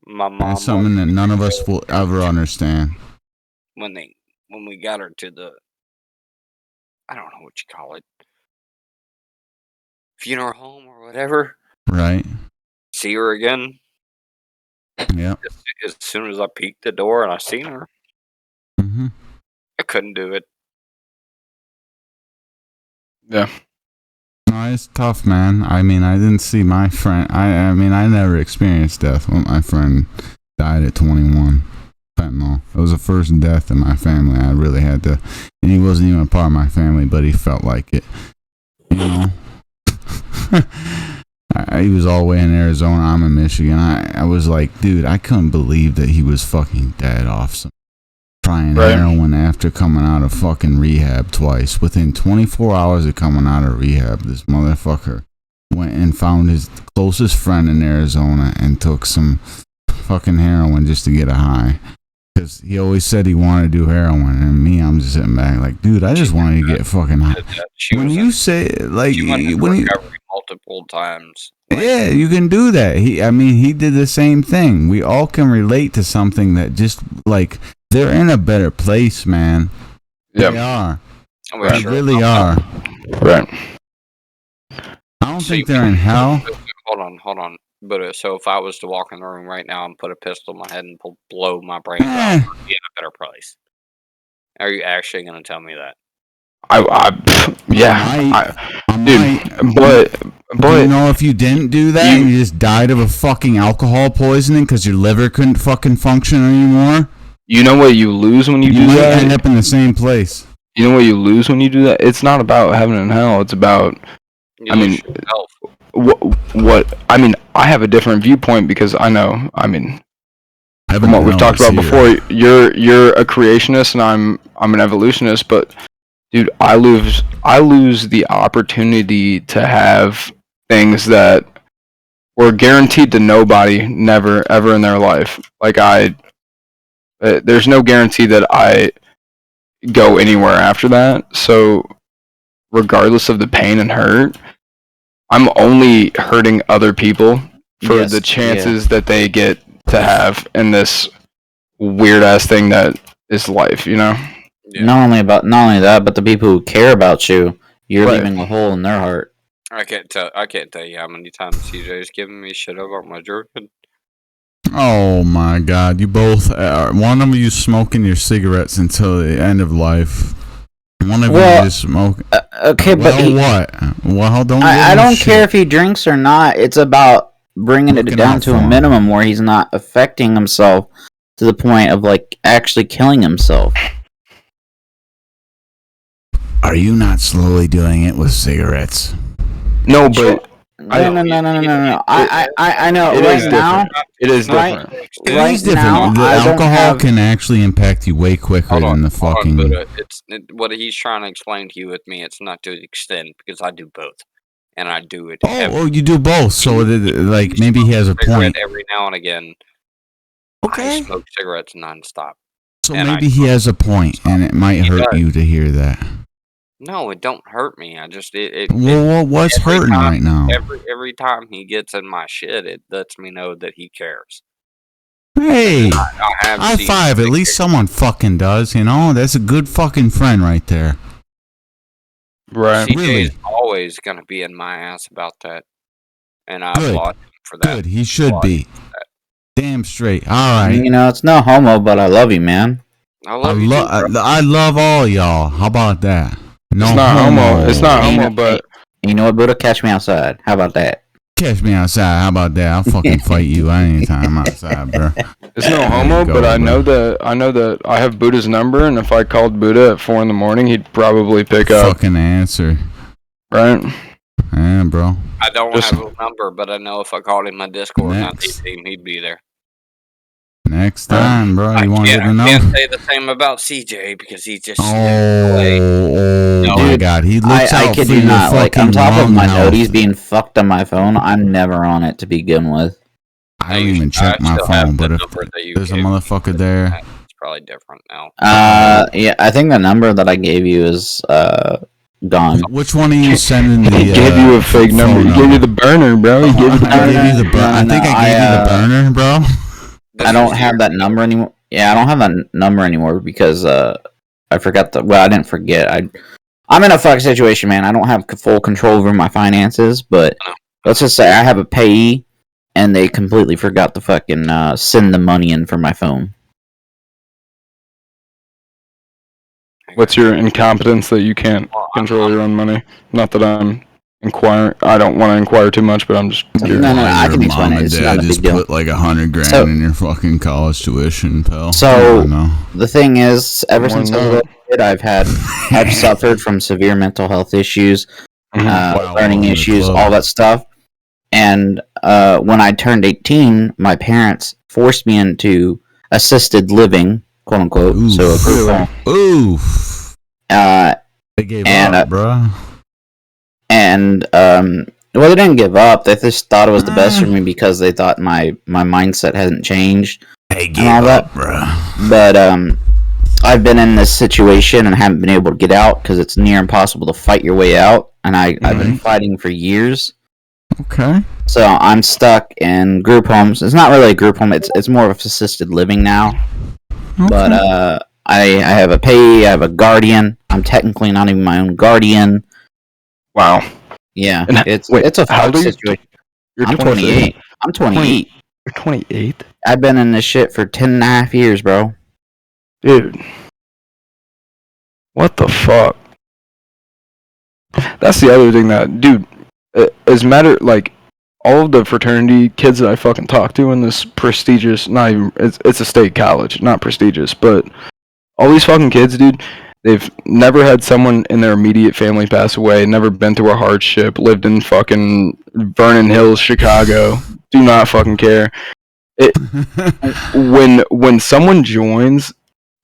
my mom. It's something that none of us will ever understand. when we got her to the, I don't know what you call it, funeral home or whatever. Right? See her again. Yep. As soon as I peeked the door and I seen her, Mm-hmm. I couldn't do it. Yeah. No, it's tough, man. I mean, I didn't see my friend. I mean, I never experienced death when my friend died at 21. Fentanyl. It was the first death in my family. I really had to, and he wasn't even a part of my family, but he felt like it. You know. He was all the way in Arizona. I'm in Michigan. I was like, dude, I couldn't believe that he was fucking dead off some trying heroin after coming out of fucking rehab twice. Within 24 hours of coming out of rehab, this motherfucker went and found his closest friend in Arizona and took some fucking heroin just to get a high. Because he always said he wanted to do heroin, and me, I'm just sitting back like, dude, I just wanted to get fucking high. When you say, like, She went into when you, recovery multiple times. yeah, you can do that. He did the same thing. We all can relate to something that just, like, they're in a better place, man. Yeah. They are. We're They sure. really are. Right. I don't think they're in hell. Hold on. But so if I was to walk in the room right now and put a pistol in my head and blow my brains out, I'd be in a better place. Are you actually going to tell me that? But you know, if you didn't do that, and you just died of a fucking alcohol poisoning because your liver couldn't fucking function anymore. You know what you lose when you do might that? end up in the same place. You know what you lose when you do that? It's not about heaven and hell. It's about, You lose yourself. what? I mean, I have a different viewpoint because I know. I mean, Heaven from what and we've hell talked is about here. before, you're a creationist and I'm an evolutionist. But dude, I lose the opportunity to have things that were guaranteed to nobody, never ever in their life. Like there's no guarantee that I go anywhere after that. So regardless of the pain and hurt, I'm only hurting other people for the chances that they get to have in this weird ass thing that is life, you know? Yeah. Not only that, but the people who care about you, you're Right. leaving a hole in their heart. I can't tell you how many times CJ's given me shit about my jerkin. Oh my God! You both are. One of you smoking your cigarettes until the end of life. One of you is smoking. Okay, but what? Well, don't. I don't care if he drinks or not. It's about bringing it Looking down out to for a him. minimum where he's not affecting himself to the point of like actually killing himself. Are you not slowly doing it with cigarettes? No, but No. I know. it Right is now, different. It is Right. different. Right It's different. now, the I don't alcohol have- can actually impact you way quicker than the fucking. Buddha. What he's trying to explain to you with me. It's not to the extent because I do both, and I do it. Oh, you do both. So, like, maybe he has a point. Every now and again, I smoke cigarettes nonstop. So and maybe he has a point, and it might He hurt does. you to hear that. No, it don't hurt me. I just Well, what's every hurting time- right now? Every time he gets in my shit, it lets me know that he cares. Hey, I have high seen five. At him least care. someone fucking does, you know? That's a good fucking friend right there. Right. CJ's Really? always going to be in my ass about that. And I Good. applaud him for that. Good. He should be. Damn straight. All right. You know, it's no homo, but I love you, man. I love you too, bro. I love all y'all. How about that? No It's not homo. It's not You homo, know- but You know what, Buddha? Catch me outside. How about that? Catch me outside. How about that? I'll fucking fight you anytime outside, bro. it's no There homo. you go, But I bro. know that I have Buddha's number, and if I called Buddha at 4 a.m, he'd probably pick up. Fucking answer. Right. Yeah, bro. I don't Just- have a number, but I know if I called him my Discord Next. team, he'd be there. Next time, bro. I You want to get the can't number? say the same about CJ because he just Oh my Dude, God. He looks I out kid for you your not. Like, on fucking top of lung my health. noties being fucked on my phone, I'm never on it to begin with. I don't even check my phone, but if there's a motherfucker there, it's probably different now. Yeah, I think the number that I gave you is gone. which one are you sending the? He gave you a fake phone number. He gave you the burner, bro. He gave you the I burner. gave you the burner. I think I gave you the burner, bro. I don't have that number anymore. Yeah, I don't have that number anymore because I forgot the. Well, I didn't forget. I'm in a fuck situation, man. I don't have full control over my finances, but let's just say I have a payee, and they completely forgot to fucking send the money in for my phone. What's your incompetence that you can't control your own money? Not that I'm inquiring. I don't want to inquire too much, but I'm just curious. No, I Your can explain mom it. and It's dad not a big just deal. put like $100 grand So- in your fucking college tuition, pal. So- I know. The thing is, ever More since I than was a little kid, I've suffered from severe mental health issues, Wow, learning welcome to the issues, club. all that stuff. And when I turned 18, my parents forced me into assisted living, quote unquote. Oof. So a group home. Oof. Uh, They gave And, up, bro. and well, they didn't give up. They just thought it was the best for me because they thought my mindset hasn't changed. They all gave that. up, bro. But I've been in this situation and haven't been able to get out because it's near impossible to fight your way out. And I've been fighting for years. Okay. So I'm stuck in group homes. It's not really a group home. It's more of assisted living now. Okay. But I have a payee. I have a guardian. I'm technically not even my own guardian. Wow. Yeah, And it's wait, a how fuck old are you? situation. You're I'm 28. I'm 28. You're 28? I've been in this shit for 10 and a half years, bro. Dude. What the fuck? That's the other thing that, dude, as matter, like, all of the fraternity kids that I fucking talk to in this prestigious, not even, it's a state college, not prestigious, but all these fucking kids, dude, they've never had someone in their immediate family pass away, never been through a hardship, lived in fucking Vernon Hills, Chicago, do not fucking care. When someone joins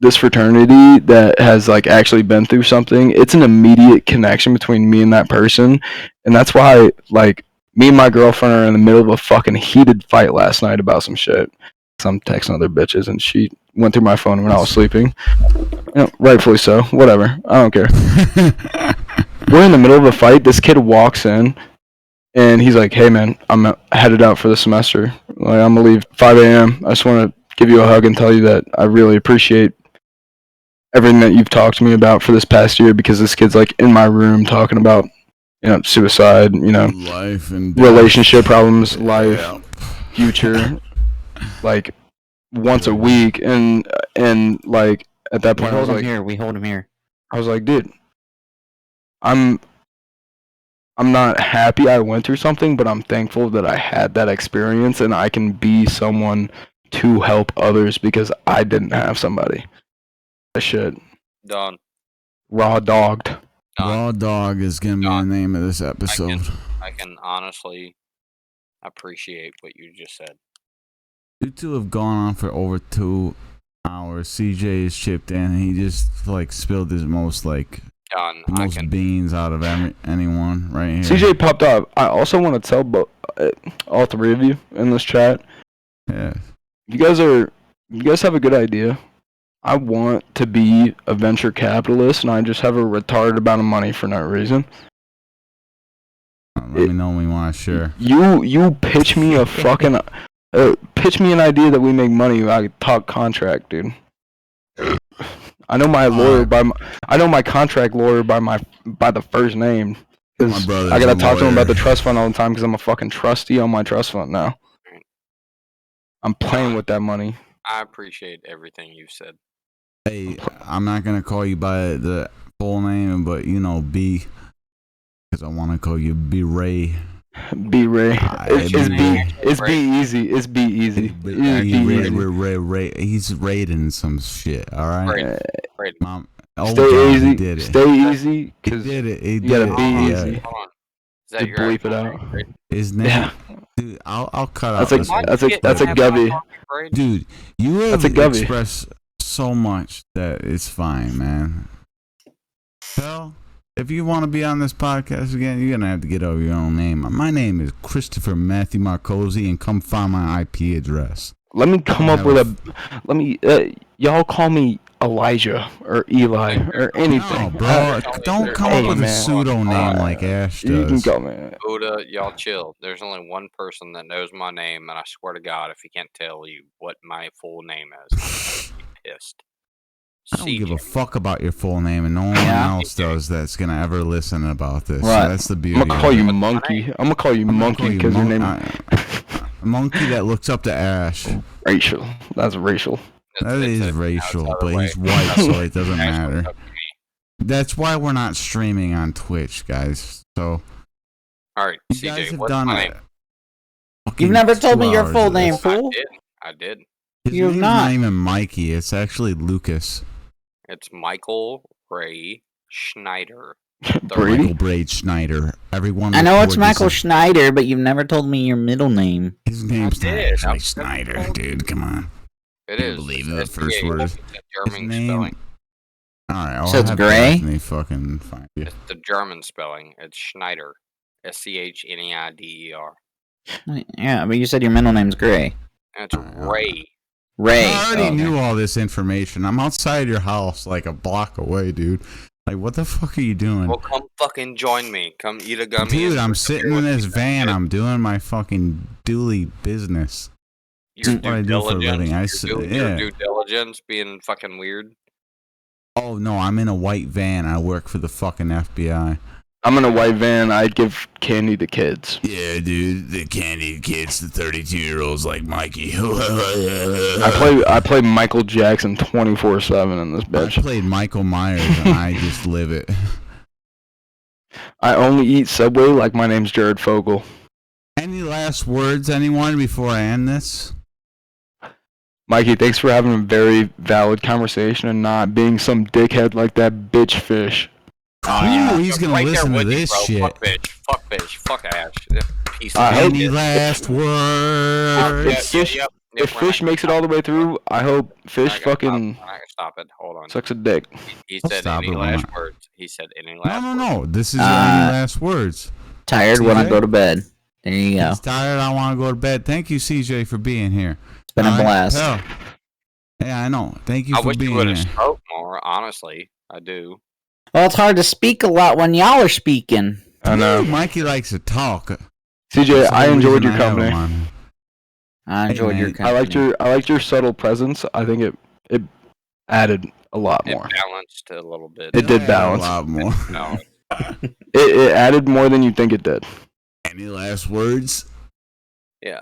this fraternity that has like actually been through something, it's an immediate connection between me and that person, and that's why like me and my girlfriend are in the middle of a fucking heated fight last night about some shit. I'm texting other bitches, and she went through my phone when I was sleeping. You know, rightfully so. Whatever. I don't care. We're in the middle of a fight. This kid walks in, and he's like, "Hey, man, I'm headed out for the semester. Like, I'm gonna leave 5 a.m. I just want to give you a hug and tell you that I really appreciate everything that you've talked to me about for this past year, because this kid's like in my room talking about, you know, suicide, you know, Life and death. relationship problems, life, Yeah. future, like once a week, and like at that We point I was hold him like, here. We hold him here. I was like, dude, I'm not happy I went through something, but I'm thankful that I had that experience and I can be someone to help others because I didn't have somebody. That shit. Done. Raw dogged. Done. Raw Dog is gonna be the name of this episode. I can honestly appreciate what you just said. You two have gone on for over 2 hours. CJ is chipped in, and he just like spilled his most like Done. the I most can. beans out of anyone right here. CJ popped up. I also want to tell all three of you in this chat, Yeah. you guys have a good idea. I want to be a venture capitalist, and I just have a retarded amount of money for no reason. Let me know when you want to share. You pitch me a fucking pitch me an idea that we make money. I talk contract, dude. I know my lawyer I know my contract lawyer by the first name. My 'Cause brother's I gotta a talk to him lawyer. about the trust fund all the time because I'm a fucking trustee on my trust fund now. I'm playing with that money. I appreciate everything you've said. Hey, I'm not gonna call you by the full name, but B, because I want to call you B Ray. B Ray. It's B. B. It's B easy. It's B easy. It's B easy. Ray. He's raiding some shit. All right, Right. Mom. Oh, Stay God, easy. He did it. Stay easy. He Cause did it. He you did gotta it. be Yeah. easy. Hold on. Is that Just your bleep it actual out. name, right? His name, Yeah. dude. I'll cut That's out a this. that's a gubby. Dude, you have That's a gubby. expressed so much that it's fine, man. Well, if you want to be on this podcast again, you're gonna have to get over your own name. My name is Christopher Matthew Marcosi, and come find my IP address. Let me come up with y'all call me Elijah or Eli or anything. No, bro, don't come up with a man. pseudo name like Ash You can does. go, man. Buddha, y'all chill. There's only one person that knows my name, and I swear to God, if he can't tell you what my full name is, I'm pissed. I don't give a CJ. fuck about your full name, and no one else does that's gonna ever listen about this. Right. So that's the beauty. I'm gonna call of you it. Monkey. I'm gonna call you I'm gonna Monkey call you because your name Monkey that looks up to Ash. racial. That's racial. That It's is a- racial, it's but other he's way. white, so it doesn't Ash matter. looked up to me. That's why we're not streaming on Twitch, guys. So All right, you guys CJ, have what's done my it. name? You've never told me your full name, I fool. did. I did. His You have name's not. not even Mikey. It's actually Lucas. It's Michael Ray Schneider. Brady? Michael Braid Schneider. Everyone. I know it's record this Michael as- Schneider, but you've never told me your middle name. His name's not did. actually I'm- Snyder, dude. Come on. It Can't is. believe It's the first SCH. word. It's the His German name. spelling. All right. I'll So it's have Gray? Daphne fucking find you. It's the German spelling. It's Schneider. SCHNEIDER. Yeah, but you said your middle name's Gray. And it's Ray. Ray. I already Oh, okay. knew all this information. I'm outside your house, like a block away, dude. Like, what the fuck are you doing? Well, come fucking join me. Come eat a gummy. Dude, and I'm drink a sitting beer in with this me. van. I'm doing my fucking dually business. Your That's what I due do for a diligence. living. Your Yeah. due diligence being fucking weird. Oh, no, I'm in a white van. I work for the fucking FBI. I'm in a white van. I give candy to kids. Yeah, dude, the candy kids, the 32-year-olds like Mikey. I play Michael Jackson 24/7 in this I bitch. played Michael Myers, and I just live it. I only eat Subway like my name's Jared Fogle. Any last words, anyone, before I end this? Mikey, thanks for having a very valid conversation and not being some dickhead like that bitch fish. Ooh, he's I'm gonna right there listen to with you, this bro. shit. Fuck bitch. Fuck bitch. Fuck Ash. Piece of I hope- Any shit. last words? If fish- Yep, If we're fish not makes it gonna all the way through, I hope fish stop. We're not fucking gonna stop it. Hold on. sucks a dick. He I'll said stop any it, why last not? words. He said any No, last no, words. no. This is your only Uh, last words. Tired, want to CJ? go to bed. There you go. He's tired. I want to go to bed. Thank you, CJ, for being here. It's been a All right, blast. pal. Yeah, I know. Thank you I for wish you being would here. have spoke more. Honestly, I do. Well, it's hard to speak a lot when y'all are speaking. I know. Mikey likes to talk. CJ, That's the I only enjoyed reason your I have him company. on. I Hey, enjoyed your man, company. I liked your subtle presence. I think it added a lot It more. balanced a little bit. It did Yeah, balance. a lot more. No, It added more than you think it did. Any last words? yeah.